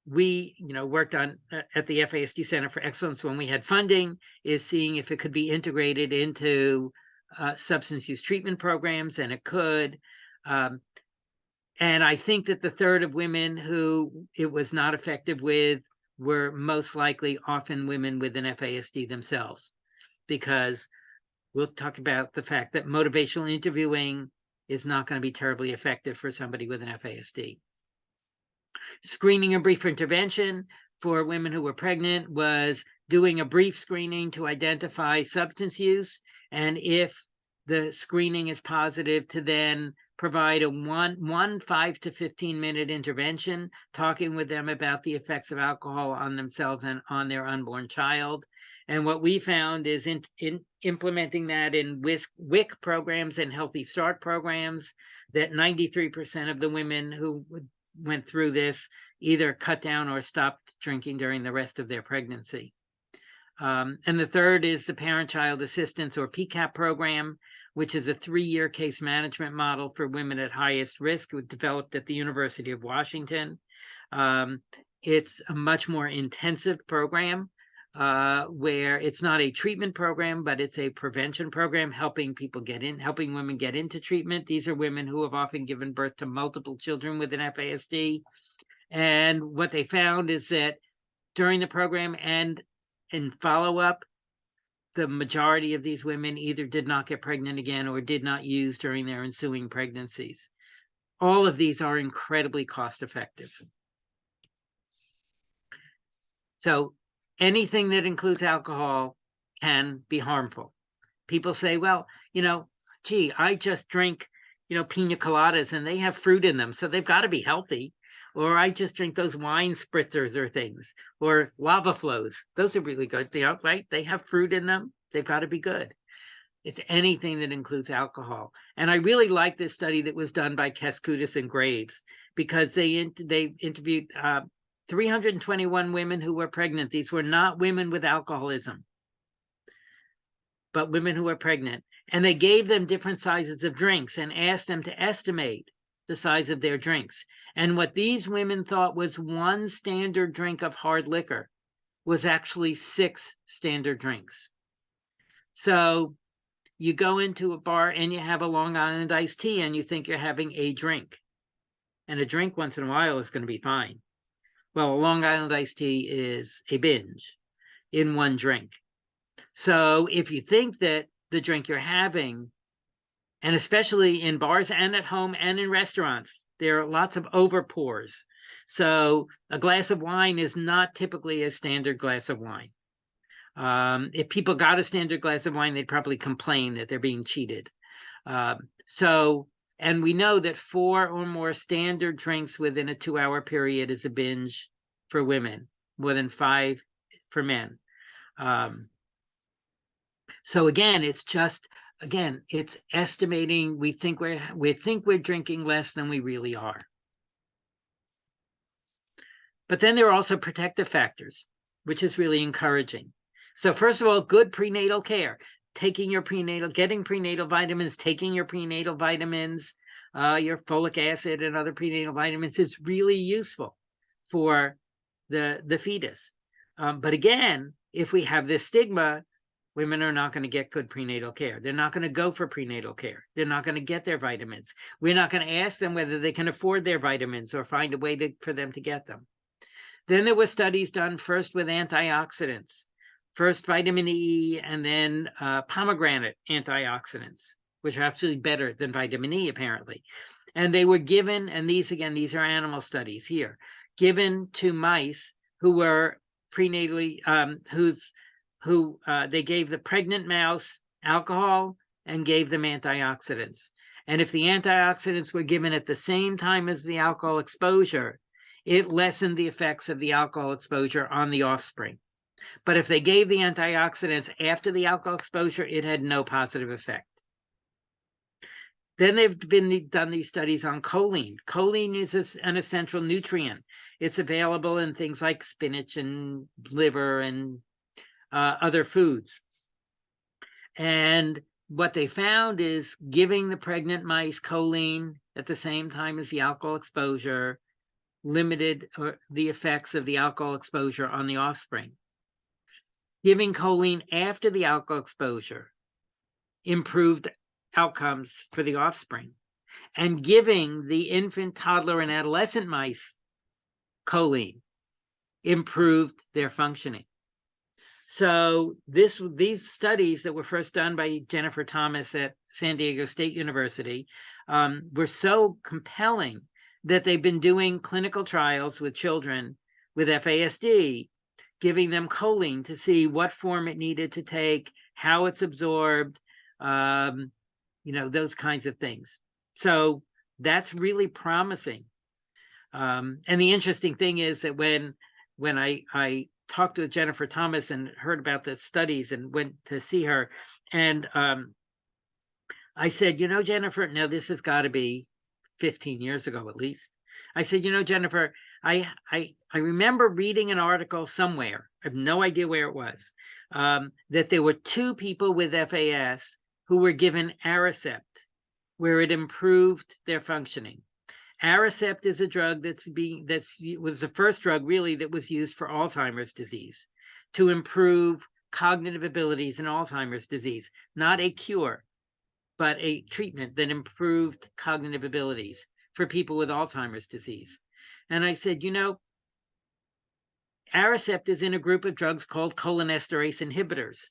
We, worked on at the FASD Center for Excellence when we had funding, is seeing if it could be integrated into substance use treatment programs, and it could. And I think that the 1/3 of women who it was not effective with were most likely often women with an FASD themselves, because we'll talk about the fact that motivational interviewing is not going to be terribly effective for somebody with an FASD. Screening and brief intervention for women who were pregnant was doing a brief screening to identify substance use, and if the screening is positive, to then provide a one 5 to 15 minute intervention, talking with them about the effects of alcohol on themselves and on their unborn child. And what we found is in implementing that in WIC programs and Healthy Start programs, that 93% of the women who went through this either cut down or stopped drinking during the rest of their pregnancy. And the 3rd is the Parent-Child Assistance, or PCAP program, which is a 3-year case management model for women at highest risk, developed at the University of Washington. It's a much more intensive program where it's not a treatment program, but it's a prevention program, helping women get into treatment. These are women who have often given birth to multiple children with an FASD. And what they found is that during the program and in follow-up, the majority of these women either did not get pregnant again or did not use during their ensuing pregnancies. All of these are incredibly cost-effective. So anything that includes alcohol can be harmful. People say, well, gee, I just drink, pina coladas and they have fruit in them, so they've got to be healthy. Or I just drink those wine spritzers or things, or lava flows. Those are really good, right? They have fruit in them. They've got to be good. It's anything that includes alcohol. And I really like this study that was done by Keskudis and Graves, because they interviewed 321 women who were pregnant. These were not women with alcoholism, but women who were pregnant. And they gave them different sizes of drinks and asked them to estimate the size of their drinks. And what these women thought was one standard drink of hard liquor was actually 6 standard drinks. So you go into a bar and you have a Long Island iced tea and you think you're having a drink. And a drink once in a while is going to be fine. Well, a Long Island iced tea is a binge in one drink. So if you think that the drink you're having, and especially in bars and at home and in restaurants, there are lots of overpours. So a glass of wine is not typically a standard glass of wine. If people got a standard glass of wine, they'd probably complain that they're being cheated. And we know that 4 or more standard drinks within a 2-hour period is a binge for women, more than 5 for men. So again, it's estimating. We think we're drinking less than we really are. But then there are also protective factors, which is really encouraging. So first of all, good prenatal care, getting prenatal vitamins, taking your prenatal vitamins, your folic acid and other prenatal vitamins is really useful for the fetus. But again, if we have this stigma, women are not going to get good prenatal care. They're not going to go for prenatal care. They're not going to get their vitamins. We're not going to ask them whether they can afford their vitamins or find a way for them to get them. Then there were studies done first with antioxidants, first vitamin E and then pomegranate antioxidants, which are actually better than vitamin E, apparently. And they were given, and these are animal studies here, given to mice who were prenatally, they gave the pregnant mouse alcohol and gave them antioxidants. And if the antioxidants were given at the same time as the alcohol exposure, it lessened the effects of the alcohol exposure on the offspring. But if they gave the antioxidants after the alcohol exposure, it had no positive effect. Then they've done these studies on choline. Choline is an essential nutrient. It's available in things like spinach and liver and other foods. And what they found is giving the pregnant mice choline at the same time as the alcohol exposure limited the effects of the alcohol exposure on the offspring. Giving choline after the alcohol exposure improved outcomes for the offspring. And giving the infant, toddler, and adolescent mice choline improved their functioning. So these studies that were first done by Jennifer Thomas at San Diego State University were so compelling that they've been doing clinical trials with children with FASD, giving them choline to see what form it needed to take, how it's absorbed, those kinds of things. So that's really promising. And the interesting thing is that when I talked to Jennifer Thomas and heard about the studies and went to see her, and I said, Jennifer, now this has got to be 15 years ago at least. I said, Jennifer, I remember reading an article somewhere, I have no idea where it was, that there were 2 people with FAS who were given Aricept, where it improved their functioning. Aricept is a drug was the first drug really that was used for Alzheimer's disease to improve cognitive abilities in Alzheimer's disease, not a cure, but a treatment that improved cognitive abilities for people with Alzheimer's disease. And I said, Aricept is in a group of drugs called cholinesterase inhibitors,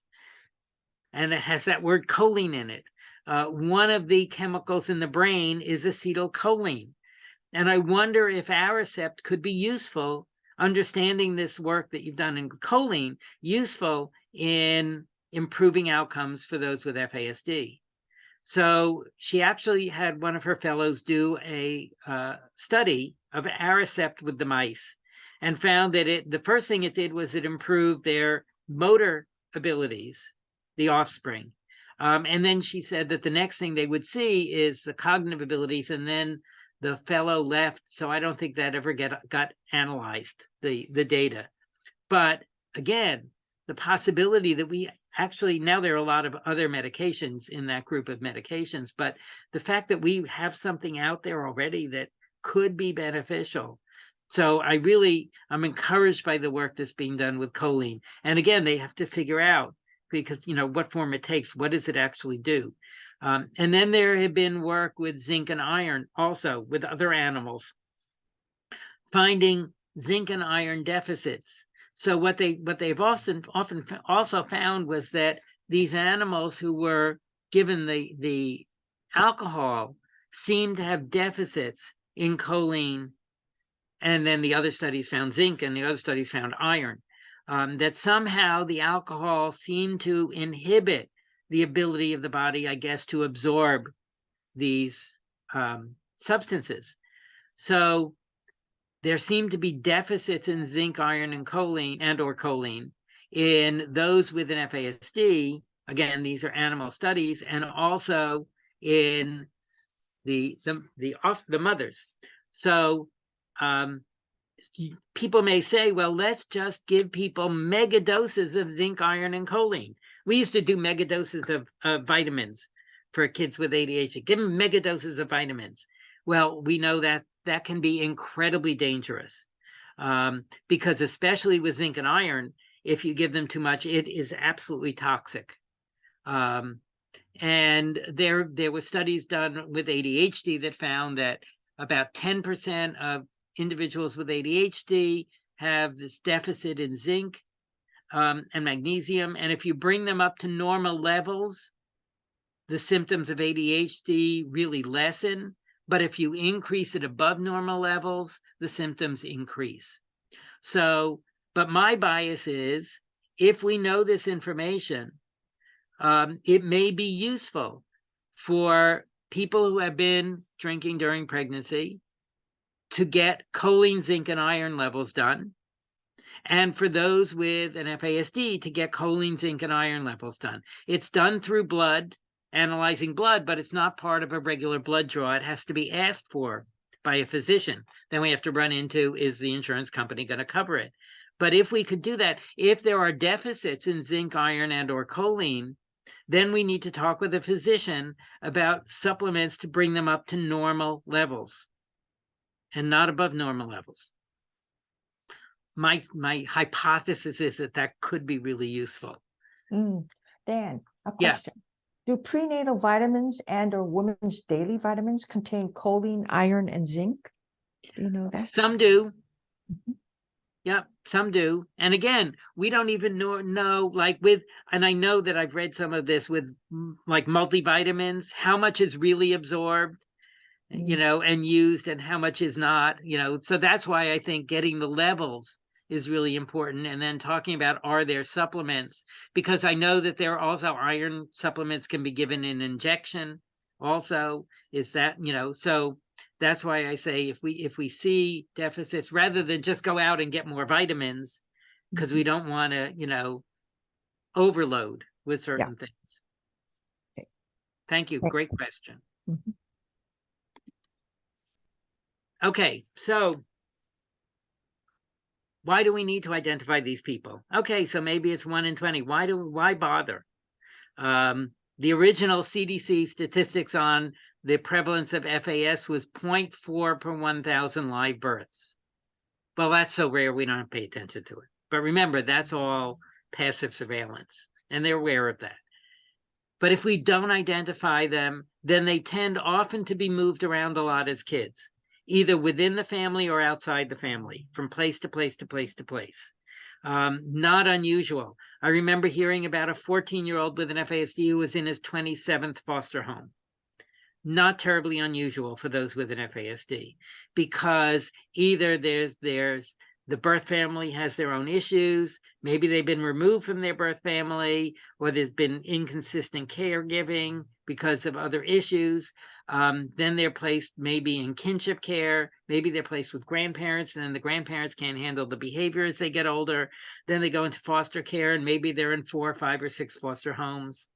and it has that word choline in it. One of the chemicals in the brain is acetylcholine. And I wonder if Aricept could be useful, understanding this work that you've done in choline, useful in improving outcomes for those with FASD. So she actually had one of her fellows do a study of Aricept with the mice and found that the first thing it did was it improved their motor abilities, the offspring. And then she said that the next thing they would see is the cognitive abilities, and then the fellow left. So I don't think that ever got analyzed, the data. But again, the possibility that we actually, now there are a lot of other medications in that group of medications, but the fact that we have something out there already that could be beneficial. So I'm encouraged by the work that's being done with choline. And again, they have to figure out, because, what form it takes, what does it actually do? And then there had been work with zinc and iron, also with other animals, finding zinc and iron deficits. So what they've often also found was that these animals who were given the alcohol seemed to have deficits in choline, and then the other studies found zinc, and the other studies found iron. That somehow the alcohol seemed to inhibit the ability of the body, I guess, to absorb these substances. So there seemed to be deficits in zinc, iron, and choline in those with an FASD. Again, these are animal studies, and also in the mothers. So people may say, well, let's just give people mega doses of zinc, iron, and choline. We used to do mega doses of vitamins for kids with ADHD. Give them mega doses of vitamins. Well, we know that that can be incredibly dangerous, because especially with zinc and iron, if you give them too much, it is absolutely toxic. And there were studies done with ADHD that found that about 10% of individuals with ADHD have this deficit in zinc and magnesium. And if you bring them up to normal levels, the symptoms of ADHD really lessen. But if you increase it above normal levels, the symptoms increase. So, but my bias is, if we know this information, it may be useful for people who have been drinking during pregnancy to get choline, zinc, and iron levels done, and for those with an FASD to get choline, zinc, and iron levels done. It's done through blood, analyzing blood, but it's not part of a regular blood draw. It has to be asked for by a physician. Then we have to run into, is the insurance company going to cover it? But if we could do that, if there are deficits in zinc, iron, and or choline, then we need to talk with a physician about supplements to bring them up to normal levels and not above normal levels. My hypothesis is that that could be really useful. Dan, a question. Do prenatal vitamins and or women's daily vitamins contain choline, iron, and zinc? Do you know that? Some do. Yep, some do. And again, we don't even know, like with, and I know that I've read some of this with like multivitamins, how much is really absorbed, and used, and how much is not, so that's why I think getting the levels is really important. And then talking about, are there supplements? Because I know that there are also iron supplements can be given in injection also. Is that, so that's why I say if we see deficits, rather than just go out and get more vitamins, because we don't want to, overload with certain things. Okay. Thank you. Great question. Okay, so why do we need to identify these people? Okay, so maybe it's 1 in 20. Why bother? The original CDC statistics on the prevalence of FAS was 0.4 per 1,000 live births. Well, that's so rare we don't pay attention to it. But remember, that's all passive surveillance, and they're aware of that. But if we don't identify them, then they tend often to be moved around a lot as kids, either within the family or outside the family, from place to place to place to place. Not unusual. I remember hearing about a 14-year-old with an FASD who was in his 27th foster home. Not terribly unusual for those with an FASD, because either there's the birth family has their own issues, maybe they've been removed from their birth family, or there's been inconsistent caregiving because of other issues. Then they're placed maybe in kinship care, maybe they're placed with grandparents, and then the grandparents can't handle the behavior as they get older. Then they go into foster care, and maybe they're in 4, 5, or 6 foster homes.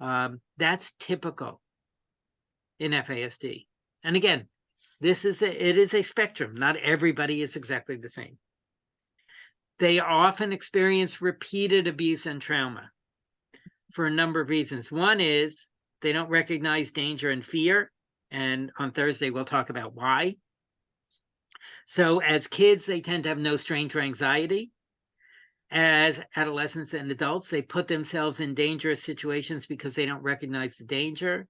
That's typical in FASD. And again, it is a spectrum. Not everybody is exactly the same. They often experience repeated abuse and trauma for a number of reasons. One is they don't recognize danger and fear. And on Thursday, we'll talk about why. So as kids, they tend to have no strain or anxiety. As adolescents and adults, they put themselves in dangerous situations because they don't recognize the danger.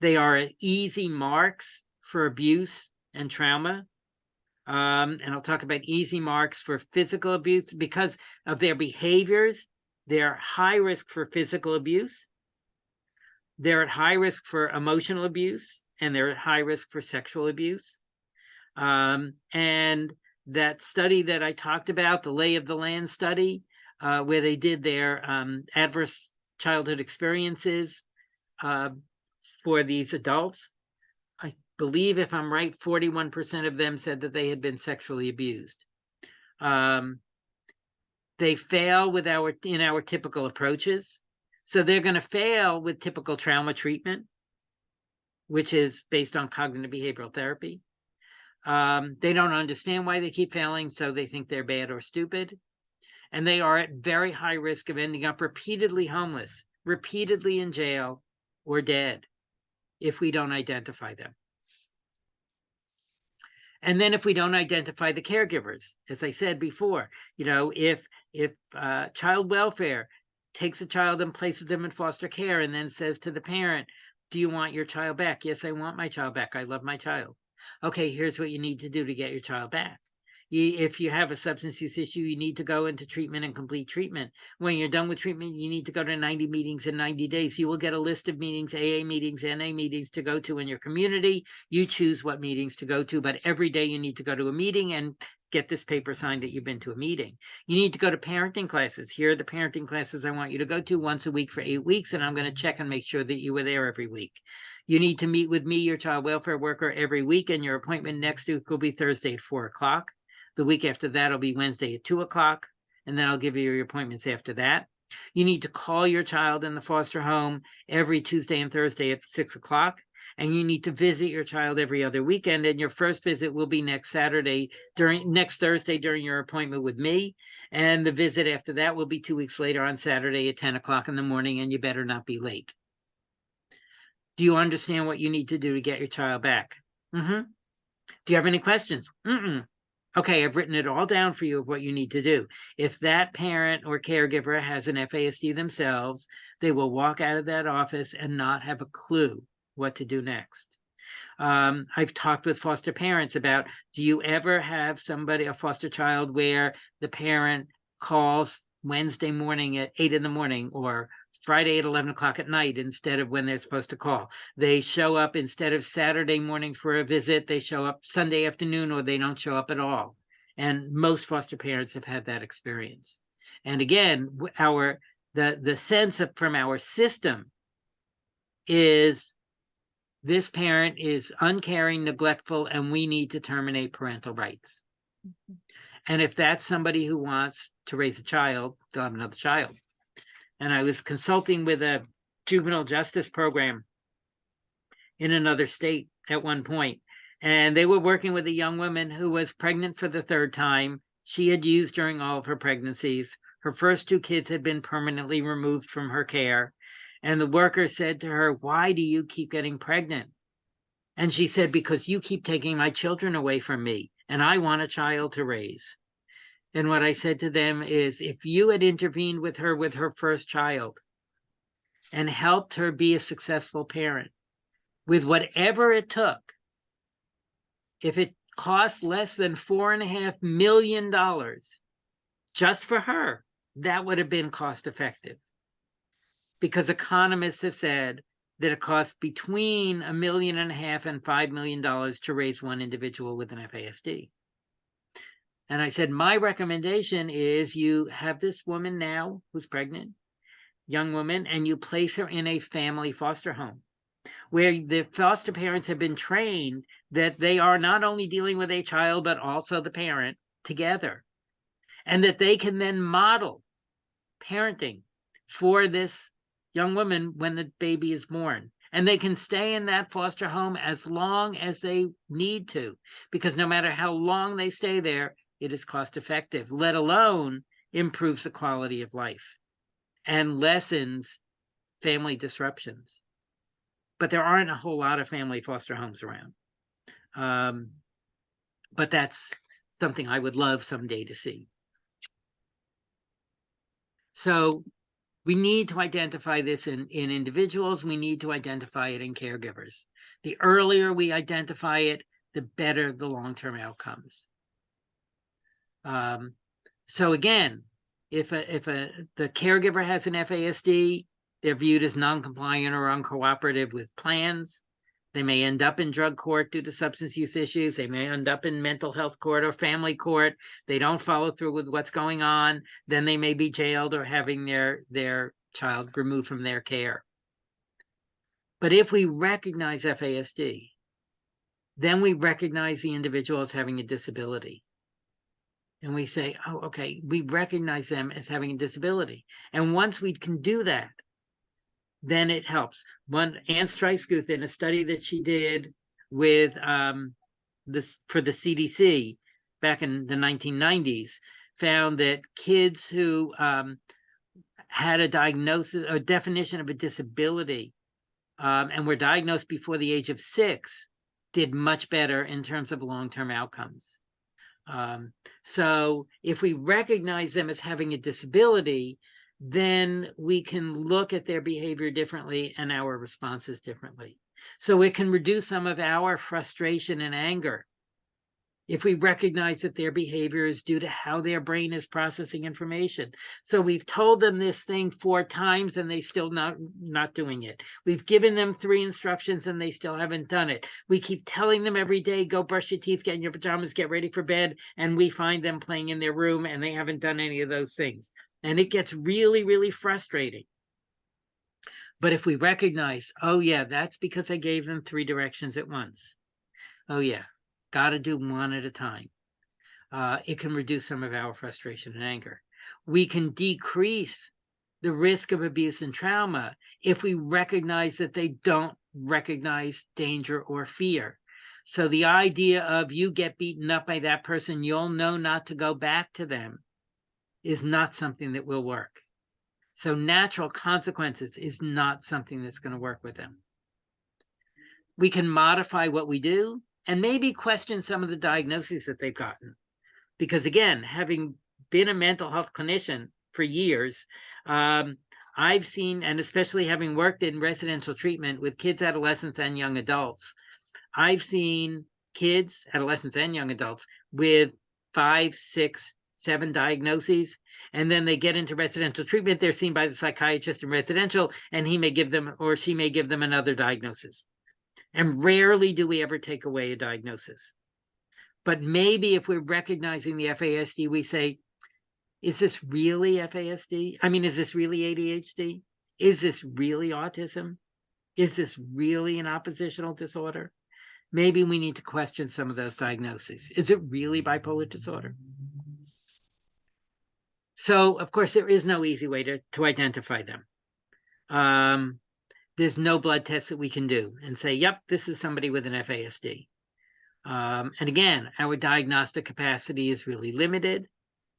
They are easy marks for abuse and trauma. And I'll talk about easy marks for physical abuse because of their behaviors. They're high risk for physical abuse. They're at high risk for emotional abuse, and they're at high risk for sexual abuse. And that study that I talked about, the Lay of the Land study, where they did their adverse childhood experiences for these adults, I believe, if I'm right, 41% of them said that they had been sexually abused. They fail in our typical approaches. So they're going to fail with typical trauma treatment, which is based on cognitive behavioral therapy. They don't understand why they keep failing, so they think they're bad or stupid. And they are at very high risk of ending up repeatedly homeless, repeatedly in jail, or dead if we don't identify them. And then if we don't identify the caregivers, as I said before, if child welfare takes a child and places them in foster care and then says to the parent, do you want your child back? Yes, I want my child back. I love my child. Okay, here's what you need to do to get your child back. If you have a substance use issue, you need to go into treatment and complete treatment. When you're done with treatment, you need to go to 90 meetings in 90 days. You will get a list of meetings, AA meetings, NA meetings to go to in your community. You choose what meetings to go to, but every day you need to go to a meeting and get this paper signed that you've been to a meeting. You need to go to parenting classes. Here are the parenting classes I want you to go to once a week for 8 weeks, and I'm going to check and make sure that you were there every week. You need to meet with me, your child welfare worker, every week, and your appointment next week will be Thursday at 4 o'clock. The week after that will be Wednesday at 2 o'clock, and then I'll give you your appointments after that. You need to call your child in the foster home every Tuesday and Thursday at 6 o'clock, and you need to visit your child every other weekend, and your first visit will be next Thursday during your appointment with me, and the visit after that will be 2 weeks later on Saturday at 10 o'clock in the morning, and you better not be late. Do you understand what you need to do to get your child back? Do you have any questions? Okay, I've written it all down for you of what you need to do. If that parent or caregiver has an FASD themselves, they will walk out of that office and not have a clue what to do next. I've talked with foster parents about, do you ever have a foster child, where the parent calls Wednesday morning at 8 in the morning or Friday at 11 o'clock at night instead of when they're supposed to call? They show up instead of Saturday morning for a visit, they show up Sunday afternoon, or they don't show up at all. And most foster parents have had that experience. And again, the sense from our system is this parent is uncaring, neglectful, and we need to terminate parental rights. And if that's somebody who wants to raise a child, they'll have another child. And I was consulting with a juvenile justice program in another state at one point, and they were working with a young woman who was pregnant for the 3rd time. She had used during all of her pregnancies. Her first 2 kids had been permanently removed from her care. And the worker said to her, why do you keep getting pregnant? And she said, because you keep taking my children away from me, and I want a child to raise. And what I said to them is, if you had intervened with her first child and helped her be a successful parent with whatever it took, if it cost less than $4.5 million just for her, that would have been cost effective. Because economists have said that it costs between $1.5 million and $5 million to raise one individual with an FASD. And I said, my recommendation is you have this woman now who's pregnant, young woman, and you place her in a family foster home where the foster parents have been trained that they are not only dealing with a child, but also the parent together, and that they can then model parenting for this young woman when the baby is born. And they can stay in that foster home as long as they need to, because no matter how long they stay there, it is cost effective, let alone improves the quality of life and lessens family disruptions. But there aren't a whole lot of family foster homes around. But that's something I would love someday to see. So we need to identify this in individuals. We need to identify it in caregivers. The earlier we identify it, the better the long-term outcomes. So again, if the caregiver has an FASD, they're viewed as non-compliant or uncooperative with plans. They may end up in drug court due to substance use issues. They may end up in mental health court or family court. They don't follow through with what's going on. Then they may be jailed or having their child removed from their care. But if we recognize FASD, then we recognize the individual as having a disability. And we say, oh, okay, we recognize them as having a disability. And once we can do that, then it helps. Ann Streisguth, in a study that she did with for the CDC back in the 1990s, found that kids who had a diagnosis or definition of a disability and were diagnosed before the age of 6 did much better in terms of long-term outcomes. So if we recognize them as having a disability, then we can look at their behavior differently and our responses differently. So it can reduce some of our frustration and anger if we recognize that their behavior is due to how their brain is processing information. So we've told them this thing 4 times and they still not doing it. We've given them 3 instructions and they still haven't done it. We keep telling them every day, go brush your teeth, get in your pajamas, get ready for bed. And we find them playing in their room and they haven't done any of those things. And it gets really, really frustrating. But if we recognize, oh yeah, that's because I gave them 3 directions at once. Oh yeah, got to do one at a time. It can reduce some of our frustration and anger. We can decrease the risk of abuse and trauma if we recognize that they don't recognize danger or fear. So the idea of you get beaten up by that person, you'll know not to go back to them, is not something that will work. So natural consequences is not something that's going to work with them. We can modify what we do and maybe question some of the diagnoses that they've gotten. Because again, having been a mental health clinician for years, I've seen, and especially having worked in residential treatment with kids, adolescents, and young adults, I've seen kids, adolescents, and young adults with 5, 6, 7 diagnoses, and then they get into residential treatment. They're seen by the psychiatrist in residential, and he may give them, or she may give them, another diagnosis. And rarely do we ever take away a diagnosis. But maybe if we're recognizing the FASD, we say, is this really FASD? I mean, is this really ADHD? Is this really autism? Is this really an oppositional disorder? Maybe we need to question some of those diagnoses. Is it really bipolar disorder? So, of course, there is no easy way to identify them. There's no blood test that we can do and say, yep, this is somebody with an FASD. And again, our diagnostic capacity is really limited.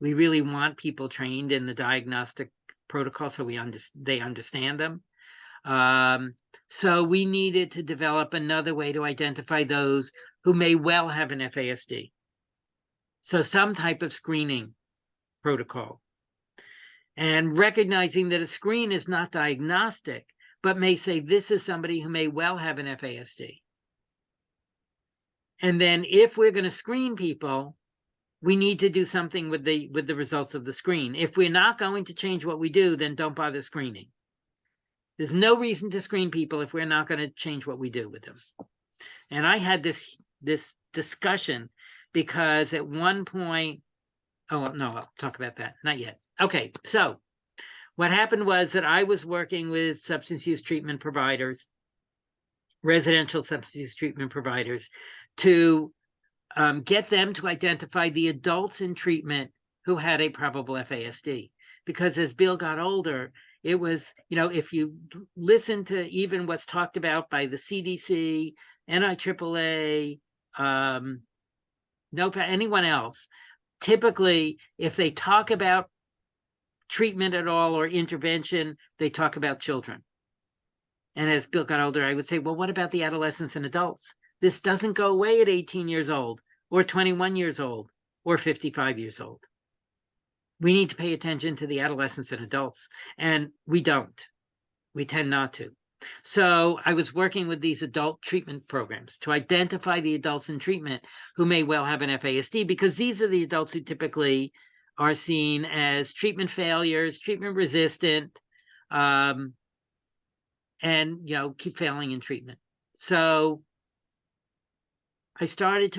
We really want people trained in the diagnostic protocol so they understand them. So we needed to develop another way to identify those who may well have an FASD. So some type of screening protocol. And recognizing that a screen is not diagnostic, but may say this is somebody who may well have an FASD. And then if we're going to screen people, we need to do something with the results of the screen. If we're not going to change what we do, then don't bother screening. There's no reason to screen people if we're not going to change what we do with them. And I had this discussion because at one point, oh, no, I'll talk about that. Not yet. Okay, so what happened was that I was working with substance use treatment providers, residential substance use treatment providers, to get them to identify the adults in treatment who had a probable FASD. Because as Bill got older, it was, if you listen to even what's talked about by the CDC, NIAAA, NOPA, anyone else, typically, if they talk about treatment at all or intervention, they talk about children. And as Bill got older, I would say, well, what about the adolescents and adults? This doesn't go away at 18 years old or 21 years old or 55 years old. We need to pay attention to the adolescents and adults, and we don't. We tend not to. So I was working with these adult treatment programs to identify the adults in treatment who may well have an FASD, because these are the adults who typically are seen as treatment failures, treatment resistant, and keep failing in treatment. So we started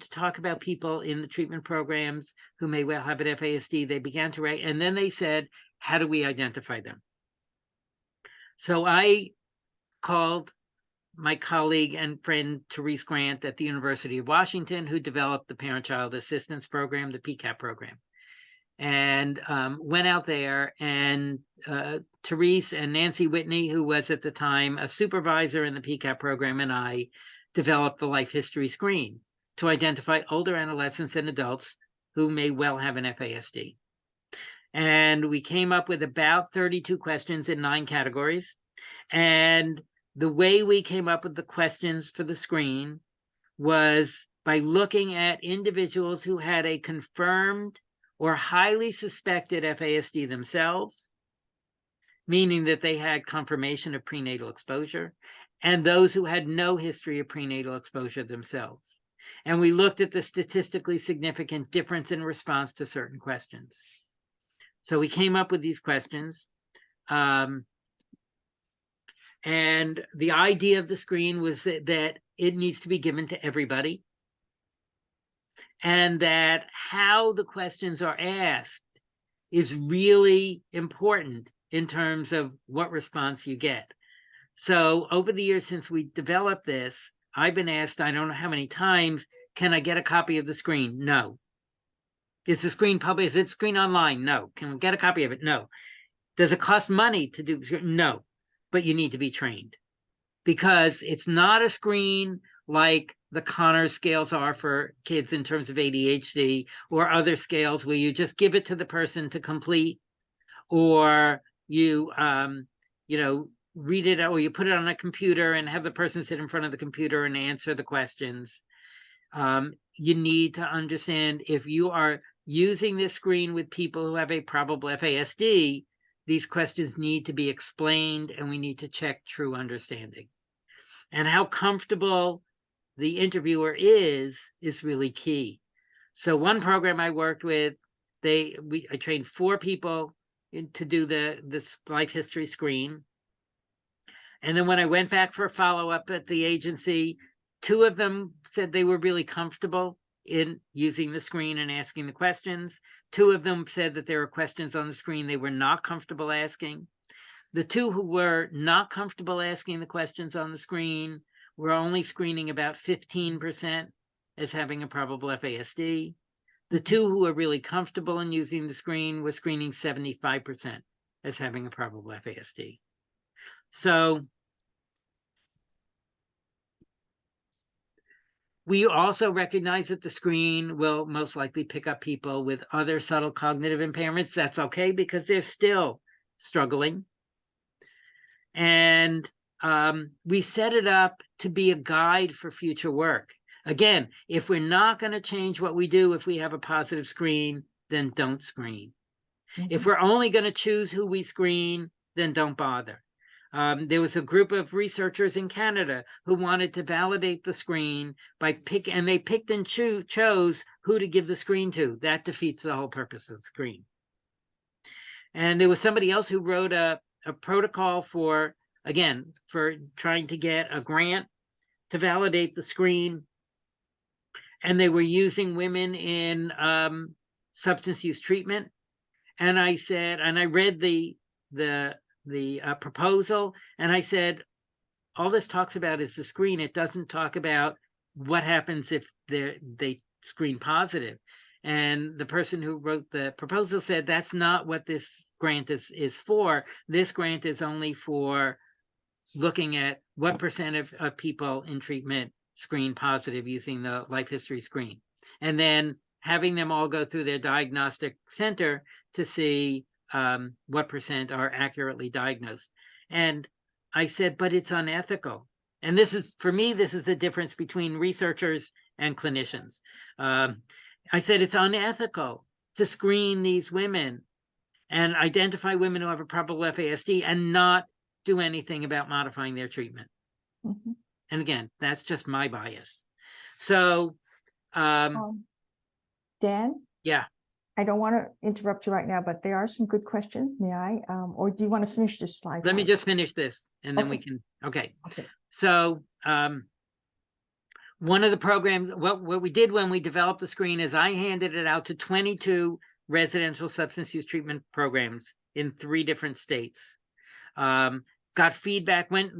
to talk about people in the treatment programs who may well have an FASD. They began to write, and then they said, how do we identify them? So I called my colleague and friend Therese Grant at the University of Washington, who developed the Parent-Child Assistance Program, the PCAP program, and went out there, and Therese and Nancy Whitney, who was at the time a supervisor in the PCAP program, and I developed the life history screen to identify older adolescents and adults who may well have an FASD. And we came up with about 32 questions in 9 categories. And the way we came up with the questions for the screen was by looking at individuals who had a confirmed or highly suspected FASD themselves, meaning that they had confirmation of prenatal exposure, and those who had no history of prenatal exposure themselves. And we looked at the statistically significant difference in response to certain questions. So we came up with these questions. And the idea of the screen was that it needs to be given to everybody, and that how the questions are asked is really important in terms of what response you get. So over the years since we developed this, I've been asked, I don't know how many times, can I get a copy of the screen? No. Is the screen published? Is it screen online? No. Can we get a copy of it? No. Does it cost money to do the screen? No. But you need to be trained, because it's not a screen like the Conners scales are for kids in terms of ADHD, or other scales where you just give it to the person to complete, or you read it, or you put it on a computer and have the person sit in front of the computer and answer the questions. You need to understand, if you are using this screen with people who have a probable FASD, these questions need to be explained, and we need to check true understanding. And how comfortable the interviewer is really key. So one program I worked with, I trained 4 people to do this life history screen. And then when I went back for a follow-up at the agency, 2 of them said they were really comfortable in using the screen and asking the questions. 2 of them said that there were questions on the screen they were not comfortable asking. The 2 who were not comfortable asking the questions on the screen were only screening about 15% as having a probable FASD. The 2 who were really comfortable in using the screen were screening 75% as having a probable FASD. So we also recognize that the screen will most likely pick up people with other subtle cognitive impairments. That's okay, because they're still struggling. And we set it up to be a guide for future work. Again, if we're not going to change what we do, if we have a positive screen, then don't screen. Mm-hmm. If we're only going to choose who we screen, then don't bother. There was a group of researchers in Canada who wanted to validate the screen and they picked and chose who to give the screen to. That defeats the whole purpose of the screen. And there was somebody else who wrote a protocol for trying to get a grant to validate the screen. And they were using women in substance use treatment. And I said, and I read the proposal, and I said, all this talks about is the screen. It doesn't talk about what happens if they screen positive. And the person who wrote the proposal said, that's not what this grant is for. This grant is only for looking at what percent of people in treatment screen positive using the life history screen. And then having them all go through their diagnostic center to see what percent are accurately diagnosed. And I said, but it's unethical. And this is, for me, this is the difference between researchers and clinicians. I said, it's unethical to screen these women and identify women who have a probable FASD and not do anything about modifying their treatment. Mhm. And again, that's just my bias. So, Dan, yeah, I don't want to interrupt you right now, but there are some good questions. May I? Or do you want to finish this slide? let me first? just finish this and then we Okay. can, okay. Okay. So, one of the programs, what we did when we developed the screen is I handed it out to 22 residential substance use treatment programs in 3 different states. Got feedback, went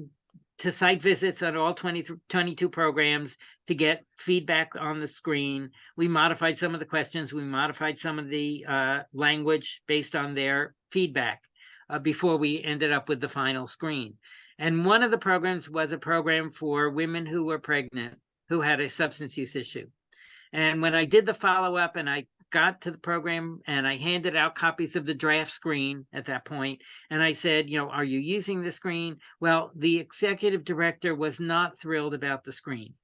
to site visits on all 22 programs to get feedback on the screen. We modified some of the questions. We modified some of the language based on their feedback before we ended up with the final screen. And one of the programs was a program for women who were pregnant, who had a substance use issue. And when I did the follow-up and I got to the program and I handed out copies of the draft screen at that point, and I said, you know, are you using the screen? Well, the executive director was not thrilled about the screen.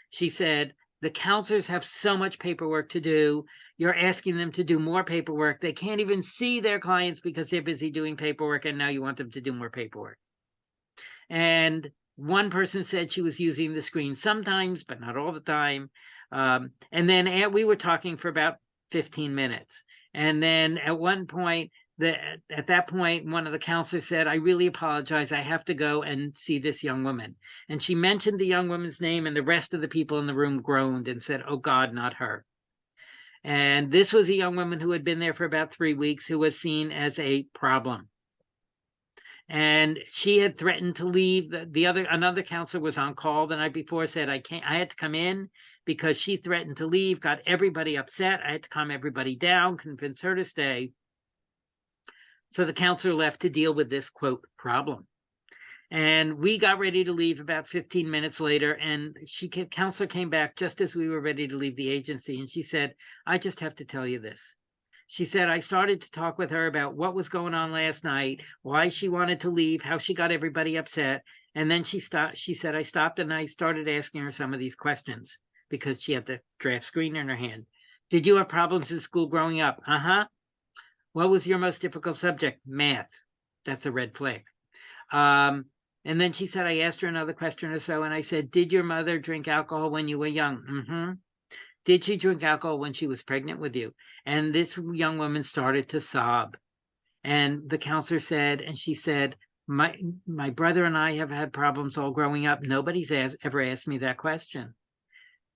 She said, the counselors have so much paperwork to do. You're asking them to do more paperwork. They can't even see their clients because they're busy doing paperwork, and now you want them to do more paperwork. And one person said she was using the screen sometimes, but not all the time. And then we were talking for about 15 minutes. And then at one point, at that point, one of the counselors said, I really apologize. I have to go and see this young woman. And she mentioned the young woman's name, and the rest of the people in the room groaned and said, oh God, not her. And this was a young woman who had been there for about 3 weeks, who was seen as a problem. And she had threatened to leave. Another counselor was on call the night before, said I had to come in because she threatened to leave, got everybody upset. I had to calm everybody down, convince her to stay. So the counselor left to deal with this, quote, problem. And we got ready to leave about 15 minutes later, and counselor came back just as we were ready to leave the agency. And she said, I just have to tell you this. She said, I started to talk with her about what was going on last night, why she wanted to leave, how she got everybody upset. And then she said, I stopped and I started asking her some of these questions because she had the draft screen in her hand. Did you have problems in school growing up? Uh-huh. What was your most difficult subject? Math. That's a red flag. And then she said, I asked her another question or so, and I said, did your mother drink alcohol when you were young? Mm-hmm. Did she drink alcohol when she was pregnant with you? And this young woman started to sob. And the counselor said, and she said, my brother and I have had problems all growing up. Nobody's ever asked me that question.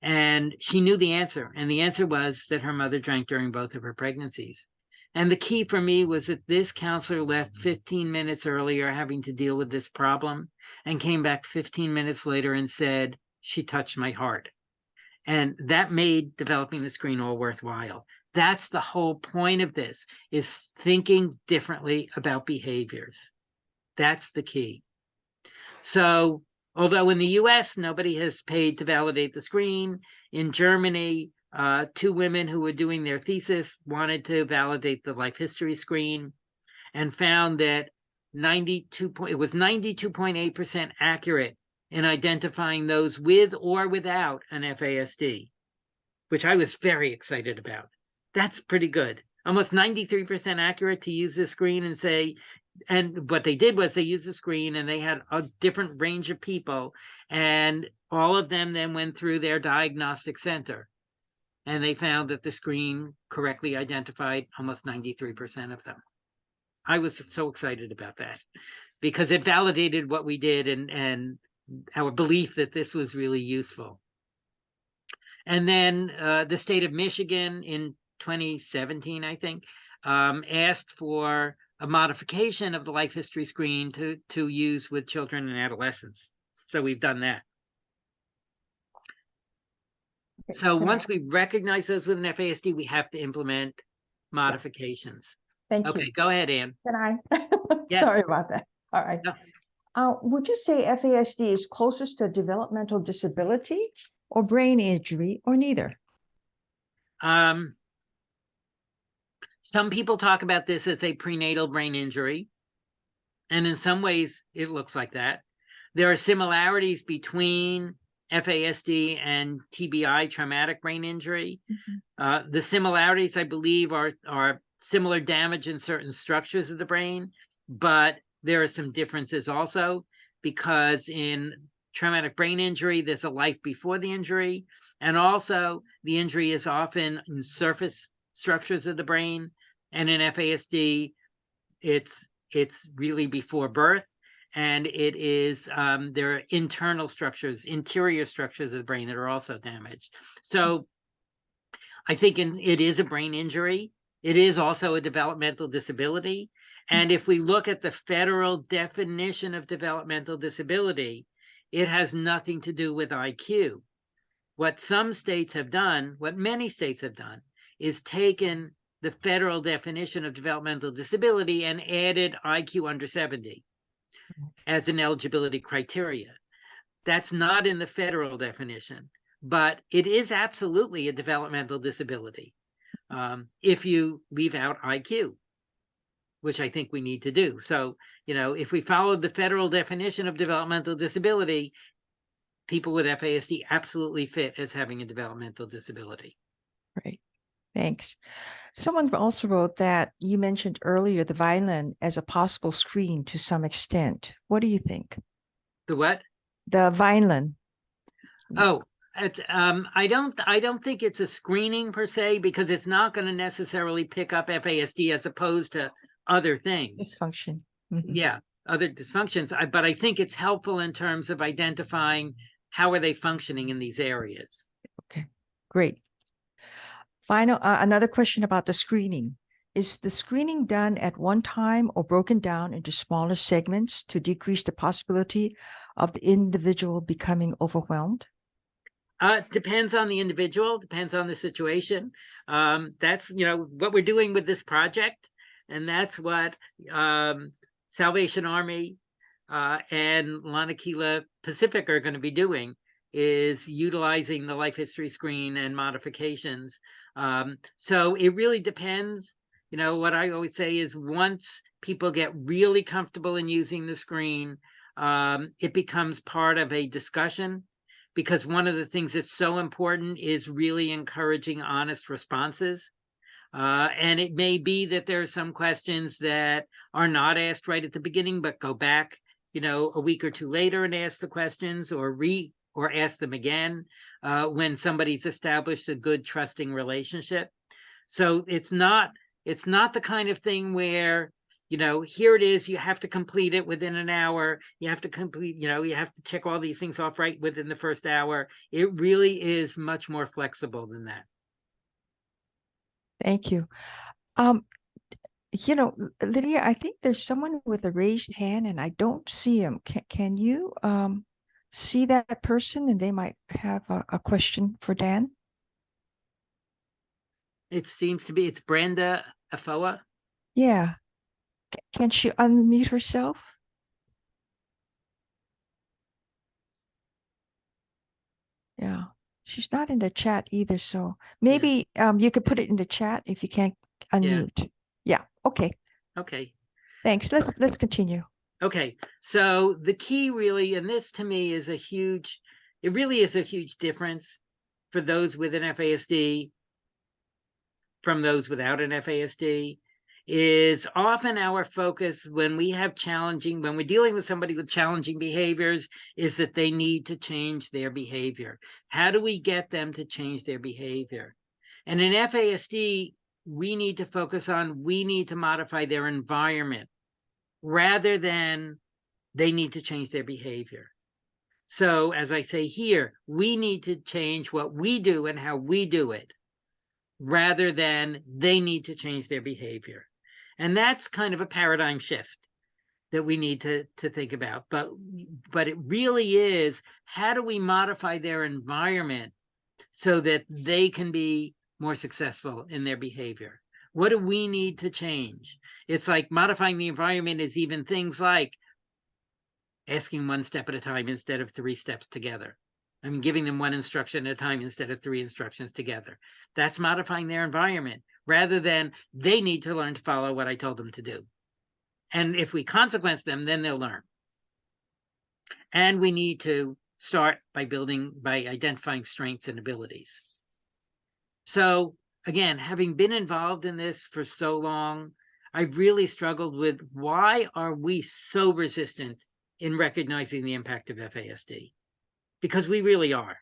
And she knew the answer. And the answer was that her mother drank during both of her pregnancies. And the key for me was that this counselor left 15 minutes earlier having to deal with this problem and came back 15 minutes later and said, she touched my heart. And that made developing the screen all worthwhile. That's the whole point of this, is thinking differently about behaviors. That's the key. So although in the US, nobody has paid to validate the screen, in Germany, 2 women who were doing their thesis wanted to validate the life history screen and found that it was 92.8% accurate in identifying those with or without an FASD, which I was very excited about. That's pretty good. Almost 93% accurate to use the screen and say, and what they did was they used the screen and they had a different range of people, and all of them then went through their diagnostic center. And they found that the screen correctly identified almost 93% of them. I was so excited about that because it validated what we did and our belief that this was really useful. And then the state of Michigan in 2017, I think, asked for a modification of the life history screen to use with children and adolescents. So we've done that. So Can I- once we recognize those with an FASD, we have to implement modifications. Thank you. Okay, go ahead, Ann. Can I? Yes. Sorry about that. All right. No. Would you say FASD is closest to developmental disability or brain injury or neither? Some people talk about this as a prenatal brain injury, and in some ways it looks like that. There are similarities between FASD and TBI, traumatic brain injury. The similarities, I believe, are similar damage in certain structures of the brain, but there are some differences also, because in traumatic brain injury, there's a life before the injury, and also the injury is often in surface structures of the brain, and in FASD, it's really before birth, and it is there are internal structures, interior structures of the brain that are also damaged. So I think it is a brain injury. It is also a developmental disability. And if we look at the federal definition of developmental disability, it has nothing to do with IQ. What some states have done, what many states have done, is taken the federal definition of developmental disability and added IQ under 70 as an eligibility criteria. That's not in the federal definition, but it is absolutely a developmental disability if you leave out IQ, which I think we need to do. So, if we followed the federal definition of developmental disability, people with FASD absolutely fit as having a developmental disability. Right. Thanks. Someone also wrote that you mentioned earlier the Vineland as a possible screen to some extent. What do you think? The what? The Vineland. Oh, I don't think it's a screening per se, because it's not going to necessarily pick up FASD as opposed to other things. Dysfunction. Yeah, other dysfunctions. But I think it's helpful in terms of identifying how are they functioning in these areas. Okay, great. Final, another question about the screening. Is the screening done at one time or broken down into smaller segments to decrease the possibility of the individual becoming overwhelmed? Depends on the individual, depends on the situation. That's, what we're doing with this project. And that's what Salvation Army and Lanakila Pacific are going to be doing, is utilizing the life history screen and modifications. So it really depends. What I always say is once people get really comfortable in using the screen, it becomes part of a discussion, because one of the things that's so important is really encouraging honest responses. And it may be that there are some questions that are not asked right at the beginning, but go back, a week or two later and ask the questions, or ask them again when somebody's established a good trusting relationship. So it's not the kind of thing where, here it is, you have to complete it within an hour. You have to complete, you have to check all these things off right within the first hour. It really is much more flexible than that. Thank you. Lydia, I think there's someone with a raised hand and I don't see him. Can you see that person, and they might have a question for Dan? It seems to be, it's Brenda Afoa. Yeah. Can she unmute herself? Yeah. She's not in the chat either, so maybe you could put it in the chat if you can't unmute. Yeah. Okay. Okay. Thanks. Let's continue. Okay. So the key really, and this to me is it really is a huge difference for those with an FASD from those without an FASD, is often our focus when we're dealing with somebody with challenging behaviors, is that they need to change their behavior. How do we get them to change their behavior? And in FASD, we need to modify their environment rather than they need to change their behavior. So as I say here, we need to change what we do and how we do it, rather than they need to change their behavior. And that's kind of a paradigm shift that we need to think about. But it really is, how do we modify their environment so that they can be more successful in their behavior? What do we need to change? It's like modifying the environment is even things like asking one step at a time instead of 3 steps together. I'm giving them one instruction at a time instead of 3 instructions together. That's modifying their environment rather than they need to learn to follow what I told them to do. And if we consequence them, then they'll learn. And we need to start by identifying strengths and abilities. So again, having been involved in this for so long, I really struggled with why are we so resistant in recognizing the impact of FASD? Because we really are.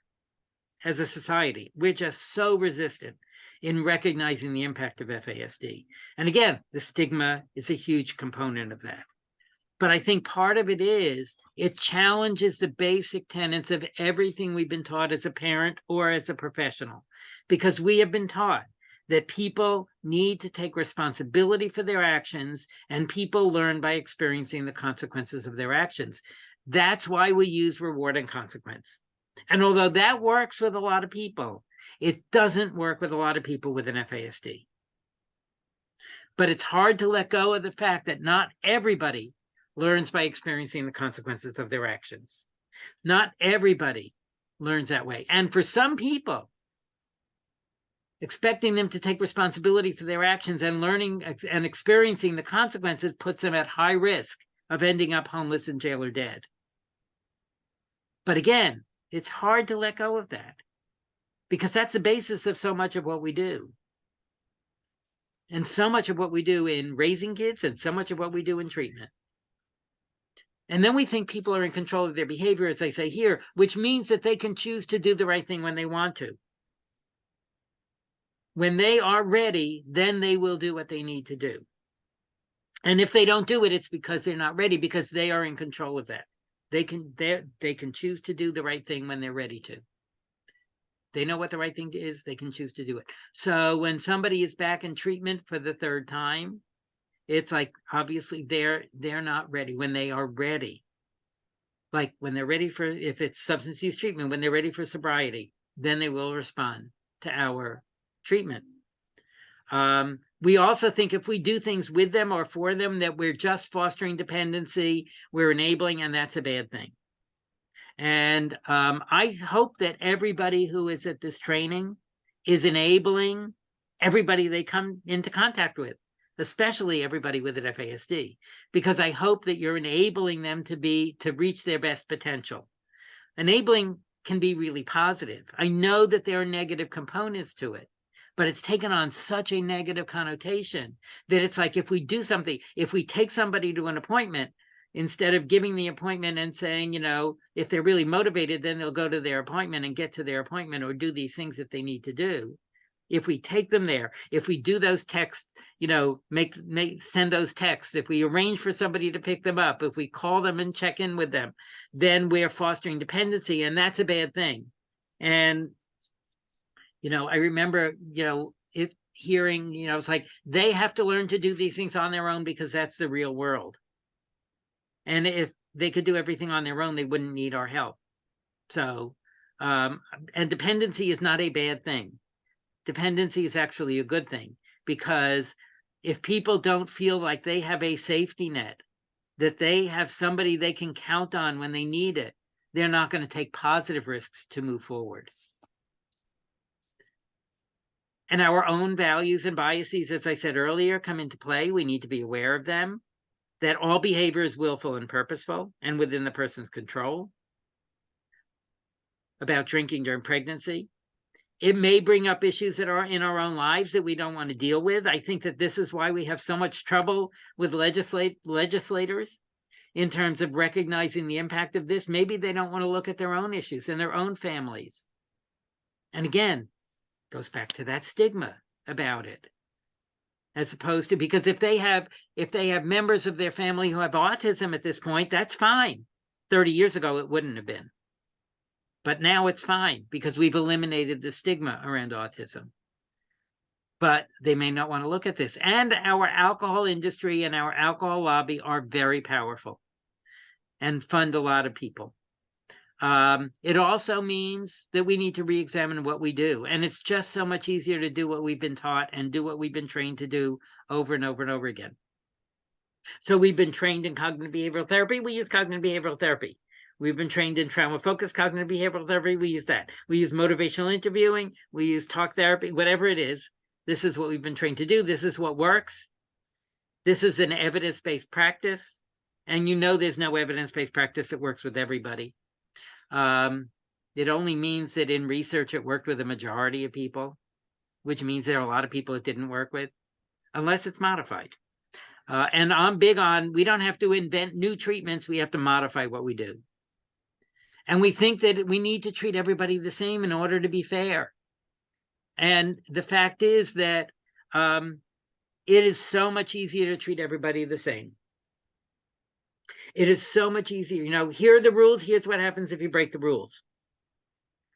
As a society, we're just so resistant in recognizing the impact of FASD. And again, the stigma is a huge component of that. But I think part of it is it challenges the basic tenets of everything we've been taught as a parent or as a professional, because we have been taught that people need to take responsibility for their actions, and people learn by experiencing the consequences of their actions. That's why we use reward and consequence. And although that works with a lot of people, it doesn't work with a lot of people with an FASD. But it's hard to let go of the fact that not everybody learns by experiencing the consequences of their actions. Not everybody learns that way. And for some people, expecting them to take responsibility for their actions and learning and experiencing the consequences puts them at high risk of ending up homeless, in jail, or dead. But again, it's hard to let go of that because that's the basis of so much of what we do. And so much of what we do in raising kids and so much of what we do in treatment. And then we think people are in control of their behavior, as I say here, which means that they can choose to do the right thing when they want to. When they are ready, then they will do what they need to do. And if they don't do it, it's because they're not ready, because they are in control of that. They can choose to do the right thing when they're ready to. They know what the right thing is, they can choose to do it. So when somebody is back in treatment for the 3rd time, it's like, obviously they're not ready. When they are ready, like when they're ready for, if it's substance use treatment, when they're ready for sobriety, then they will respond to our treatment. We also think if we do things with them or for them, that we're just fostering dependency, we're enabling, and that's a bad thing. And I hope that everybody who is at this training is enabling everybody they come into contact with, especially everybody with an FASD, because I hope that you're enabling them to reach their best potential. Enabling can be really positive. I know that there are negative components to it, but it's taken on such a negative connotation that it's like, if we do something, if we take somebody to an appointment, instead of giving the appointment and saying, you know, if they're really motivated, then they'll go to their appointment and get to their appointment or do these things that they need to do. If we take them there, if we do those texts, you know, send those texts, if we arrange for somebody to pick them up, if we call them and check in with them, then we're fostering dependency, and that's a bad thing. And, you know, I remember, you know, hearing, you know, it's like they have to learn to do these things on their own because that's the real world. And if they could do everything on their own, they wouldn't need our help. So, and dependency is not a bad thing. Dependency is actually a good thing, because if people don't feel like they have a safety net, that they have somebody they can count on when they need it, they're not going to take positive risks to move forward. And our own values and biases, as I said earlier, come into play. We need to be aware of them, that all behavior is willful and purposeful and within the person's control. About drinking during pregnancy, it may bring up issues that are in our own lives that we don't want to deal with. I think that this is why we have so much trouble with legislators in terms of recognizing the impact of this. Maybe they don't want to look at their own issues and their own families. And again, goes back to that stigma about it. As opposed to, because if they have members of their family who have autism at this point, that's fine. 30 years ago, it wouldn't have been. But now it's fine because we've eliminated the stigma around autism. But they may not want to look at this. And our alcohol industry and our alcohol lobby are very powerful and fund a lot of people. It also means that we need to re-examine what we do. And it's just so much easier to do what we've been taught and do what we've been trained to do over and over and over again. So we've been trained in cognitive behavioral therapy, we use cognitive behavioral therapy. We've been trained in trauma-focused cognitive behavioral therapy, we use that. We use motivational interviewing, we use talk therapy, whatever it is. This is what we've been trained to do. This is what works. This is an evidence-based practice. And you know there's no evidence-based practice that works with everybody. It only means that in research it worked with a majority of people, which means there are a lot of people it didn't work with, unless it's modified. And I'm big on, we don't have to invent new treatments, we have to modify what we do. And we think that we need to treat everybody the same in order to be fair. And the fact is that it is so much easier to treat everybody the same. It is so much easier. You know, here are the rules, here's what happens if you break the rules.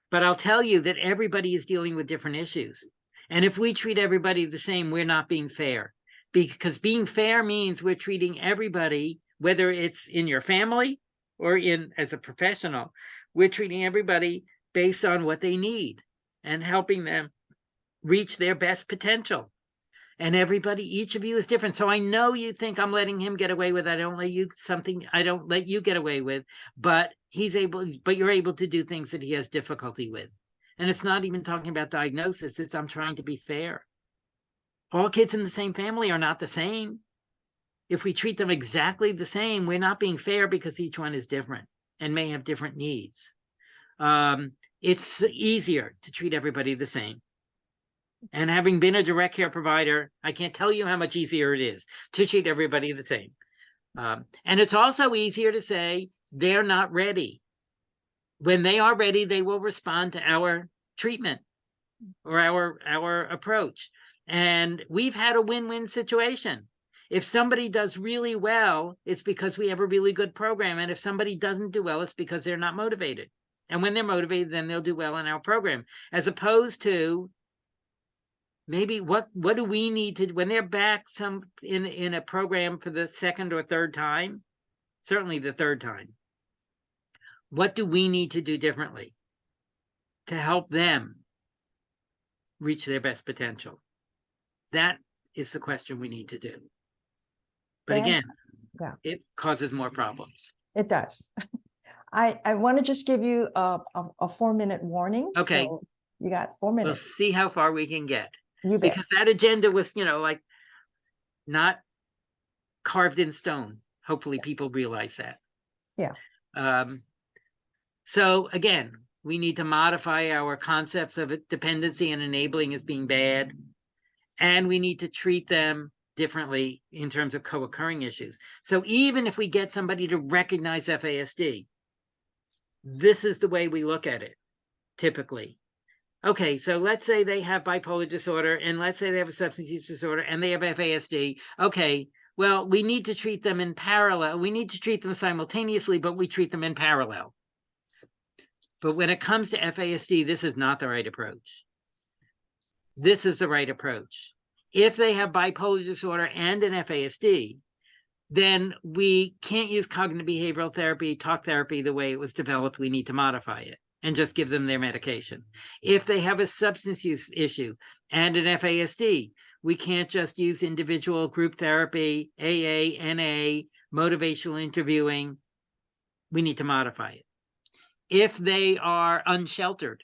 But I'll tell you that everybody is dealing with different issues. And if we treat everybody the same, we're not being fair. Because being fair means we're treating everybody, whether it's in your family or in as a professional, we're treating everybody based on what they need and helping them reach their best potential. And everybody, each of you is different. So I know you think I'm letting him get away with, I don't let you get away with, but you're able to do things that he has difficulty with. And it's not even talking about diagnosis, it's I'm trying to be fair. All kids in the same family are not the same. If we treat them exactly the same, we're not being fair because each one is different and may have different needs. It's easier to treat everybody the same. And having been a direct care provider, I can't tell you how much easier it is to treat everybody the same. And it's also easier to say they're not ready. When they are ready, they will respond to our treatment or our approach. And we've had a win-win situation. If somebody does really well, it's because we have a really good program. And if somebody doesn't do well, it's because they're not motivated. And when they're motivated, then they'll do well in our program. As opposed to maybe what do we need to, when they're back in a program for the second or third time, certainly the third time, what do we need to do differently to help them reach their best potential? That is the question we need to do. But again, it causes more problems. It does. I want to just give you a 4-minute warning. Okay. So you got 4 minutes. We'll see how far we can get. You bet. Because that agenda was, like not carved in stone. Hopefully people realize that. Yeah. So again, we need to modify our concepts of dependency and enabling as being bad. And we need to treat them differently in terms of co-occurring issues. So even if we get somebody to recognize FASD, this is the way we look at it, typically. Okay, so let's say they have bipolar disorder, and let's say they have a substance use disorder, and they have FASD. Okay, well, we need to treat them in parallel. We need to treat them simultaneously, but we treat them in parallel. But when it comes to FASD, this is not the right approach. This is the right approach. If they have bipolar disorder and an FASD, then we can't use cognitive behavioral therapy, talk therapy the way it was developed. We need to modify it and just give them their medication. If they have a substance use issue and an FASD, we can't just use individual group therapy, AA, NA, motivational interviewing. We need to modify it. If they are unsheltered,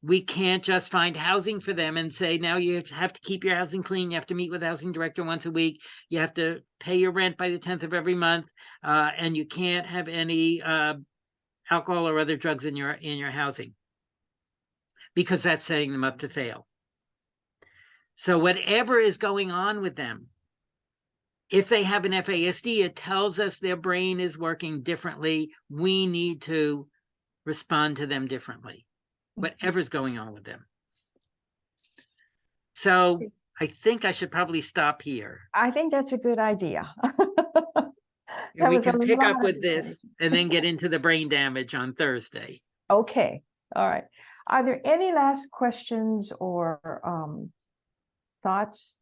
we can't just find housing for them and say, now you have to keep your housing clean. You have to meet with the housing director once a week. You have to pay your rent by the 10th of every month. And you can't have any alcohol or other drugs in your housing, because that's setting them up to fail. So whatever is going on with them, if they have an FASD, it tells us their brain is working differently. We need to respond to them differently, whatever's going on with them. So I think I should probably stop here. I think that's a good idea. And we can pick up with this and then get into the brain damage on Thursday. Okay. All right. Are there any last questions or thoughts?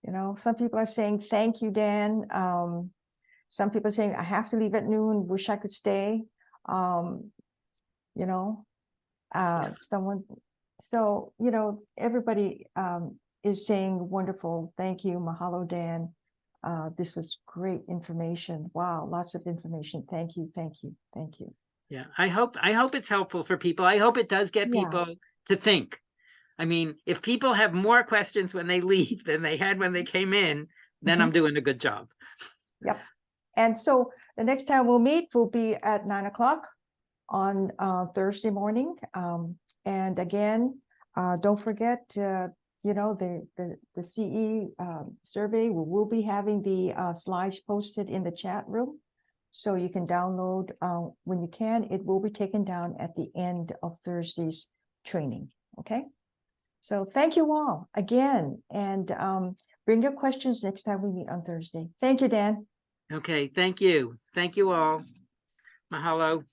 Some people are saying, thank you, Dan. Some people are saying, I have to leave at noon, wish I could stay. you know, someone, so, you know, everybody is saying wonderful. Thank you. Mahalo, Dan. This was great information. Wow, lots of information. Thank you, thank you, thank you. Yeah, I hope it's helpful for people. I hope it does get Yeah. people to think. I mean, if people have more questions when they leave than they had when they came in, then I'm doing a good job. Yep. And so the next time we'll meet will be at 9 o'clock on Thursday morning. And again, don't forget, you know, the CE survey, we will be having the slides posted in the chat room. So you can download when you can. It will be taken down at the end of Thursday's training. Okay. So thank you all again. And bring your questions next time we meet on Thursday. Thank you, Dan. Okay, thank you. Thank you all. Mahalo.